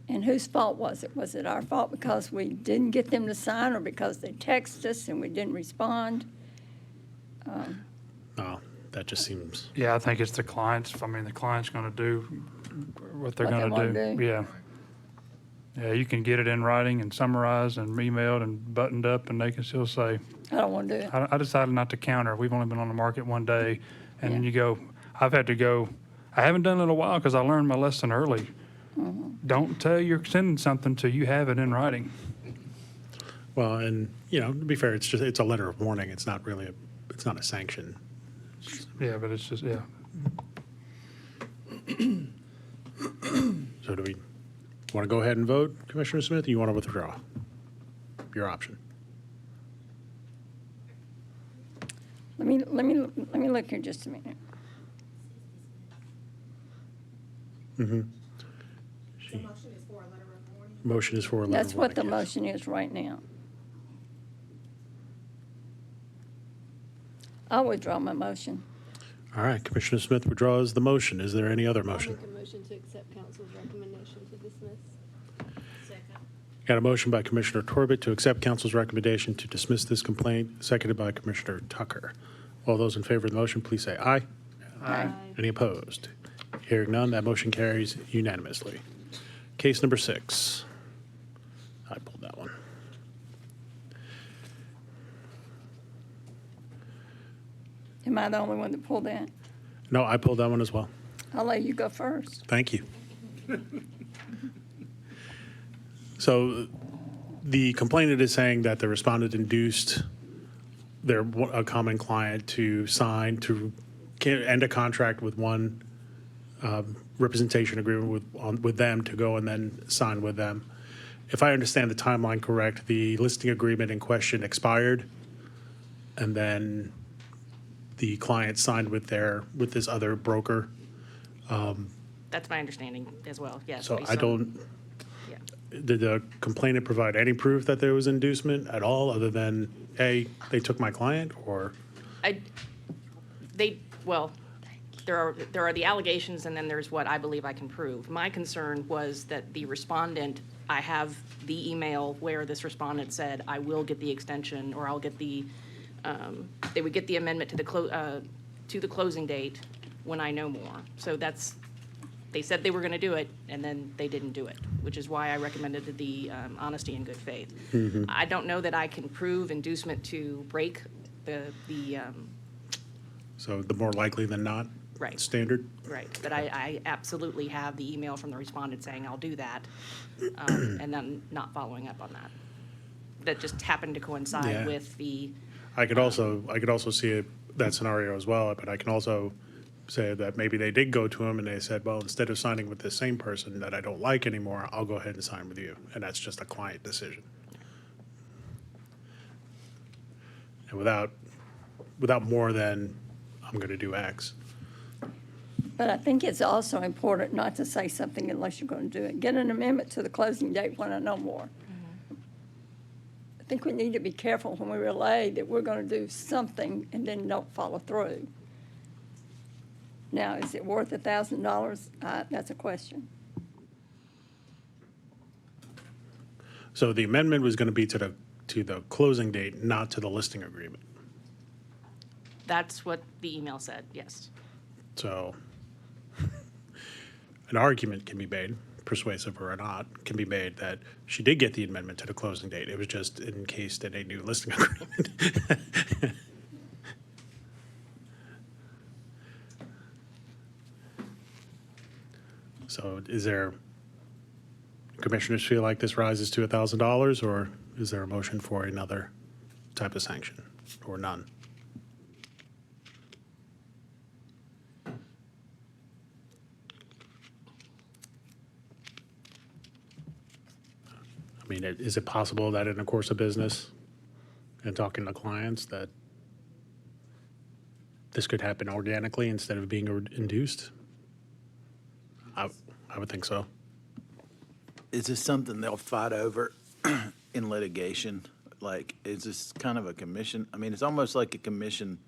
And whose fault was it? Was it our fault because we didn't get them to sign, or because they texted us and we didn't respond? No, that just seems, Yeah, I think it's the clients. I mean, the client's gonna do what they're What they gonna wanna do. Yeah. Yeah, you can get it in writing and summarized and emailed and buttoned up, and they can still say, I don't want to do it. I decided not to counter. We've only been on the market one day. And then Yeah. you go, I haven't done it in a while because I learned my lesson early. Don't tell you're sending something till you have it in writing. well, and, to be fair, it's a letter of warning. It's not really it's not a sanction. Yeah, but it's just, yeah. So do we want to go ahead and vote, Commissioner Smith, or you want to withdraw? Your option. Let me look here just a minute. Motion is for a letter That's of what the warning, yes. motion is right now. I'll withdraw my motion. All right, Commissioner Smith withdraws the motion. Is there any other motion? Make a motion to accept council's recommendation to dismiss. Got a motion by Commissioner Torbett to accept council's recommendation to dismiss this complaint, seconded by Commissioner Tucker. All those in favor of the motion, please say aye. Aye. Any opposed? Hearing none, that motion carries unanimously. Case number 6. I pulled that one. Am I the only one that pulled that? No, I pulled that one as well. I'll let you go first. Thank you. So the complainant is saying that the respondent induced a common client to sign, to end a contract with one representation agreement with them, to go and then sign with them. If I understand the timeline correct, the listing agreement in question expired, and then the client signed with this other broker. That's my understanding as well, yes. So based I on- don't, Yeah. did the complainant provide any proof that there was inducement at all, other than, hey, they took my client, or? There are the allegations, and then there's what I believe I can prove. My concern was that the respondent, I have the email where this respondent said, I will get the extension, or I'll get the, they would get the amendment to the closing date when I know more. So they said they were gonna do it, and then they didn't do it, which is why I recommended the honesty and good faith. I don't know that I can prove inducement to break So the more likely than not? Right. Standard? Right, but I absolutely have the email from the respondent saying I'll do that, and then not following up on that. That just happened to coincide Yeah. with the, I could also see that scenario as well, but I can also say that maybe they did go to him and they said, well, instead of signing with this same person that I don't like anymore, I'll go ahead and sign with you, and that's just a client decision. And without more than, I'm gonna do X. But I think it's also important not to say something unless you're going to do it. Get an amendment to the closing date when I know more. I think we need to be careful when we relay that we're going to do something and then don't follow through. Now, is it worth $1,000? That's a question. So the amendment was gonna be to the closing date, not to the listing agreement. that's what the email said, yes. So an argument can be made, persuasive or not, can be made that she did get the amendment to the closing date. It was just encased in a new listing agreement. So commissioners feel like this rises to $1,000, or is there a motion for another type of sanction, or none? I mean, is it possible that in the course of business and talking to clients that this could happen organically instead of being induced? I would think so. Is this something they'll fight over in litigation? Like, is this kind of a commission? I mean, it's almost like a commission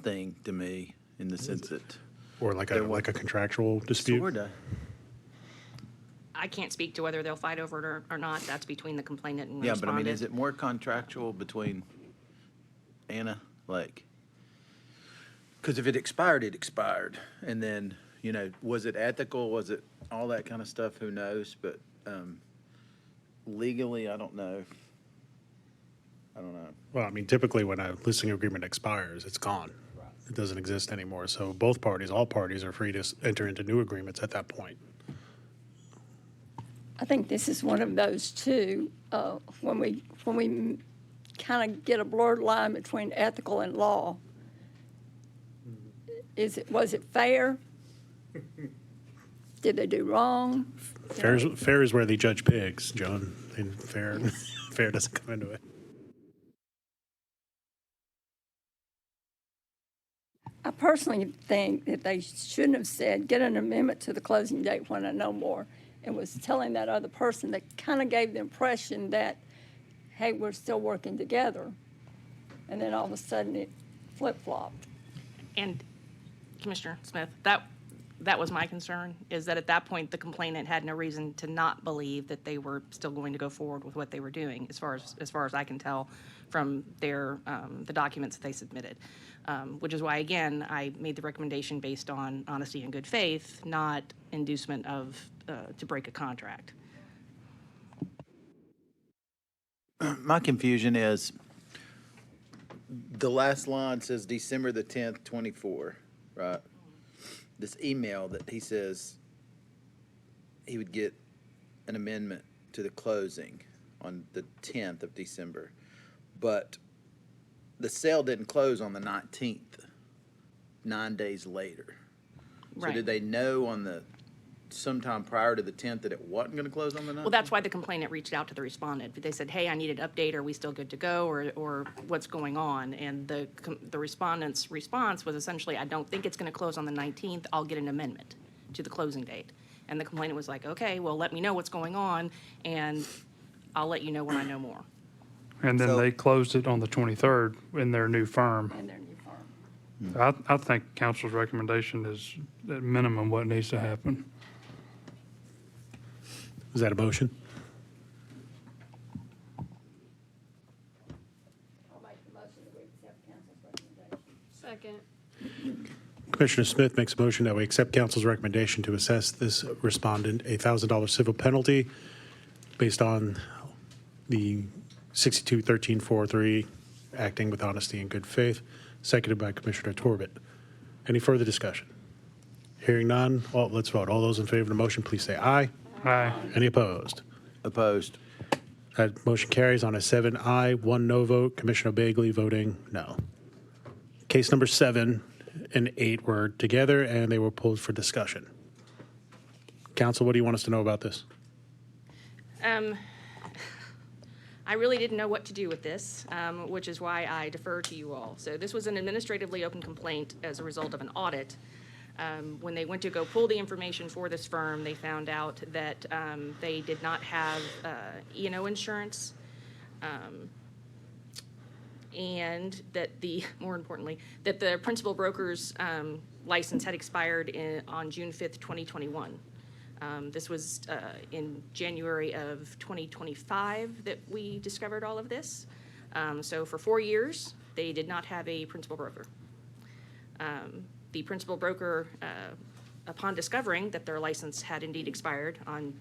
thing to me in the sense that. Or like a contractual dispute? Sorta. I can't speak to whether they'll fight over it or not. That's between the complainant and the Yeah, but I respondent. mean, is it more contractual between Anna, like, because if it expired, it expired. And then, you know, was it ethical? Was it all that kind of stuff? Who knows? But legally, I don't know. I don't know. Well, I mean, typically when a listing agreement expires, it's gone. It doesn't exist anymore. So all parties are free to enter into new agreements at that point. I think this is one of those too, when we kind of get a blurred line between ethical and law. Was it fair? Did they do wrong? Fair is where they judge pigs, Joan. And fair doesn't come into it. I personally think that they shouldn't have said, get an amendment to the closing date when I know more, and was telling that other person that kind of gave the impression that, hey, we're still working together. And then all of a sudden it flip-flopped. And Commissioner Smith, that was my concern, is that at that point, the complainant had no reason to not believe that they were still going to go forward with what they were doing, as far as I can tell from the documents that they submitted. Which is why, again, I made the recommendation based on honesty and good faith, not inducement to break a contract. My confusion is, the last line says December the 10th, 24, right? This email that he says he would get an amendment to the closing on the 10th of December. But the sale didn't close on the 19th, 9 days later. So Right. did they know on sometime prior to the 10th that it wasn't going to close on the 19th? Well, that's why the complainant reached out to the respondent. They said, hey, I need an update. Are we still good to go, or what's going on? And the respondent's response was essentially, I don't think it's going to close on the 19th. I'll get an amendment to the closing date. And the complainant was like, okay, well, let me know what's going on, and I'll let you know when I know more. And then So- they closed it on the 23rd in their new firm. And their new firm. I think council's recommendation is at minimum what needs to happen. Is that a motion? I'll make the motion that we accept council's recommendation. Second. Commissioner Smith makes a motion that we accept council's recommendation to assess this respondent a $1,000 civil penalty based on the 62-1343, acting with honesty and good faith, seconded by Commissioner Torbett. Any further discussion? Hearing none, let's vote. All those in favor of the motion, please say aye. Aye. Any opposed? Opposed. That motion carries on a 7 aye, 1 no vote. Commissioner Bagley voting no. Case number 7 and 8 were together, and they were pulled for discussion. Council, what do you want us to know about this? I really didn't know what to do with this, which is why I defer to you all. So this was an administratively open complaint as a result of an audit. When they went to go pull the information for this firm, they found out that they did not have E&O insurance, and that more importantly, that the principal broker's license had expired on June 5th, 2021. This was in January of 2025 that we discovered all of this. So for 4 years, they did not have a principal broker. The principal broker, upon discovering that their license had indeed expired on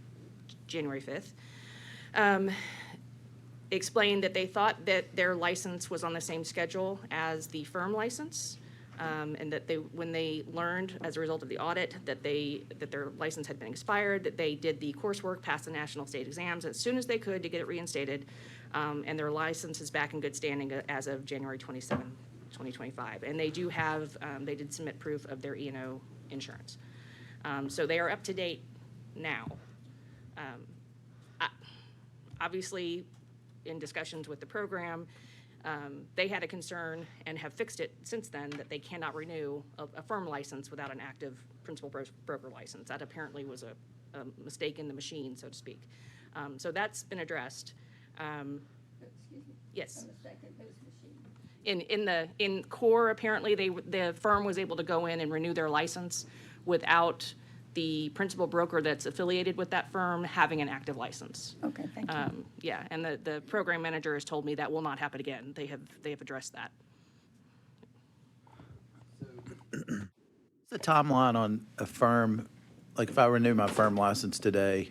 January 5th, explained that they thought that their license was on the same schedule as the firm license, and that when they learned as a result of the audit that their license had been expired, that they did the coursework, passed the national state exams as soon as they could to get it reinstated, and their license is back in good standing as of January 27, 2025. And they did submit proof of their E&O insurance. So they are up to date now. Obviously, in discussions with the program, they had a concern and have fixed it since then that they cannot renew a firm license without an active principal broker license. That apparently was a mistake in the machine, so to speak. So that's been addressed. Excuse me? Yes. A mistake in whose machine? In core, apparently the firm was able to go in and renew their license without the principal broker that's affiliated with that firm having an active license. Okay, thank you. Yeah, and the program manager has told me that will not happen again. They have addressed that. What's the timeline on a firm, like if I renew my firm license today,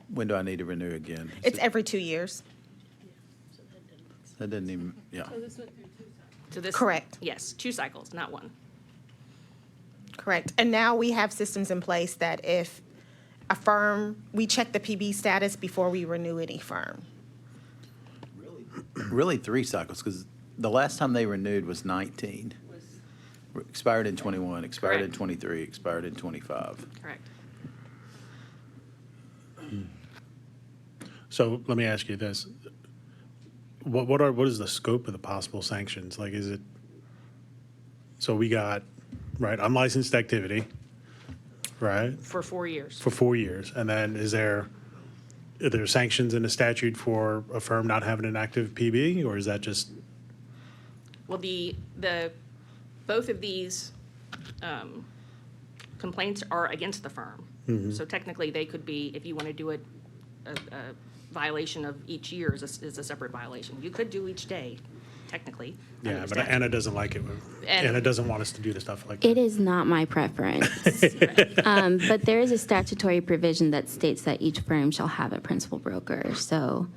when do I need to renew again? It's every 2 years. That didn't even, yeah. So this. Correct. Yes, 2 cycles, not 1. Correct. And now we have systems in place that if a firm, we check the PB status before we renew any firm. Really 3 cycles, because the last time they renewed was 19. Expired in 21, expired in Correct. 23, expired in 25. Correct. So let me ask you this. What is the scope of the possible sanctions? Like, is it, so we got right, unlicensed activity, right, for 4 years. for 4 years. And then are there sanctions in the statute for a firm not having an active PB, or is that just, Well, both of these complaints are against the firm. So technically, they could be, if you want to do a violation of each year is a separate violation. You could do each day, technically. under yeah, the but statute. Anna doesn't like it. And- Anna doesn't want us to do the stuff like that. It is not my preference. But there is a statutory provision that states that each firm shall have a principal broker. So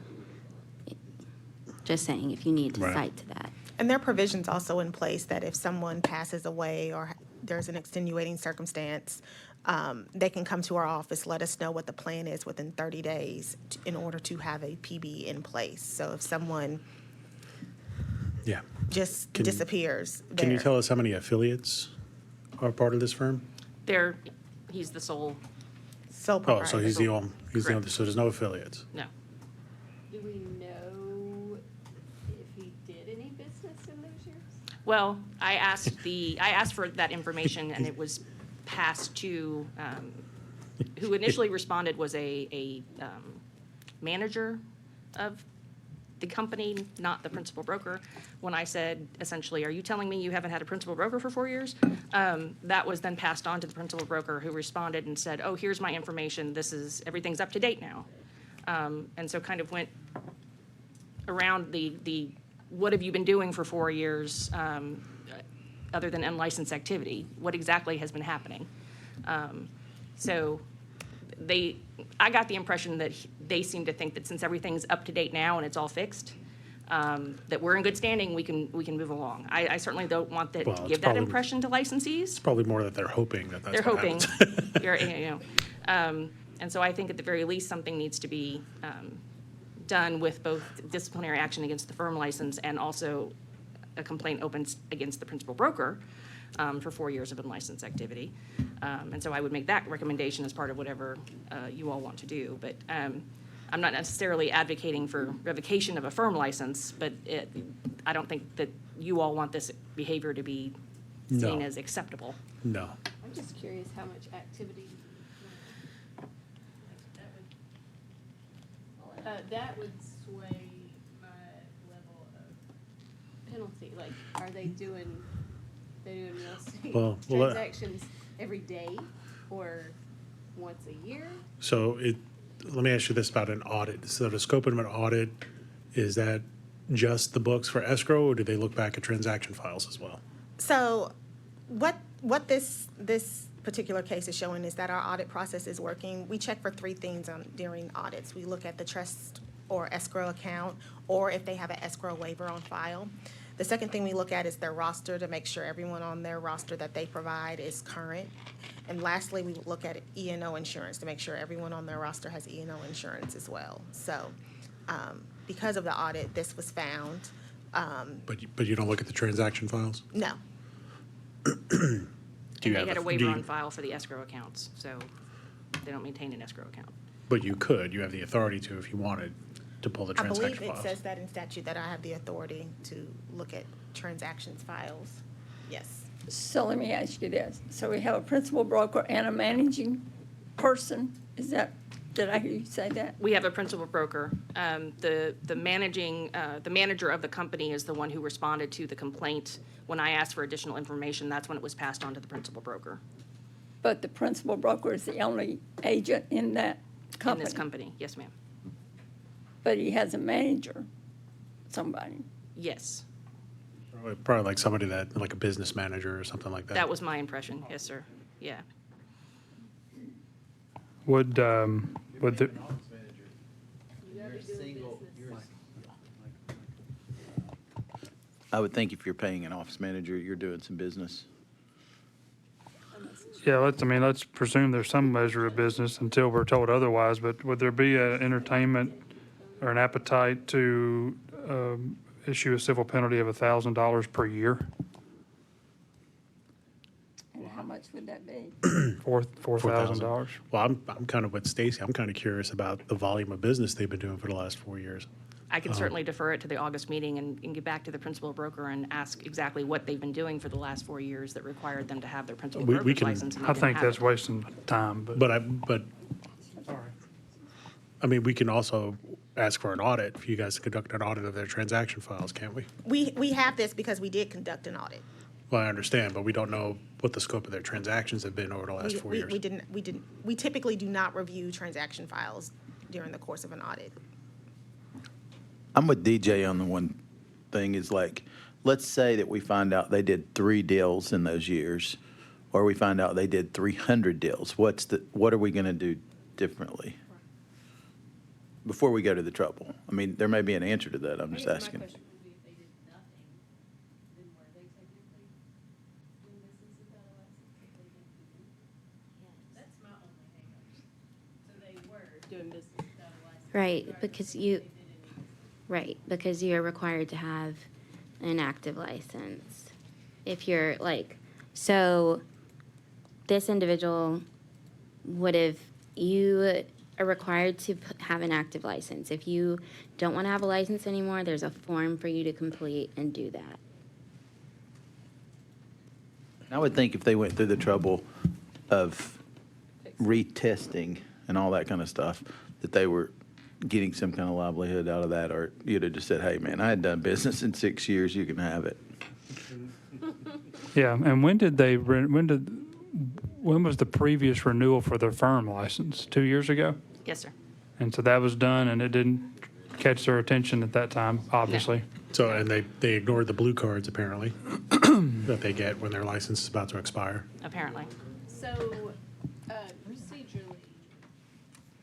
just saying, if you need to Right. cite to that. And there are provisions also in place that if someone passes away or there's an extenuating circumstance, they can come to our office, let us know what the plan is within 30 days in order to have a PB in place. So if someone Yeah. just disappears, Can you they're- tell us how many affiliates are part of this firm? He's the sole, sole Oh, proprietor. so he's the only, Correct. so there's no affiliates? no. Do we know if he did any business in those years? Well, I asked for that information, and it was passed to, who initially responded was a manager of the company, not the principal broker. When I said, essentially, are you telling me you haven't had a principal broker for 4 years? That was then passed on to the principal broker, who responded and said, oh, here's my information, everything's up to date now. And so kind of went around the what have you been doing for 4 years, other than unlicensed activity? What exactly has been happening? So I got the impression that they seem to think that since everything's up to date now and it's all fixed, that we're in good standing, we can move along. I certainly don't want that, Well, to it's give that probably- impression to licensees. It's probably more that they're hoping that that's They're what hoping, happens. and so I think at the very least, something needs to be done with both disciplinary action against the firm license and also a complaint opened against the principal broker for 4 years of unlicensed activity. And so I would make that recommendation as part of whatever you all want to do. But I'm not necessarily advocating for revocation of a firm license, but I don't think that you all want this behavior to be seen No. as acceptable. No. I'm just curious how much activity. That would sway my level of penalty. Like, are they doing real estate Well, transactions every day or once a year? So let me ask you this about an audit. So the scope of an audit, is that just the books for escrow, or do they look back at transaction files as well? So what this particular case is showing is that our audit process is working. We check for 3 things during audits. We look at the trust or escrow account, or if they have an escrow waiver on file. The second thing we look at is their roster to make sure everyone on their roster that they provide is current. And lastly, we look at E&O insurance to make sure everyone on their roster has E&O insurance as well. So because of the audit, this was found. But you don't look at the transaction files? No. Do you And have they had a do waiver you- on file for the escrow accounts, so they don't maintain an escrow account. But you have the authority to if you wanted to pull the I believe transaction it files. says that in statute that I have the authority to look at transactions files. Yes. So let me ask you this. So we have a principal broker and a managing person. Did I hear you say that? We have a principal broker. The manager of the company is the one who responded to the complaint. When I asked for additional information, that's when it was passed on to the principal broker But the principal broker is the only agent in that in company. this company. Yes, ma'am. But he has a manager, somebody. Yes, Probably like somebody like a business manager or something like that. that was my impression. Yes, sir. Yeah. Would the, You're a single, I would think if you're paying an office manager, you're doing some business. yeah, let's presume there's some measure of business until we're told otherwise, but would there be an entertainment or an appetite to issue a civil penalty of $1,000 per year? And how much would that be? $4,000? Well, I'm kind of with Stacy. I'm kind of curious about the volume of business they've been doing for the last 4 years. I can certainly defer it to the August meeting and get back to the principal broker and ask exactly what they've been doing for the last 4 years that required them to have their principal We broker's can- license. and they I didn't think have that's it. wasting time, but. But I mean, we can also ask for an audit, for you guys to conduct an audit of their transaction files, can't we? We have this because we did conduct an audit. Well, I understand, but we don't know what the scope of their transactions have been over the last 4 years. We typically do not review transaction files during the course of an audit. I'm with DJ on the one thing is like, let's say that we find out they did 3 deals in those years, or we find out they did 300 deals. What are we going to do differently before we go to the trouble? I mean, there may be an answer to that. I'm just asking. Right, because you're required to have an active license. If you're like, so this individual you are required to have an active license. If you don't want to have a license anymore, there's a form for you to complete and do that. I would think if they went through the trouble of retesting and all that kind of stuff, that they were getting some kind of livelihood out of that, or you'd have just said, hey, man, I had done business in 6 years, you can have it. Yeah, and when was the previous renewal for their firm license? 2 years ago? Yes, sir. And so that was done, and it didn't catch their attention at that time, obviously. So, and they ignored the blue cards apparently that they get when their license is about to expire. Apparently. So, procedurally,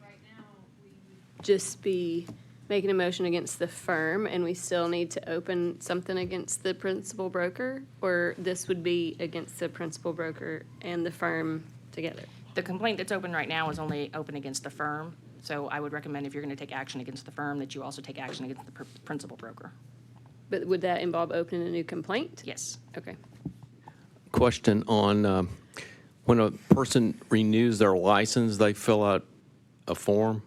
right now, we would just be making a motion against the firm, and we still need to open something against the principal broker? Or this would be against the principal broker and the firm together? The complaint that's open right now is only open against the firm. So I would recommend if you're going to take action against the firm, that you also take action against the principal broker. But would that involve opening a new complaint? Yes. Okay. Question on when a person renews their license, they fill out a form,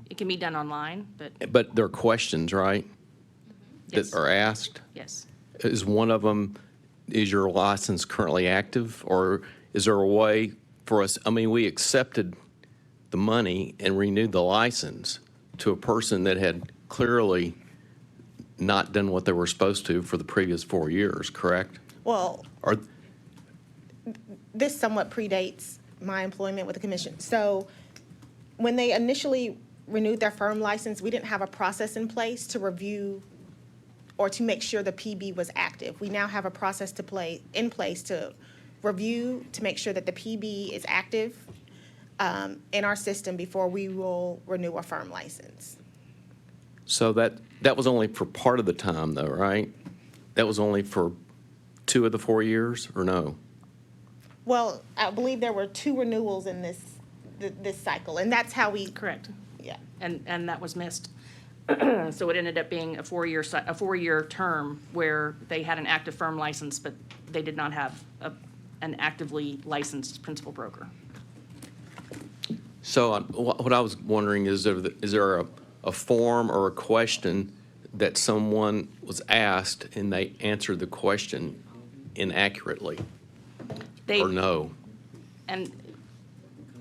It can be done online, but there are questions, right? Yes. That are asked? yes. Is one of them, is your license currently active? Or is there a way for us, I mean, we accepted the money and renewed the license to a person that had clearly not done what they were supposed to for the previous 4 years, correct? Well, Or, this somewhat predates my employment with the commission. So when they initially renewed their firm license, we didn't have a process in place to review or to make sure the PB was active. We now have a process in place to review, to make sure that the PB is active in our system before we will renew a firm license. so that was only for part of the time though, right? That was only for 2 of the 4 years, or no? Well, I believe there were 2 renewals in this cycle, and that's how we. Correct. Yeah. And that was missed. So it ended up being a 4-year term where they had an active firm license, but they did not have an actively licensed principal broker. So what I was wondering is there a form or a question that someone was asked and they answered the question inaccurately? Or no? And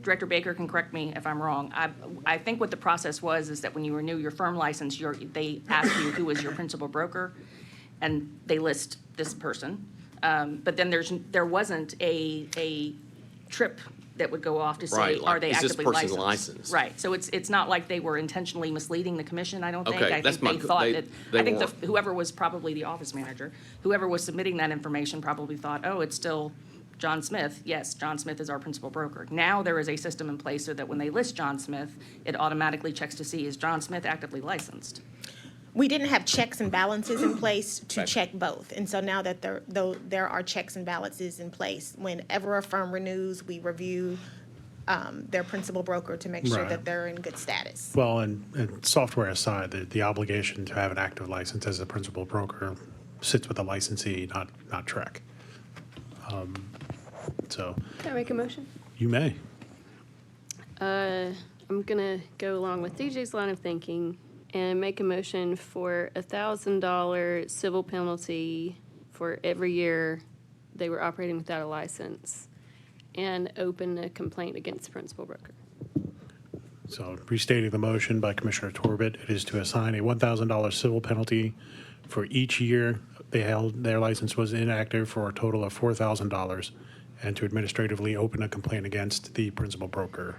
Director Baker can correct me if I'm wrong. I think what the process was is that when you renew your firm license, they ask you who is your principal broker, and they list this person. But then there wasn't a trip that would go off to say, Right, like, are they is this actively person licensed? licensed? Right, so it's not like they were intentionally misleading the commission, I don't think. Okay, I that's think my- they thought they- that, they I think weren't. whoever was probably the office manager, whoever was submitting that information probably thought, oh, it's still John Smith. Yes, John Smith is our principal broker. Now there is a system in place so that when they list John Smith, it automatically checks to see, is John Smith actively licensed? We didn't have checks and balances in place to check both. And so now that there are checks and balances in place, whenever a firm renews, we review their principal broker to make sure Right. that they're in good status. Well, and software aside, the obligation to have an active license as a principal broker sits with the licensee, not Trek. So Can I make a motion? you may. I'm gonna go along with DJ's line of thinking and make a motion for $1,000 civil penalty for every year they were operating without a license, and open a complaint against the principal broker. So restating the motion by Commissioner Torbett, it is to assign a $1,000 civil penalty for each year they held, their license was inactive, for a total of $4,000, and to administratively open a complaint against the principal broker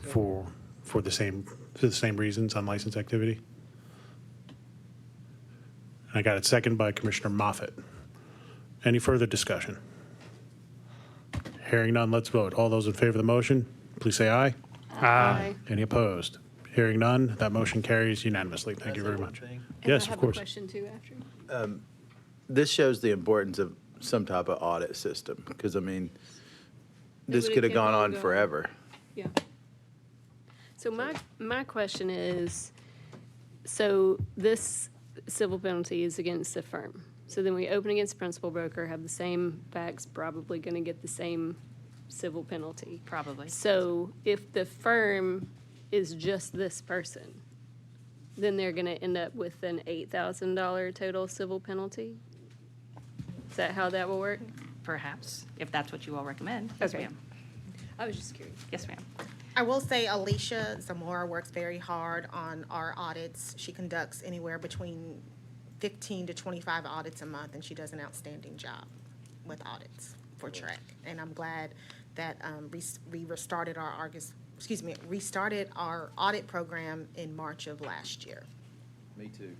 for the same reasons, unlicensed activity. I got it second by Commissioner Moffett. Any further discussion? Hearing none, let's vote. All those in favor of the motion, please say aye. Aye. Any opposed? Hearing none, that motion carries unanimously. Thank you very much. Yes, of course. And I have a question too after. This shows the importance of some type of audit system, because, I mean, this would- could have it gone will on go on. forever. Yeah. So my question is, so this civil penalty is against the firm. So then we open against the principal broker, have the same facts, probably going to get the same civil penalty. Probably. So if the firm is just this person, then they're going to end up with an $8,000 total civil penalty? Is that how that will work? Perhaps, if that's what you all recommend. Yes, Okay. ma'am. I was just curious. Yes, ma'am. I will say Alicia Zamora works very hard on our audits. She conducts anywhere between 15 to 25 audits a month, and she does an outstanding job with audits for TREC. And I'm glad that we restarted our audit program in March of last year. Me too.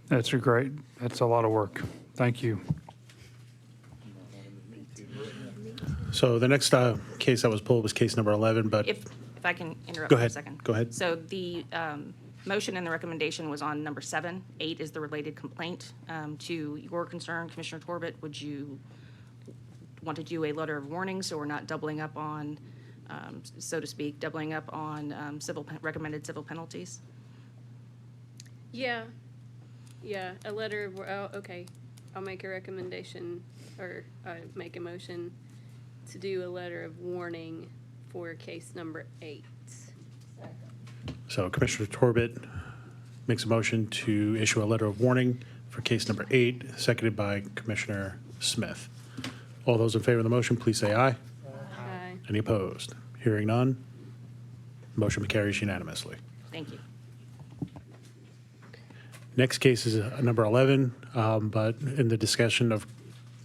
That's a lot of work. Thank you. So the next case that was pulled was case number 11, but If I can interrupt Go for a ahead. second. Go ahead. So the motion and the recommendation was on number 7. 8 is the related complaint. To your concern, Commissioner Torbett, would you want to do a letter of warning so we're not doubling up on, so to speak, doubling up on recommended civil penalties? Yeah, a letter of, okay, I'll make a recommendation, or make a motion to do a letter of warning for case number 8. So Commissioner Torbett makes a motion to issue a letter of warning for case number 8, seconded by Commissioner Smith. All those in favor of the motion, please say aye. Aye. Any opposed? Hearing none, motion carries unanimously. Thank you. Next case is number 11, but in the discussion of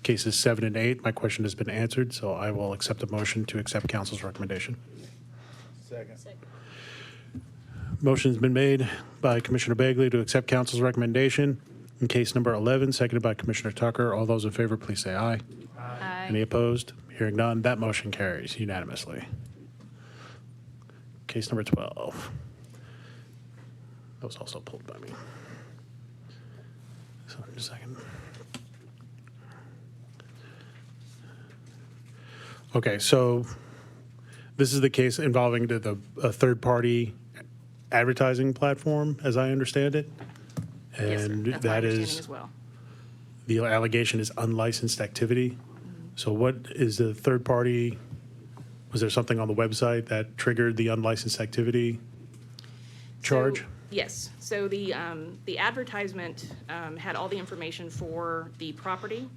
cases 7 and 8, my question has been answered, so I will accept a motion to accept council's recommendation. Second. Motion's been made by Commissioner Bagley to accept council's recommendation in case number 11, seconded by Commissioner Tucker. All those in favor, please say aye. Aye. Any opposed? Hearing none, that motion carries unanimously. Case number 12. That was also pulled by me. So, just a second. Okay, so this is the case involving a third-party advertising platform, as I understand it. Yes, sir. And That's my that understanding is, as well. the allegation is unlicensed activity. So what is the third party, was there something on the website that triggered the unlicensed activity charge? So, yes, so the advertisement had all the information for the property,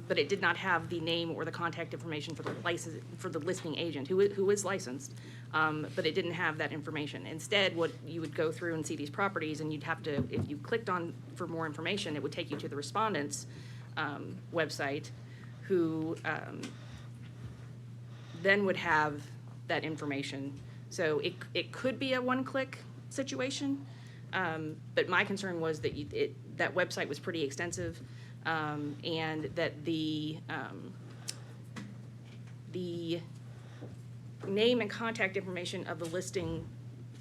but it did not have the name or the contact information for the license, for the listing agent, who is licensed, but it didn't have that information. Instead, what you would go through and see these properties, and you'd have to, if you clicked on for more information, it would take you to the respondent's website, who then would have that information. So it could be a one-click situation, but my concern was that that website was pretty extensive, and that the name and contact information of the listing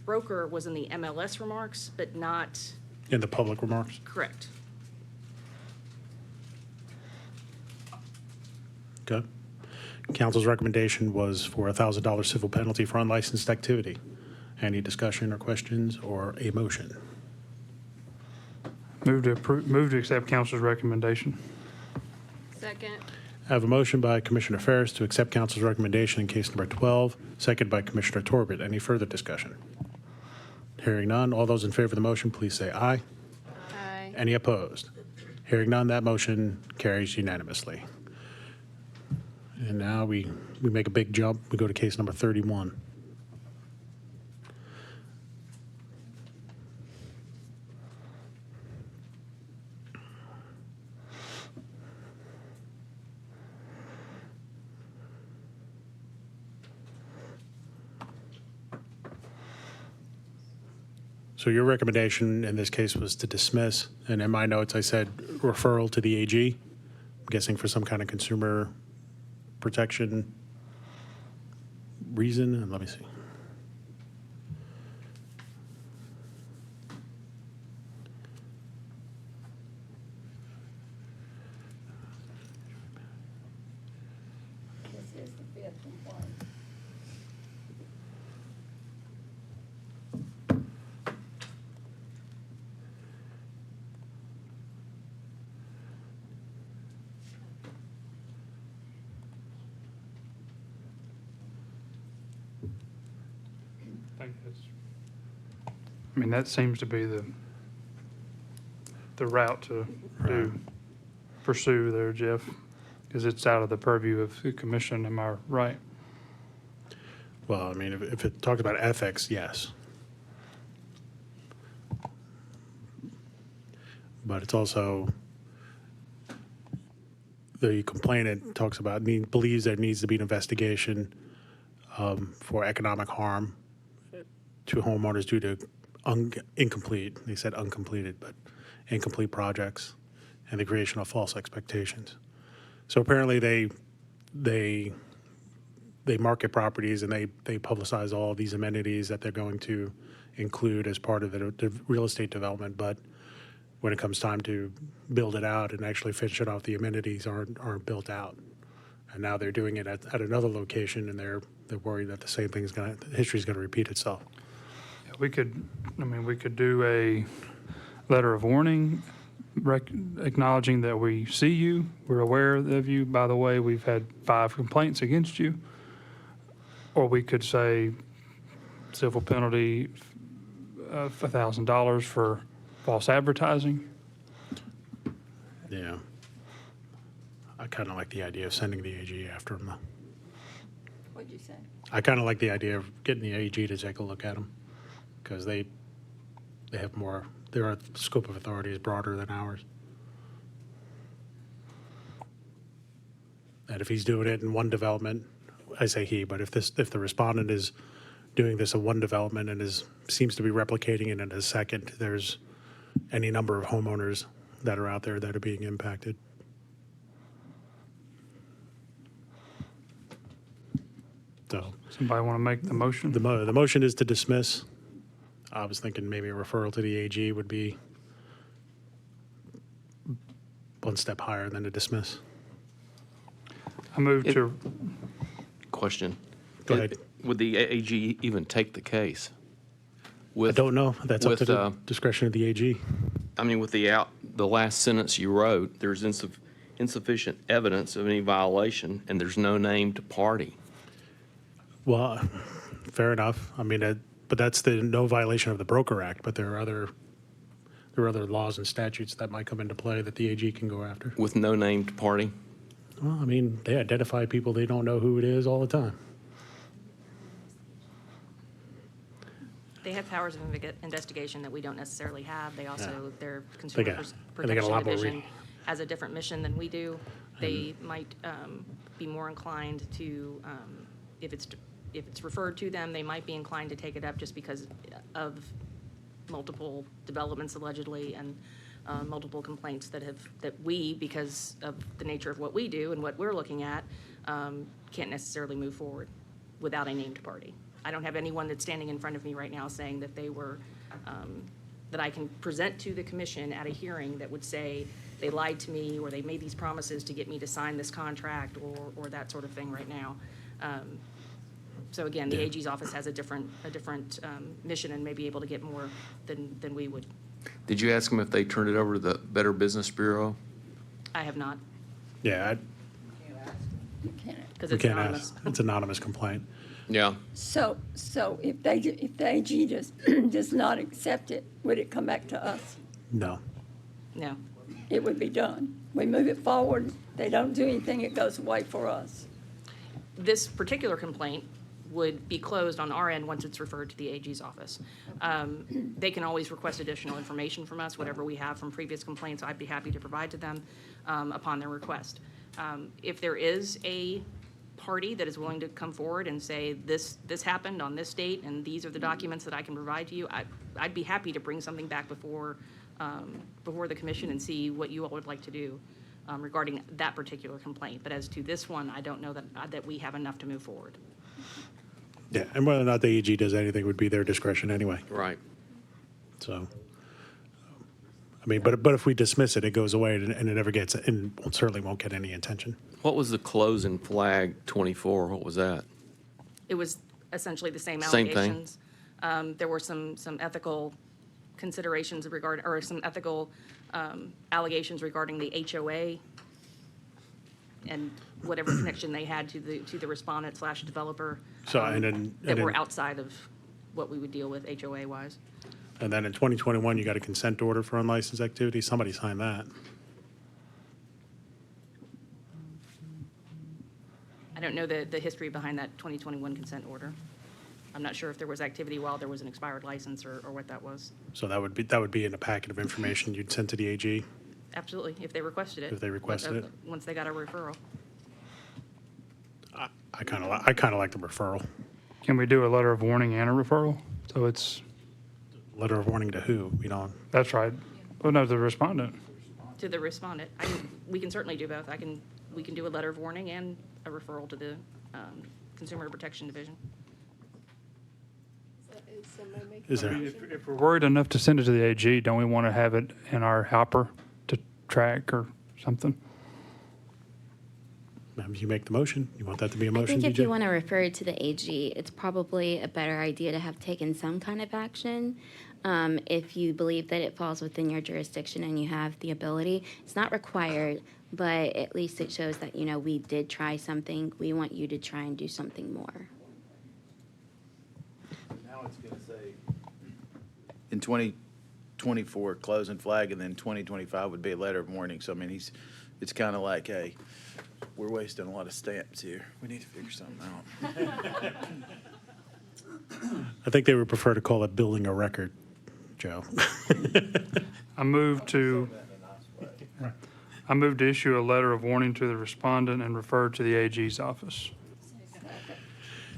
broker was in the MLS remarks, but not In the public remarks? correct. Okay. Council's recommendation was for a $1,000 civil penalty for unlicensed activity. Any discussion or questions or a motion? Move to accept council's recommendation. Second. I have a motion by Commissioner Ferris to accept council's recommendation in case number 12, second by Commissioner Torbett. Any further discussion? Hearing none, all those in favor of the motion, please say aye. Aye. Any opposed? Hearing none, that motion carries unanimously. And now we make a big jump. We go to case number 31. So your recommendation in this case was to dismiss, and in my notes, I said referral to the AG, I'm guessing for some kind of consumer protection reason, and let me see. This is the fifth complaint. I mean, that seems to be the route to pursue there, Jeff, because it's out of the purview of the commission. Am I right? Well, I mean, if it talks about ethics, yes. But it's also, the complainant talks about, believes there needs to be an investigation for economic harm to homeowners due to incomplete, they said uncompleted, but incomplete projects and the creation of false expectations. So apparently they market properties and they publicize all these amenities that they're going to include as part of the real estate development, but when it comes time to build it out and actually finish it off, the amenities aren't built out. And now they're doing it at another location, and they're worried that the same thing history is going to repeat itself. We could do a letter of warning, acknowledging that we see you, we're aware of you. By the way, we've had 5 complaints against you. Or we could say civil penalty of $1,000 for false advertising. Yeah. I kind of like the idea of sending the AG after them, though. What'd you say? I kind of like the idea of getting the AG to take a look at them, because they have more, their scope of authority is broader than ours. And if he's doing it in one development, I say he, but if the respondent is doing this in one development and seems to be replicating it in a second, there's any number of homeowners that are out there that are being impacted. So Somebody want to make the motion? the motion is to dismiss. I was thinking maybe a referral to the AG would be one step higher than a dismiss. I move to, Question. Go ahead. Would the AG even take the case? I don't know. That's up to with, the discretion of the AG. I mean, with the last sentence you wrote, there's insufficient evidence of any violation, and there's no named party. Well, fair enough. I mean, but that's the no violation of the Broker Act, but there are other laws and statutes that might come into play that the AG can go after. With no named party? Well, I mean, they identify people, they don't know who it is all the time. They have powers of investigation that we don't necessarily have. They also, their They consumer got a protection lot more division has a different mission than we do. They might be more inclined to, if it's referred to them, they might be inclined to take it up just because of multiple developments allegedly and multiple complaints that we, because of the nature of what we do and what we're looking at, can't necessarily move forward without a named party. I don't have anyone that's standing in front of me right now saying that they were, that I can present to the commission at a hearing that would say they lied to me or they made these promises to get me to sign this contract or that sort of thing right now. So again, the AG's office has a different mission and may be able to get more than we would. Did you ask them if they turned it over to the Better Business Bureau? I have not. Yeah, Because We it's can't anonymous. ask. It's anonymous complaint. Yeah. So if the AG does not accept it, would it come back to us? No. No. It would be done. We move it forward, they don't do anything, it goes away for us. This particular complaint would be closed on our end once it's referred to the AG's office. They can always request additional information from us, whatever we have from previous complaints, I'd be happy to provide to them upon their request. If there is a party that is willing to come forward and say, this happened on this date, and these are the documents that I can provide to you, I'd be happy to bring something back before the commission and see what you all would like to do regarding that particular complaint. But as to this one, I don't know that we have enough to move forward. Yeah, and whether or not the AG does anything would be their discretion anyway. Right. So, I mean, but if we dismiss it, it goes away and it never gets, and certainly won't get any attention. What was the closing flag 24? What was that? It was essentially the same Same thing. allegations. There were some ethical considerations regarding, or some ethical allegations regarding the HOA and whatever connection they had to the respondent / developer. So, and then- That and were then- outside of what we would deal with HOA wise. And then in 2021, you got a consent order for unlicensed activity. Somebody signed that. I don't know the history behind that 2021 consent order. I'm not sure if there was activity while there was an expired license or what that was. So that would be in a packet of information you'd send to the AG. Absolutely, if they requested it. If they requested it. Once they got a referral. I kind of like the referral. Can we do a letter of warning and a referral? So it's, Letter of warning to who? You know, that's right. Oh, no, the respondent. To the respondent. We can certainly do both. We can do a letter of warning and a referral to the Consumer Protection Division. is there? If we're worried enough to send it to the AG, don't we want to have it in our hopper to track or something? You make the motion. You want that to be a I motion, think if you DJ? want to refer it to the AG, it's probably a better idea to have taken some kind of action. If you believe that it falls within your jurisdiction and you have the ability, it's not required, but at least it shows that, we did try something. We want you to try and do something more. Now it's gonna say. In 2024, closing flag, and then 2025 would be a letter of warning. So, I mean, it's kind of like, hey, we're wasting a lot of stamps here. We need to figure something out. I think they would prefer to call it building a record, Joe. I move to issue a letter of warning to the respondent and refer to the AG's office.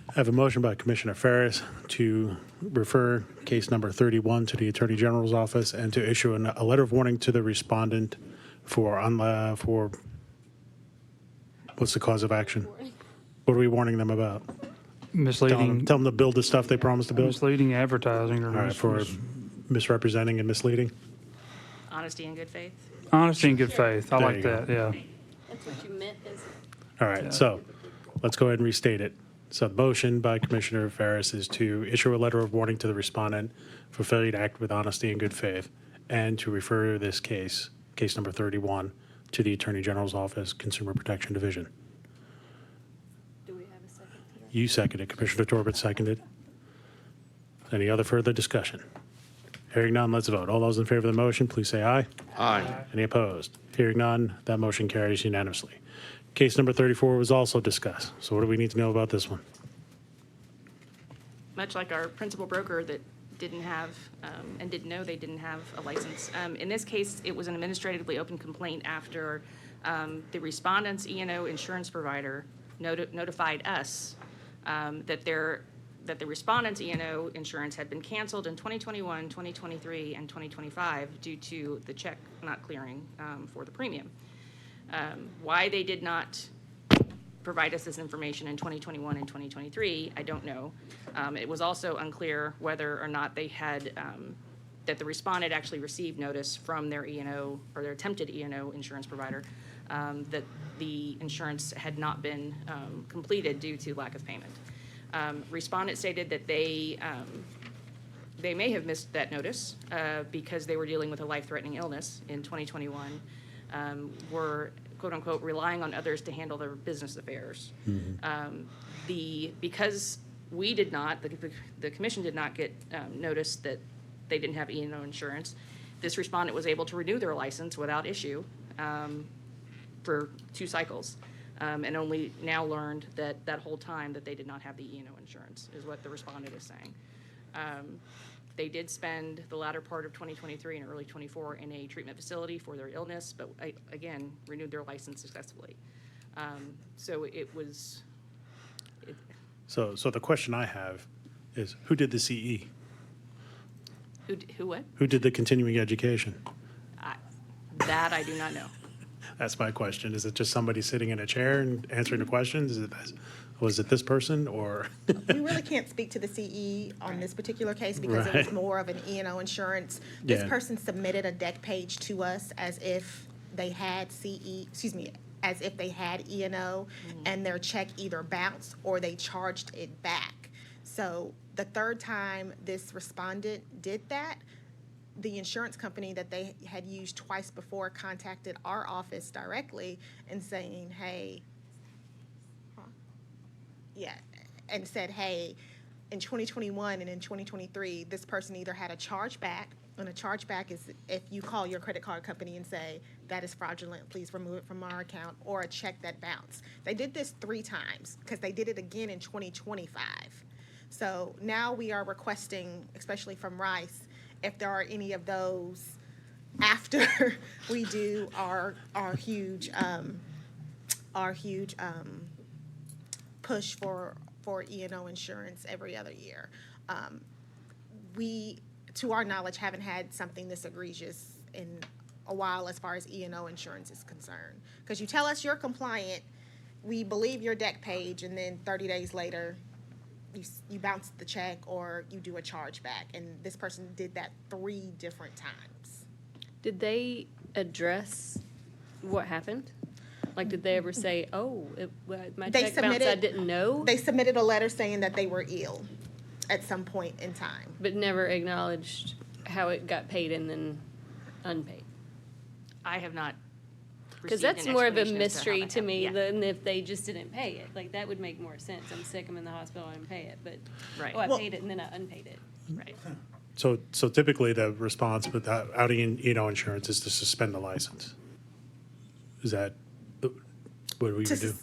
I have a motion by Commissioner Ferris to refer case number 31 to the Attorney General's office and to issue a letter of warning to the respondent for what's the cause of action? What are we warning them about? Misleading, Tell them to build the stuff they promised to build? misleading advertising or All right, for misrepresenting and misleading? Honesty and good faith. honesty and good faith. I There like you go. that, yeah. That's what you meant as. All right, so let's go ahead and restate it. So the motion by Commissioner Ferris is to issue a letter of warning to the respondent for failure to act with honesty and good faith, and to refer this case number 31, to the Attorney General's office, Consumer Protection Division. Do we have a second to that? You seconded, Commissioner Torbett seconded. Any other further discussion? Hearing none, let's vote. All those in favor of the motion, please say aye. Aye. Any opposed? Hearing none, that motion carries unanimously. Case number 34 was also discussed. So what do we need to know about this one? Much like our principal broker that didn't have, and didn't know they didn't have a license. In this case, it was an administratively open complaint after the respondent's E&O insurance provider notified us that the respondent's E&O insurance had been canceled in 2021, 2023, and 2025 due to the check not clearing for the premium. Why they did not provide us this information in 2021 and 2023, I don't know. It was also unclear whether or not they had, that the respondent actually received notice from their E&O or their attempted E&O insurance provider that the insurance had not been completed due to lack of payment. Respondent stated that they may have missed that notice because they were dealing with a life-threatening illness in 2021. were quote-unquote relying on others to handle their business affairs. Because we did not, the commission did not get notice that they didn't have E&O insurance, this respondent was able to renew their license without issue for 2 cycles, and only now learned that whole time that they did not have the E&O insurance, is what the respondent is saying. They did spend the latter part of 2023 and early 24 in a treatment facility for their illness, but again, renewed their license successfully. So it was. So the question I have is, who did the CE? Who what? Who did the continuing education? That I do not know. That's my question. Is it just somebody sitting in a chair and answering the questions? Was it this person, or? We really can't speak to the CE on this particular case because it was Right. more of an E&O insurance. This Yeah. person submitted a deck page to us as if they had as if they had E&O, and their check either bounced or they charged it back. So the third time this respondent did that, the insurance company that they had used twice before contacted our office directly and saying, hey, and said, hey, in 2021 and in 2023, this person either had a chargeback, and a chargeback is if you call your credit card company and say, that is fraudulent, please remove it from our account, or a check that bounced. They did this 3 times because they did it again in 2025. So now we are requesting, especially from Rice, if there are any of those after we do our huge push for E&O insurance every other year. We, to our knowledge, haven't had something this egregious in a while as far as E&O insurance is concerned. Because you tell us you're compliant, we believe your deck page, and then 30 days later, you bounce the check or you do a chargeback. And this person did that 3 different times. Did they address what happened? Like, did they ever say, oh, my check bounced, I didn't know? They submitted a letter saying that they were ill at some point in time. But never acknowledged how it got paid and then unpaid? I have not. Because received that's an more of a explanation as to how mystery that to me happened. Yeah. than if they just didn't pay it. Like, that would make more sense. I'm sick, I'm in the hospital, I didn't pay it, but, Right. oh, I Well- paid it and then I unpaid it. Right. So typically the response without outing E&O insurance is to suspend the license. Is that what we would do?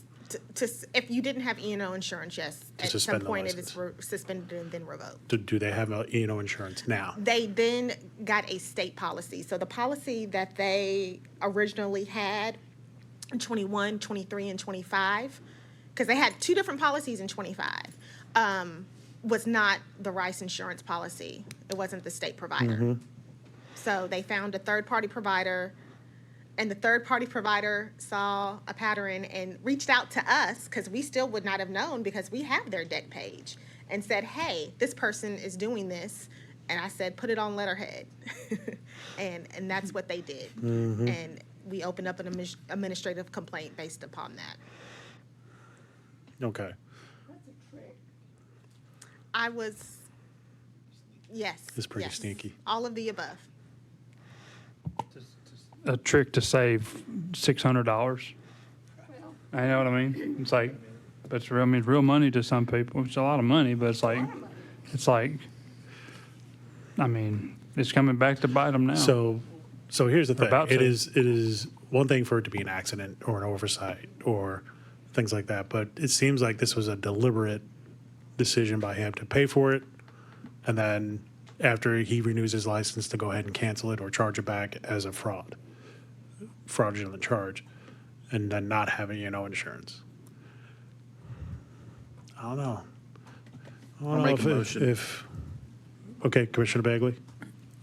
If you didn't have E&O insurance, yes, at some suspend the point it is suspended and then revoked. Do they have E&O insurance now? They then got a state policy. So the policy that they originally had in 21, 23, and 25, because they had 2 different policies in 25, was not the Rice insurance policy. It wasn't the state provider. So they found a third-party provider, and the third-party provider saw a pattern and reached out to us, because we still would not have known because we have their deck page, and said, hey, this person is doing this. And I said, put it on letterhead. and that's what they did. And we opened up an administrative complaint based upon that. Okay. Yes. It's pretty yes. sneaky. All of the above. A trick to save $600. I know what I mean? It's like, but it's real, I mean, it's real money to some people. It's a lot of money, but it's like, I mean, it's coming back to bite them now. So here's the thing. About It to. is one thing for it to be an accident or an oversight or things like that, but it seems like this was a deliberate decision by him to pay for it, and then after he renews his license to go ahead and cancel it or charge it back as a fraudulent charge, and then not having insurance. I don't know. I'll make a motion. Okay, Commissioner Bagley.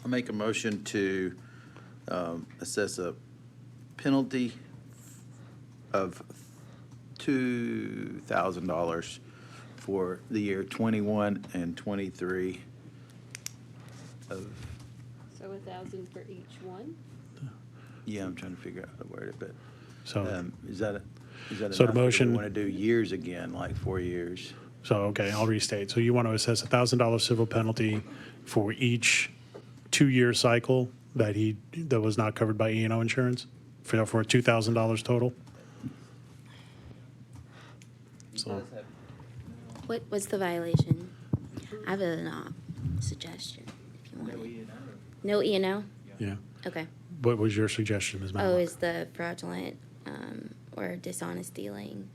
I'll make a motion to assess a penalty of $2,000 for the year 21 and 23 of, So 1,000 for each one? yeah, I'm trying to figure out how to word it, but So, is that enough? So the Or do we motion- want to do years again, like 4 years? okay, I'll restate. So you want to assess a $1,000 civil penalty for each 2-year cycle that was not covered by E&O insurance? for $2,000 total. So, What's the violation? I have a suggestion, if you want it. No E&O? yeah. Okay. What was your suggestion, Ms. Oh, Matlock? is the fraudulent, or dishonest dealing?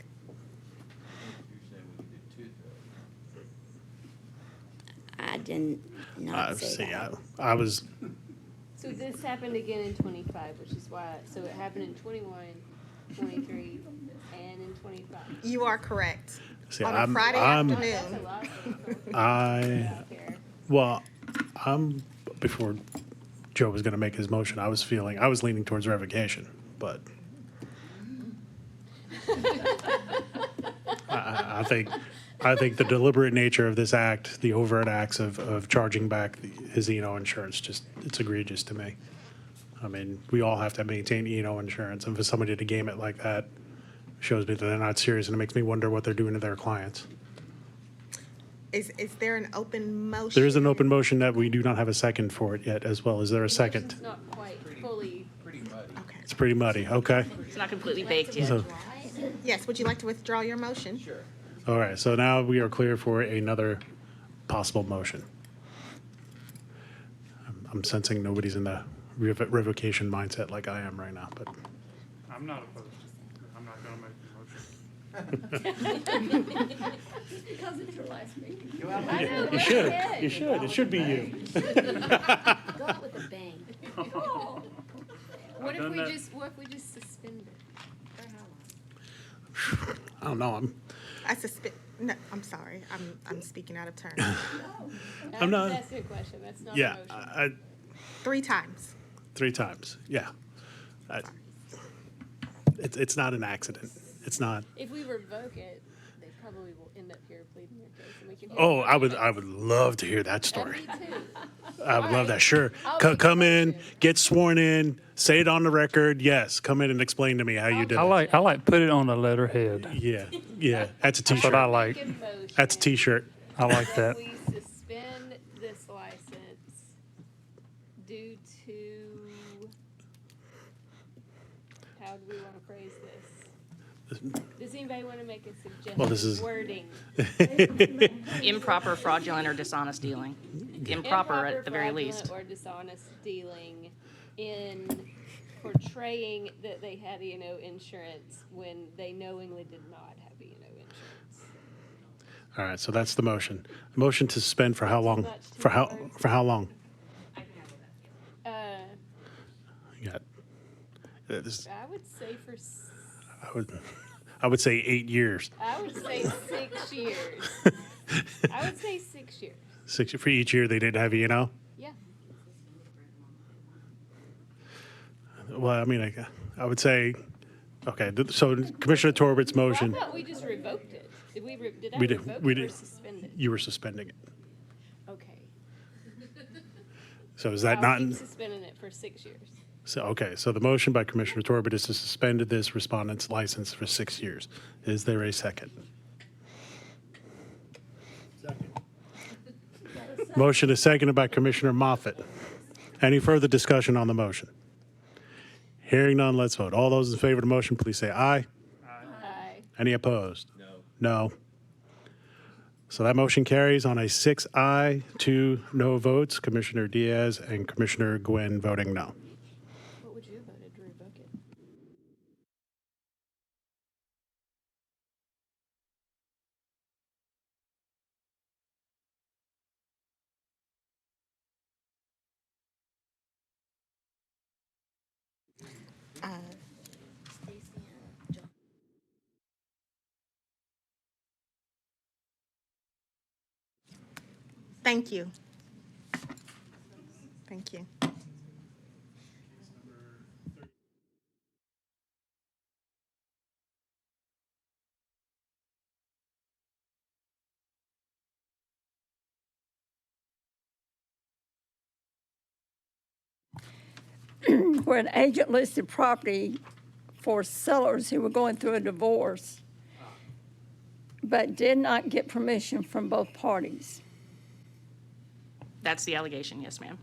I didn't not say See, that. I was, So this happened again in 25, which is why, so it happened in 21, 23, and in 25. You are correct. see, On a I'm, Friday I'm, afternoon. well, before Joe was gonna make his motion, I was leaning towards revocation, but I think the deliberate nature of this act, the overt acts of charging back his E&O insurance, it's egregious to me. I mean, we all have to maintain E&O insurance, and for somebody to game it like that shows me that they're not serious, and it makes me wonder what they're doing to their clients. Is there an open motion? There is an open motion that we do not have a second for it yet as well. Is there a second? It's not quite fully. It's pretty muddy, okay? It's not completely baked yet. So- Yes, would you like to withdraw your motion? Sure. All right, so now we are clear for another possible motion. I'm sensing nobody's in the revocation mindset like I am right now, but I'm not opposed. I'm not going to make the motion. Because it's your last meeting. you should. You should. It should be you. Go out with a bang. What if done we that. what if we just suspend it? I don't know. No, I'm sorry. I'm speaking out of turn. I'm not- That's a question, that's not a Yeah, motion. 3 times. 3 times. Yeah. It's not an accident. It's not. If we revoke it, they probably will end up here pleading their case, and we can. hear Oh, from I them. would love to hear that story. Me too. I would love that. Sure. I'll make a Come in, motion. get sworn in, say it on the record. Yes. Come in and explain to me how you did I it. like put it on the letterhead. Yeah. Yeah. That's a That's what I t-shirt. like. Make a motion That's a t-shirt. I like that. We suspend this license due to, how do we want to phrase this? Does anybody want to make a Well, this suggestion? is- Wording. Improper, fraudulent, or dishonest dealing. Improper at the very Improper, least. fraudulent, or dishonest dealing in portraying that they had E&O insurance when they knowingly did not have E&O insurance. All right. So that's the motion. Motion to suspend for how long? Much too For how hard. for how long? Uh, You got. This, I would say I would say 8 years. I would say 6 years. I would say 6 years. 6 for each year they didn't have E&O. Yeah. Well, I mean, I would say, okay. So Commissioner Torbert's motion, I thought we just revoked it. Did we? Did I We did- revoke we it or did. suspend it? you were suspending it. Okay. So is that I'll not? keep suspending it for 6 years. So, okay, so the motion by Commissioner Torbert is to suspend this respondent's license for 6 years. Is there a second? Motion is seconded by Commissioner Moffett. Any further discussion on the motion? Hearing none, let's vote. All those in favor of the motion, please say aye. Aye. Any opposed? No. So that motion carries on a 6 aye, 2 no votes, Commissioner Diaz and Commissioner Gwynn voting no. What would you have voted to revoke it? Thank you. Thank you. Where an agent listed property for sellers who were going through a divorce, but did not get permission from both parties. That's the allegation, yes, ma'am.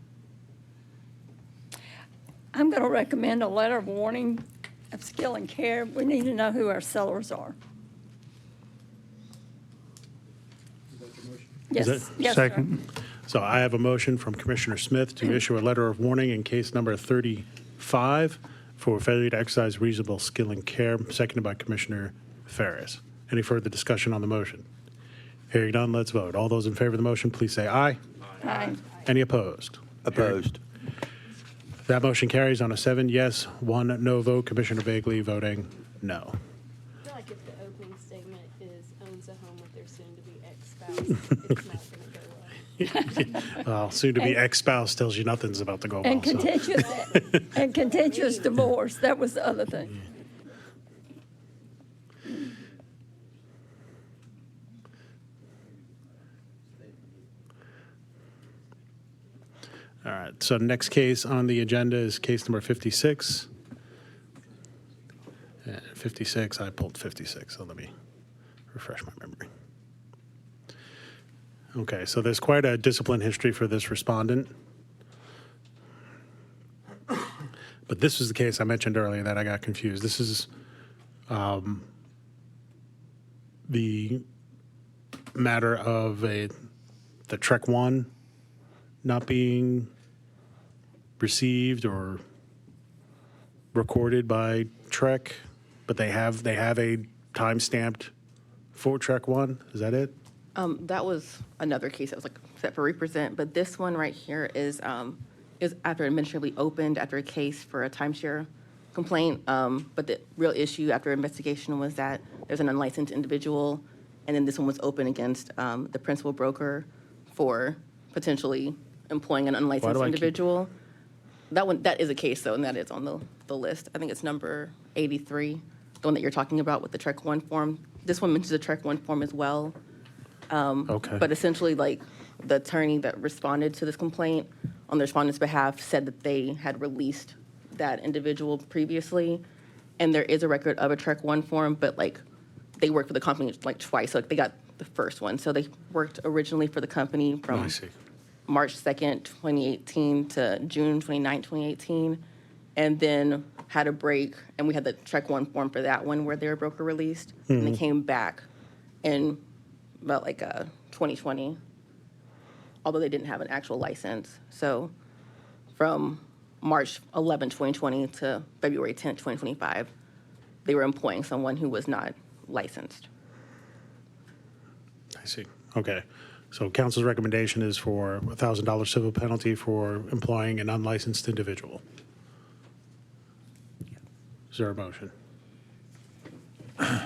I'm going to recommend a letter of warning of Skill and Care, we need to know who our sellers are. Is Yes, that- yes, sir. Second. So I have a motion from Commissioner Smith to issue a letter of warning in case number 35 for failure to exercise reasonable skill and care, seconded by Commissioner Ferris. Any further discussion on the motion? Hearing none, let's vote. All those in favor of the motion, please say aye. Aye. Any opposed? Opposed. That motion carries on a 7 yes, 1 no vote. Commissioner Bagley voting no. I feel like if the opening statement is owns a home with their soon-to-be ex-spouse, it's not gonna go well. Well, soon-to-be ex-spouse tells you nothing's about to go well. And so. contentious divorce, that was the other thing. All right, so next case on the agenda is case number 56. 56, I pulled 56, so let me refresh my memory. Okay, so there's quite a discipline history for this respondent. But this was the case I mentioned earlier that I got confused. This is the matter of the Trek 1 not being received or recorded by Trek, but they have a time-stamped for Trek 1. Is that it? That was another case that was like set for represent, but this one right here is after administratively opened after a case for a timeshare complaint. But the real issue after investigation was that there's an unlicensed individual, and then this one was open against the principal broker for potentially employing an unlicensed individual. That is a case though, and that is on the list. I think it's number 83, the one that you're talking about with the Trek 1 form. This one mentions the Trek 1 form as well. Okay. But essentially, like, the attorney that responded to this complaint on the respondent's behalf said that they had released that individual previously, and there is a record of a Trek 1 form, but, like, they worked for the company, like, twice, so like, they got the first one. So they worked originally for the company from I see. March 2nd, 2018 to June 29th, 2018, and then had a break, and we had the Trek 1 form for that one where they were broker released, and they came back in about like 2020, although they didn't have an actual license. So from March 11, 2020 to February 10, 2025, they were employing someone who was not licensed. I see. Okay. So council's recommendation is for a $1,000 civil penalty for employing an unlicensed individual. Is there a motion?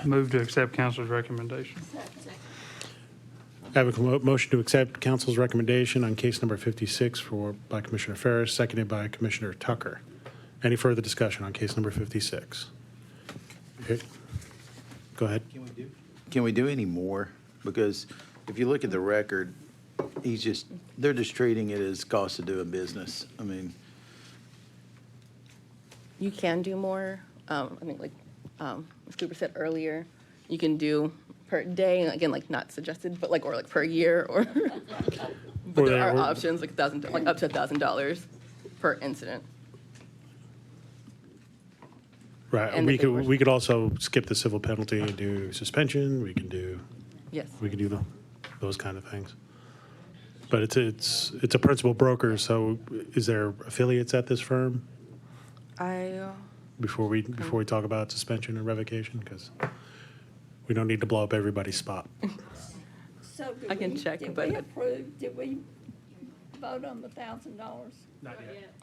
Move to accept council's recommendation. I have a motion to accept council's recommendation on case number 56 by Commissioner Ferris, seconded by Commissioner Tucker. Any further discussion on case number 56? Okay. Go ahead. Can we do any more? Because if you look at the record, they're just treating it as cost of doing business. I mean, You can do more. I think like Ms. Cooper said earlier, you can do per day, again, like not suggested, but like, or like per year, or, but there are options, like up to $1,000 per incident. Right. And We if they could, we could also skip the civil penalty and do suspension. We can do Yes. those kind of things. But it's a principal broker, so is there affiliates at this firm before we talk about suspension or revocation? Because we don't need to blow up everybody's spot. So I can check, but- did we vote on the $1,000? Not yet.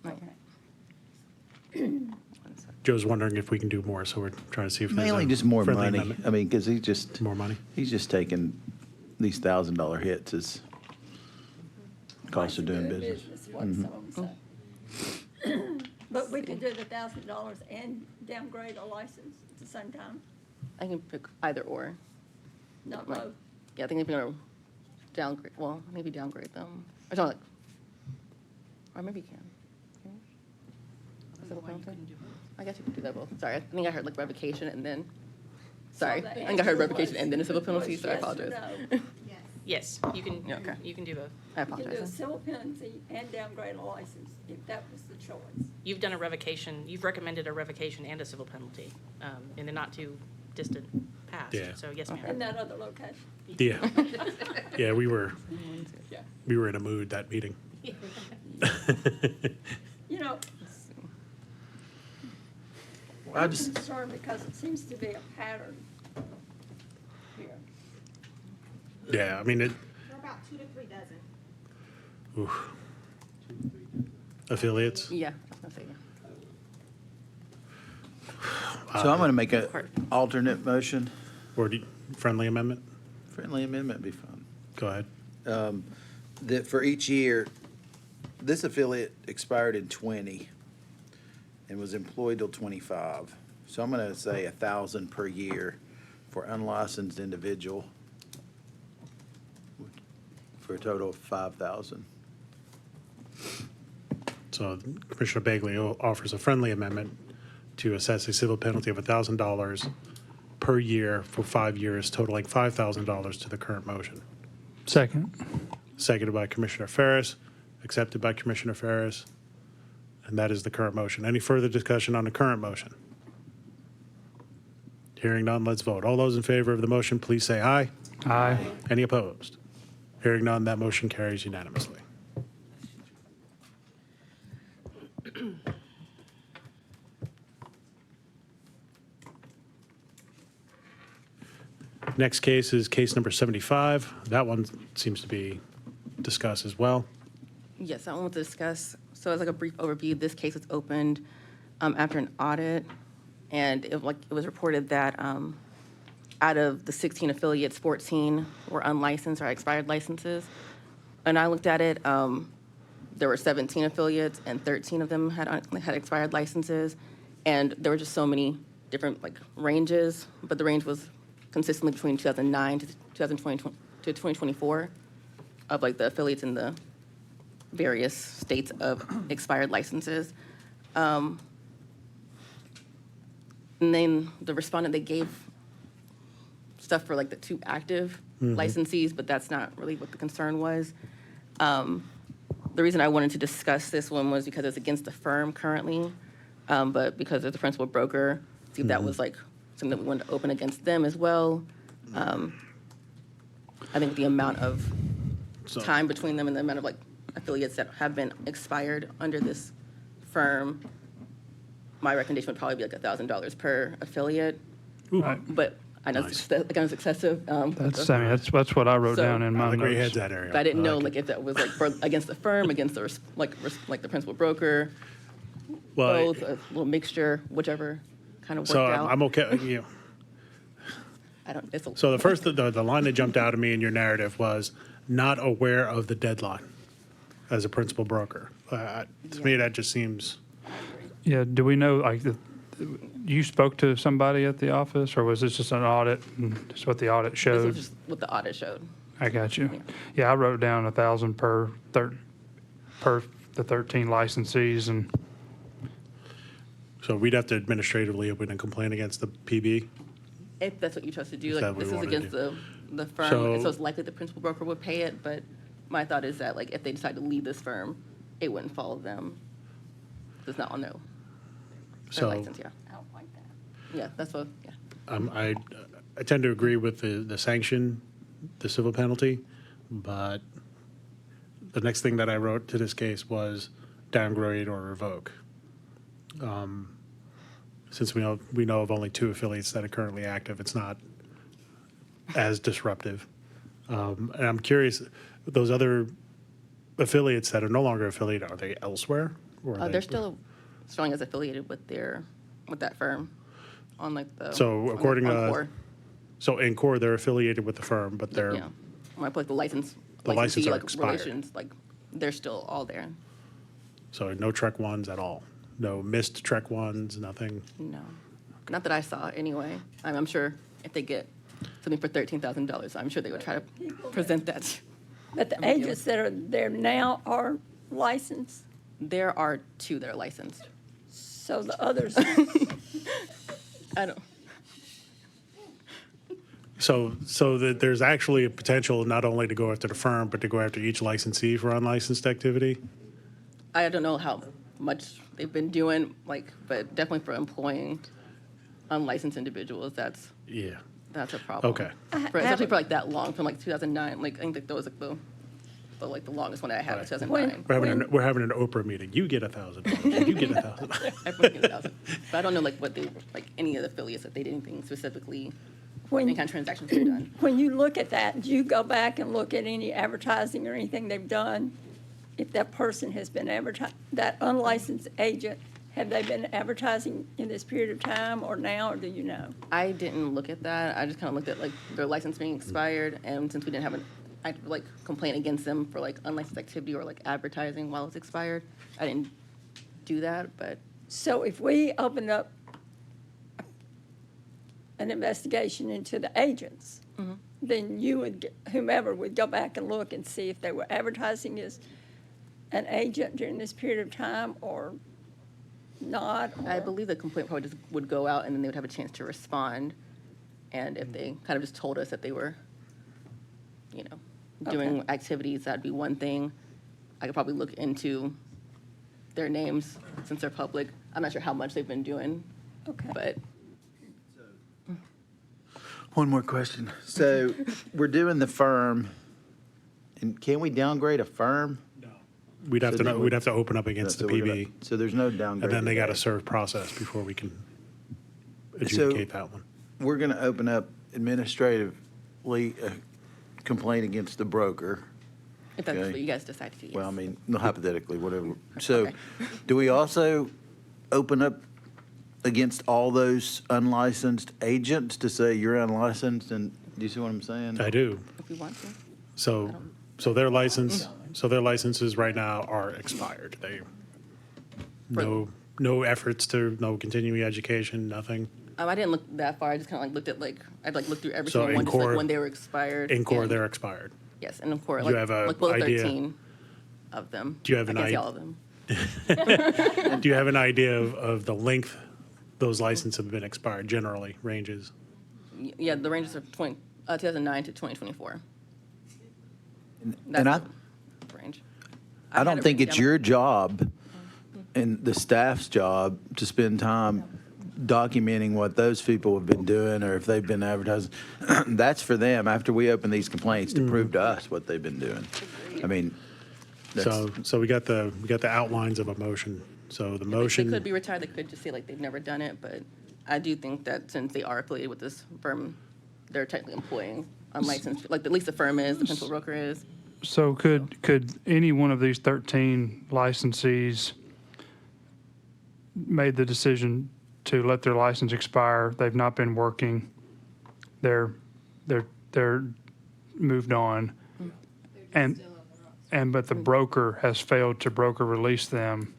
Okay. Joe's wondering if we can do more, so we're trying to see if there's mainly a just more friendly money. amendment. I mean, because More money? he's just taking these $1,000 hits as cost of doing business. What some of them say. But we could do the $1,000 and downgrade a license at the same time, I can pick either or. not Right. both. Yeah, I think if you're gonna downgrade, well, maybe downgrade them. Or something like, or maybe you can. Can you? Civil penalty? I guess you could do that both. Sorry, I think I heard like revocation and then, sorry, So the I think I heard answer revocation was- and then a civil penalty, was so I yes or apologize. no. Yes, you can, you can do both. I You can do a apologize. civil penalty and downgrade a license, if that was the choice. You've done a revocation, you've recommended a revocation and a civil penalty in the not too distant past. Yeah. So yes, ma'am. In that other location. Yeah. Yeah, we were in a mood that meeting. You know, I I'm just, concerned because it seems to be a pattern here. Yeah, I mean, it, We're about 2 to 3 dozen. oof. Affiliates? Yeah, I was gonna say, yeah. so I'm going to make an alternate motion. Or friendly amendment? Friendly amendment would be fun. Go ahead. That for each year, this affiliate expired in 20 and was employed till 25. So I'm going to say 1,000 per year for unlicensed individual for a total of 5,000. So Commissioner Bagley offers a friendly amendment to assess a civil penalty of $1,000 per year for 5 years, totaling $5,000 to the current motion. Second. Seconded by Commissioner Ferris, accepted by Commissioner Ferris, and that is the current motion. Any further discussion on the current motion? Hearing none, let's vote. All those in favor of the motion, please say aye. Aye. Any opposed? Hearing none, that motion carries unanimously. Next case is case number 75. That one seems to be discussed as well. Yes, I want to discuss, so as like a brief overview, this case was opened after an audit, and it was reported that out of the 16 affiliates, 14 were unlicensed or expired licenses. And I looked at it, there were 17 affiliates, and 13 of them had expired licenses, and there were just so many different like ranges, but the range was consistently between 2009 to 2020 to 2024 of like the affiliates in the various states of expired licenses. And then the respondent, they gave stuff for like the 2 active licensees, but that's not really what the concern was. The reason I wanted to discuss this one was because it's against the firm currently, but because of the principal broker, see if that was like something that we wanted to open against them as well. I think the amount of time between them and the amount of like affiliates that have been expired under this firm, my recommendation would probably be like $1,000 per affiliate. But I know it's kind of excessive. That's, I mean, that's what I wrote So- down in I my like where your notes. head's at, Ariel. But I didn't I know like like it. if that was like for, against the firm, against the like the principal broker, Well, both, a little mixture, whichever kind of worked so out. I'm okay, you know. I don't. It's a, So the first, the line that jumped out at me in your narrative was not aware of the deadline as a principal broker. To me, that just seems, Yeah, do we know, like, you spoke to somebody at the office, or was this just an audit, and just what the audit this showed? was just what the audit showed. I got you. Yeah, I wrote down 1,000 per the 13 licensees, and so we'd have to administratively open a complaint against the PB. If that's what you chose to do, Is that like what this we is wanna against the firm, So- and so it's likely the principal broker would pay it. But my thought is that like if they decide to leave this firm, it wouldn't follow them. It's not on their So license. Yeah. I don't like that. Yeah, that's what. Yeah. I tend to agree with the sanction, the civil penalty, but the next thing that I wrote to this case was downgrade or revoke. Since we know of only 2 affiliates that are currently active, it's not as disruptive. And I'm curious, those other affiliates that are no longer affiliated, are they elsewhere? Or are They're still showing as affiliated with that firm, on like the. So on according to, Encore. so in core, they're affiliated with the firm, but they're, Yeah. When I put like the license. The license licensee, are like, expired. relations, like they're still all there. so no Trek ones at all? No missed Trek ones, nothing? No, not that I saw anyway. I'm sure if they get something for $13,000, I'm sure they would try to present that. But the agents that are there now are licensed, There are 2 that are licensed. so the others, I don't. So that there's actually a potential not only to go after the firm, but to go after each licensee for unlicensed activity? I don't know how much they've been doing, like, but definitely for employing unlicensed individuals, that's Yeah. a problem. Okay. Especially for like that long, from like 2009, like, I think that was like the longest one that I had was 2009. We're having an Oprah meeting. You get $1,000. You get $1,000. Everyone gets 1,000. But I don't know like what they, like any of the affiliates, if they did anything specifically, any kind of transactions they've done. When you look at that, do you go back and look at any advertising or anything they've done? If that person has been that unlicensed agent, have they been advertising in this period of time or now, or do you know? I didn't look at that. I just kind of looked at like their license being expired, and since we didn't have an active like complaint against them for like unlicensed activity or like advertising while it's expired, I didn't do that. But So if we opened up an investigation into the agents, then you would, whomever would go back and look and see if they were advertising as an agent during this period of time or not? I believe the complaint probably just would go out and then they would have a chance to respond. And if they kind of just told us that they were, you know, doing activities, that'd be one thing. I could probably look into their names since they're public. I'm not sure how much they've been doing, but One more question. So we're doing the firm, and can we downgrade a firm? We'd have So to then we'd have to open up against the So we're gonna- PB, So there's no downgrade. and then they got to today. serve process before we can So- adjudicate that one. We're going to open up administratively a complaint against the broker. if that's Okay. what you guys decide to do, yes. Well, I mean, no, hypothetically, whatever. So do we also open up against all those unlicensed agents to say you're unlicensed, and do you see what I'm saying? I do. If we want to. So their licenses right now are expired. They, no efforts to, no continuing education, nothing. I didn't look that far. I just kind of like looked at like, I'd like looked through every So single one, just in core- like when they were expired. In core, and- they're expired. Yes, and of course, Do you like, have a like below idea? 13 of them. Do you have I an can't see idea? all of them. Do you have an idea of the length those licenses have been expired, generally, ranges? Yeah, the ranges are 2009 to 2024. And That's I, the range. I don't think it's your job and the staff's job to spend time documenting what those people have been doing or if they've been advertising. That's for them after we open these complaints to prove to us what they've been doing. I mean, So we got the outlines of a motion. So the They motion, could be retired, they could just say like they've never done it, but I do think that since they are affiliated with this firm, they're technically employing unlicensed, like at least the firm is, the principal broker is. So could any one of these 13 licensees made the decision to let their license expire, they've not been working, they're moved on, but the broker has failed to broker release them,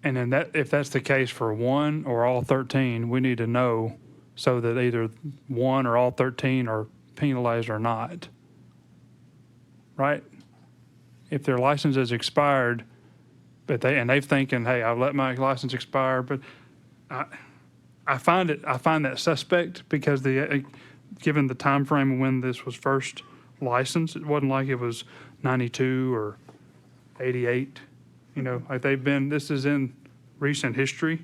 and then if that's the case for one or all 13, we need to know so that either one or all 13 are penalized or not. Right? If their license is expired, but they've thinking, hey, I'll let my license expire, but I find that suspect because given the time frame when this was first licensed, it wasn't like it was 92 or 88. You know, like this is in recent history.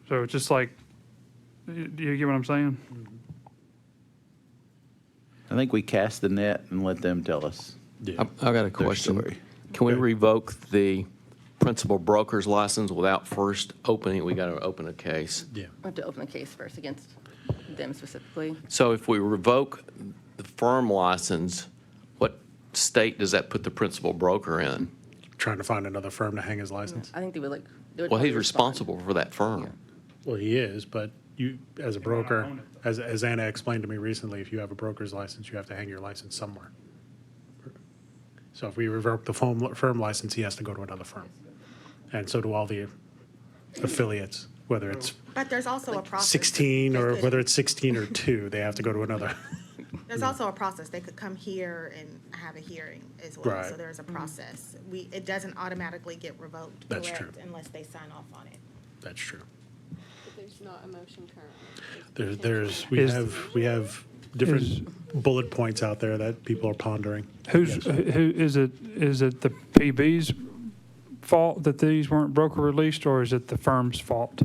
So it's just like, do you get what I'm saying? I think we cast the net and let them tell us. I got a question. story. Can we revoke the principal broker's license without first opening? We got to open a case. yeah. We have to open a case first against them specifically. So if we revoke the firm license, what state does that put the principal broker in? Trying to find another firm to hang his license. I think they would like. They would Well, he's probably respond. responsible for that firm. Well, he is, but you, as a broker, as Anna explained to me recently, if you have a broker's license, you have to hang your license somewhere. So if we revoke the firm license, he has to go to another firm. And so do all the affiliates, whether it's But there's also a process. 16 or whether it's 16 or 2, they have to go to another. There's also a process. They could come here and have a hearing as well. Right. So there's a process. It doesn't automatically get revoked. That's correct, true. Unless they sign off on it. That's true. There's not a motion currently. We have different bullet points out there that people are pondering. Who Yes. is it the PB's fault that these weren't broker released, or is it the firm's fault?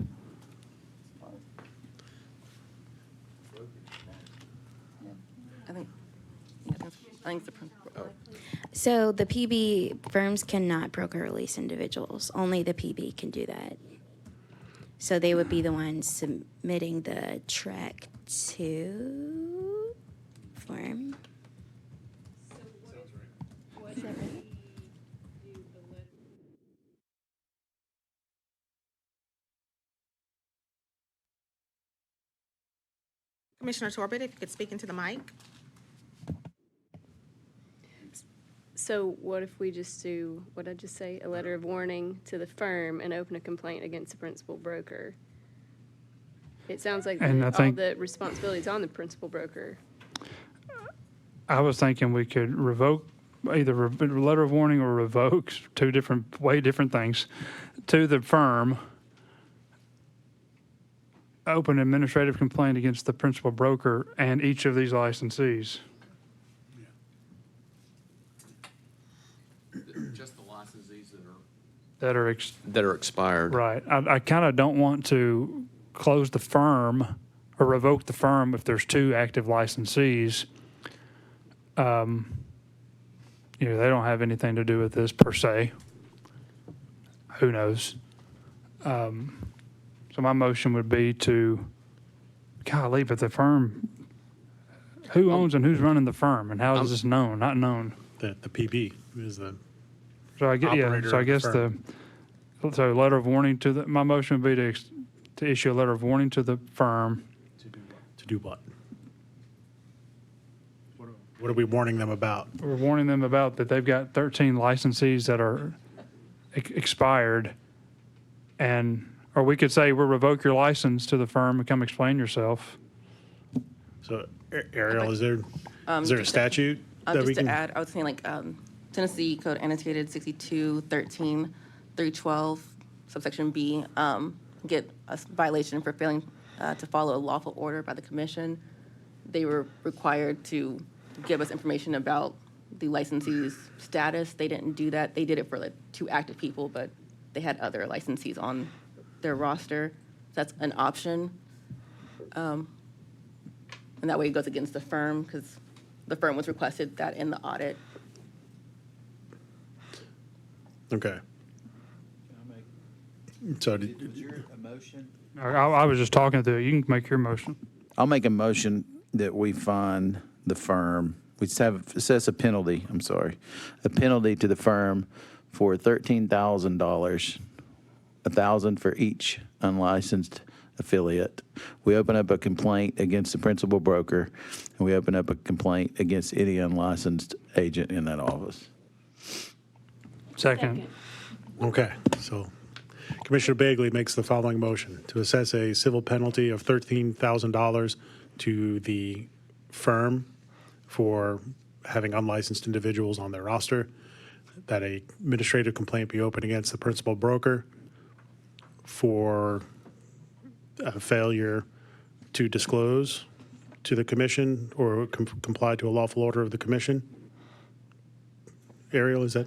I think the, So the PB firms cannot broker release individuals. Only the PB can do that. So they would be the ones submitting the track to form. Commissioner Torbett, if you could speak into the mic. So what if we just do, what did I just say, a letter of warning to the firm and open a complaint against the principal broker? It sounds like And I all think- the responsibility is on the principal broker. I was thinking we could revoke, either a letter of warning or revoke, way different things, to the firm. Open administrative complaint against the principal broker and each of these licensees. Just the licensees That are expired. right. I kind of don't want to close the firm or revoke the firm if there's two active licensees. They don't have anything to do with this per se. Who knows? So my motion would be to, golly, but the firm, who owns and who's running the firm, and how is this known? Not known. The PB is the So I get, yeah, operator so I of the guess firm. so letter of warning to my motion would be to issue a letter of warning to the firm. To do what? What are we warning them about? We're warning them about that they've got 13 licensees that are expired. Or we could say, we'll revoke your license to the firm and come explain yourself. So Ariel, is there a just to- statute that we just to can? add, I was saying like Tennessee Code Annotated 6213, 312, subsection B, get a violation for failing to follow a lawful order by the commission. They were required to give us information about the licensee's status. They didn't do that. They did it for like 2 active people, but they had other licensees on their roster. That's an option. And that way it goes against the firm because the firm was requested that in the audit. Okay. So Is your motion? I was just talking to you. You can make your motion. I'll make a motion that we fine the firm. It says a penalty, I'm sorry, a penalty to the firm for $13,000, $1,000 for each unlicensed affiliate. We open up a complaint against the principal broker, and we open up a complaint against any unlicensed agent in that office. Second. Okay, so Commissioner Bagley makes the following motion: to assess a civil penalty of $13,000 to the firm for having unlicensed individuals on their roster, that a administrative complaint be opened against the principal broker for a failure to disclose to the commission or comply to a lawful order of the commission. Ariel, is that?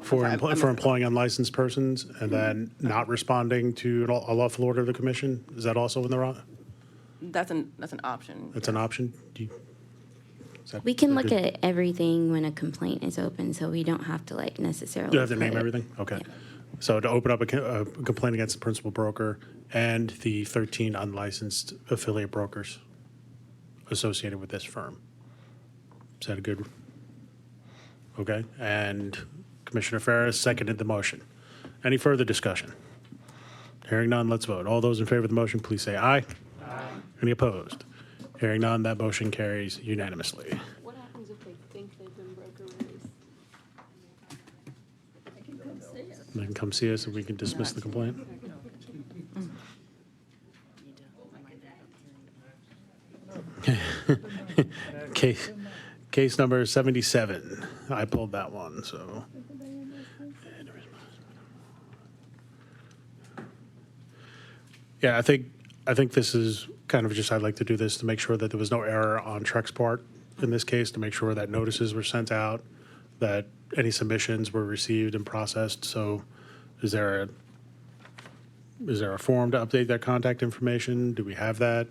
For employing unlicensed persons and then not responding to a lawful order of the commission? Is that also in the wrong? That's an option. That's an option? We can look at everything when a complaint is open, so we don't have to like necessarily. Do you have to put name it- everything? Okay. So to open up a complaint against the principal broker and the 13 unlicensed affiliate brokers associated with this firm. Is that a good? Okay, and Commissioner Ferris seconded the motion. Any further discussion? Hearing none, let's vote. All those in favor of the motion, please say aye. Aye. Any opposed? Hearing none, that motion carries unanimously. What happens if they think they've been broker released? They can come see us and we can dismiss the complaint. Case number 77. I pulled that one, so. Yeah, I think this is kind of just, I'd like to do this to make sure that there was no error on Trek's part in this case, to make sure that notices were sent out, that any submissions were received and processed. So is there a form to update that contact information? Do we have that?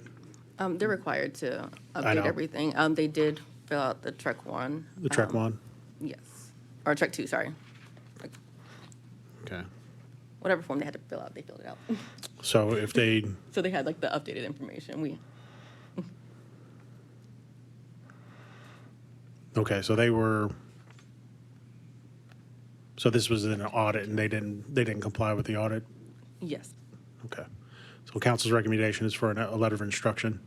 They're required to I update know. everything. They did fill out the Trek 1. The Trek one? Yes. Or Trek 2, sorry. Okay. Whatever form they had to fill out, they filled it out. So if they, So they had like the updated information. okay, so this was an audit and they didn't comply with the audit? Yes. Okay. So council's recommendation is for a letter of instruction,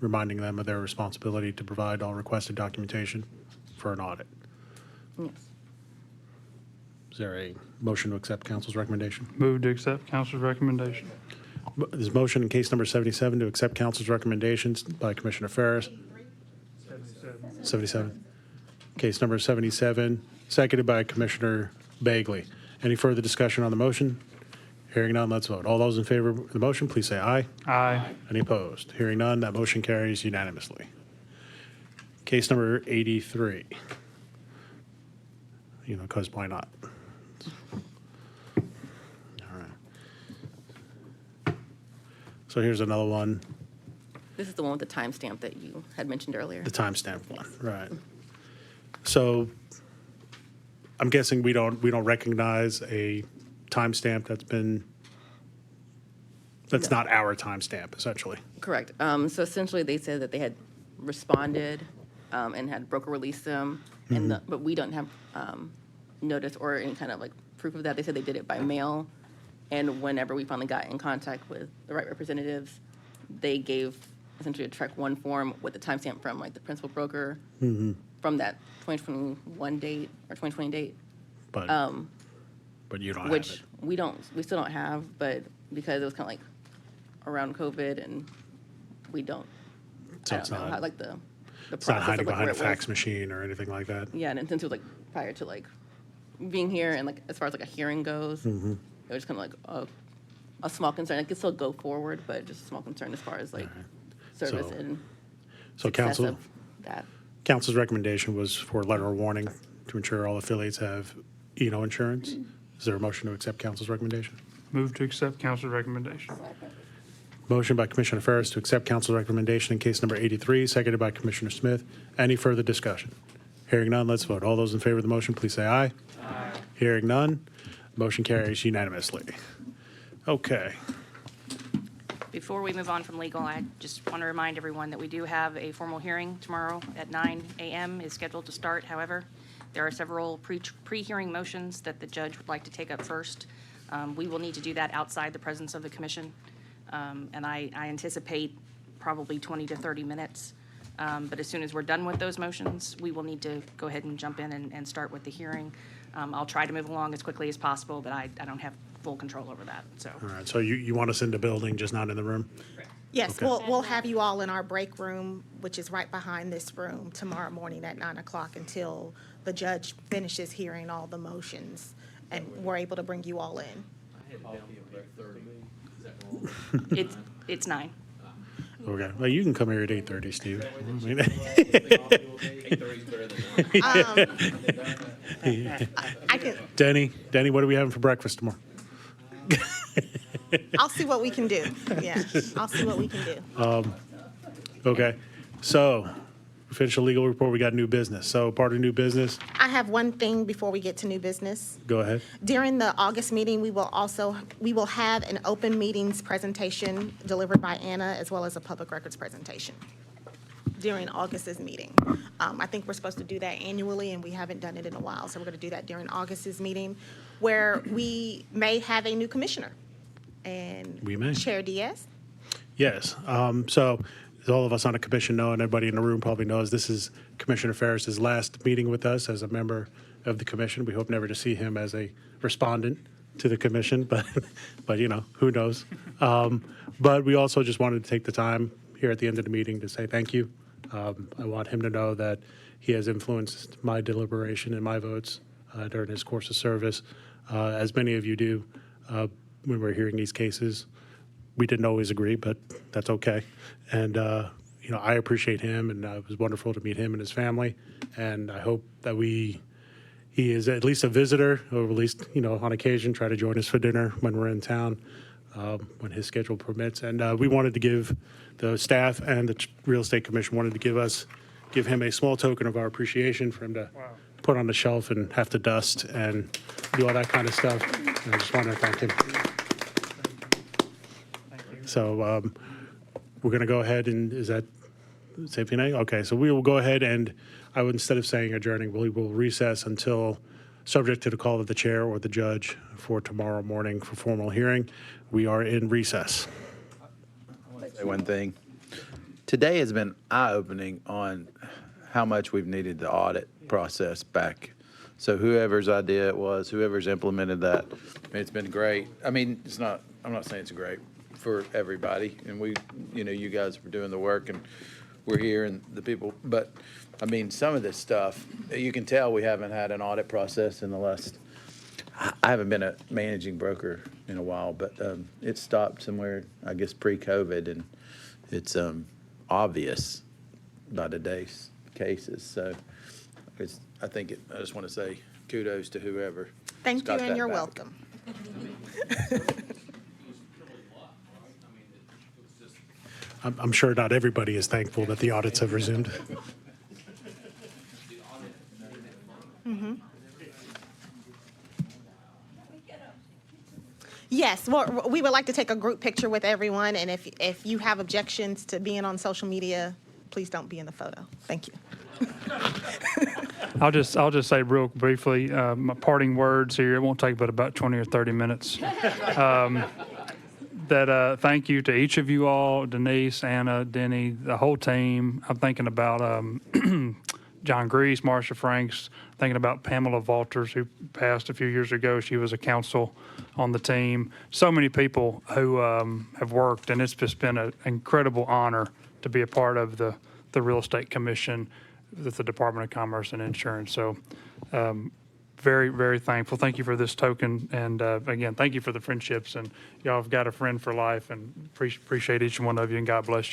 reminding them of their responsibility to provide all requested documentation for an audit. Yes. Is there a motion to accept council's recommendation? Move to accept council's recommendation. There's a motion in case number 77 to accept council's recommendations by Commissioner Ferris. 77. Case number 77, seconded by Commissioner Bagley. Any further discussion on the motion? Hearing none, let's vote. All those in favor of the motion, please say aye. Aye. Any opposed? Hearing none, that motion carries unanimously. Case number 83. Because why not? All right. So here's another one, This is the one with the timestamp that you had mentioned earlier. the timestamp one, right? So I'm guessing we don't recognize a timestamp that's not our timestamp, essentially. Correct. So essentially, they said that they had responded and had broker released them, but we don't have notice or any kind of like proof of that. They said they did it by mail, and whenever we finally got in contact with the right representatives, they gave essentially a Trek 1 form with the timestamp from like the principal broker from that 2021 date or 2020 date. But you don't have Which it. we still don't have, but because it was kind of like around COVID and we don't, So I it's don't know not- how like the It's not process hiding of like behind where a it fax was. machine or anything like that. Yeah, and since it was like prior to like being here and like as far as like a hearing goes, it was kind of like a small concern. It could still go forward, but just a small concern as far as like service So- and So success council, of that. council's recommendation was for a letter of warning to ensure all affiliates have insurance. Is there a motion to accept council's recommendation? Move to accept council's recommendation. Motion by Commissioner Ferris to accept council's recommendation in case number 83, seconded by Commissioner Smith. Any further discussion? Hearing none, let's vote. All those in favor of the motion, please say aye. Aye. Hearing none, motion carries unanimously. Okay. Before we move on from legal, I just want to remind everyone that we do have a formal hearing tomorrow at 9 a.m. is scheduled to start. However, there are several pre-hearing motions that the judge would like to take up first. We will need to do that outside the presence of the commission. And I anticipate probably 20 to 30 minutes. But as soon as we're done with those motions, we will need to go ahead and jump in and start with the hearing. I'll try to move along as quickly as possible, but I don't have full control over that, so. All right, so you want us in the building, just not in the room? Yes, Okay. we'll have you all in our break room, which is right behind this room, tomorrow morning at 9 o'clock until the judge finishes hearing all the motions, and we're able to bring you all in. It's 9. Okay, well, you can come here at 8:30, Steve. I can, Denny, what are we having for breakfast tomorrow? I'll see what we can do. Yeah, I'll see what we can do. Okay, so official legal report, we got new business. So part of new business, I have one thing before we get to new business. go ahead. During the August meeting, we will have an open meetings presentation delivered by Anna, as well as a public records presentation during August's meeting. I think we're supposed to do that annually, and we haven't done it in a while, so we're going to do that during August's meeting, where we may have a new commissioner. And We may. Chair Diaz? Yes, so as all of us on the commission know, and everybody in the room probably knows, this is Commissioner Ferris's last meeting with us as a member of the commission. We hope never to see him as a respondent to the commission, but who knows? But we also just wanted to take the time here at the end of the meeting to say thank you. I want him to know that he has influenced my deliberation and my votes during his course of service, as many of you do when we're hearing these cases. we didn't always agree, but that's okay. And, I appreciate him, and it was wonderful to meet him and his family. And I hope that he is at least a visitor, or at least, on occasion, try to join us for dinner when we're in town, when his schedule permits. And we wanted to give the staff and the Real Estate Commission wanted to give him a small token of our appreciation for him to put on the shelf and have to dust and do all that kind of stuff. And I just want to thank him. So we're going to go ahead and, is that safety night? Okay, so we will go ahead and I would, instead of saying adjourning, we will recess until, subject to the call of the chair or the judge for tomorrow morning for formal hearing. We are in recess. Say one thing. Today has been eye-opening on how much we've needed the audit process back. So whoever's idea it was, whoever's implemented that, it's been great. I mean, I'm not saying it's great for everybody, and you guys are doing the work, and we're here, and the people, but, I mean, some of this stuff, you can tell we haven't had an audit process in the last, I haven't been a managing broker in a while, but it stopped somewhere, I guess, pre-COVID, and it's obvious by today's cases. So I just want to say kudos to whoever. Thank you, got and that you're back. welcome. I'm sure not everybody is thankful that the audits have resumed. Yes, well, we would like to take a group picture with everyone, and if you have objections to being on social media, please don't be in the photo. Thank you. I'll just say real briefly, my parting words here, it won't take but about 20 or 30 minutes. Thank you to each of you all, Denise, Anna, Denny, the whole team. I'm thinking about John Grease, Marsha Franks, thinking about Pamela Walters, who passed a few years ago. She was a counsel on the team. So many people who have worked, and it's just been an incredible honor to be a part of the Real Estate Commission with the Department of Commerce and Insurance. So very, very thankful. Thank you for this token. And again, thank you for the friendships. And y'all have got a friend for life, and appreciate each one of you, and God bless you.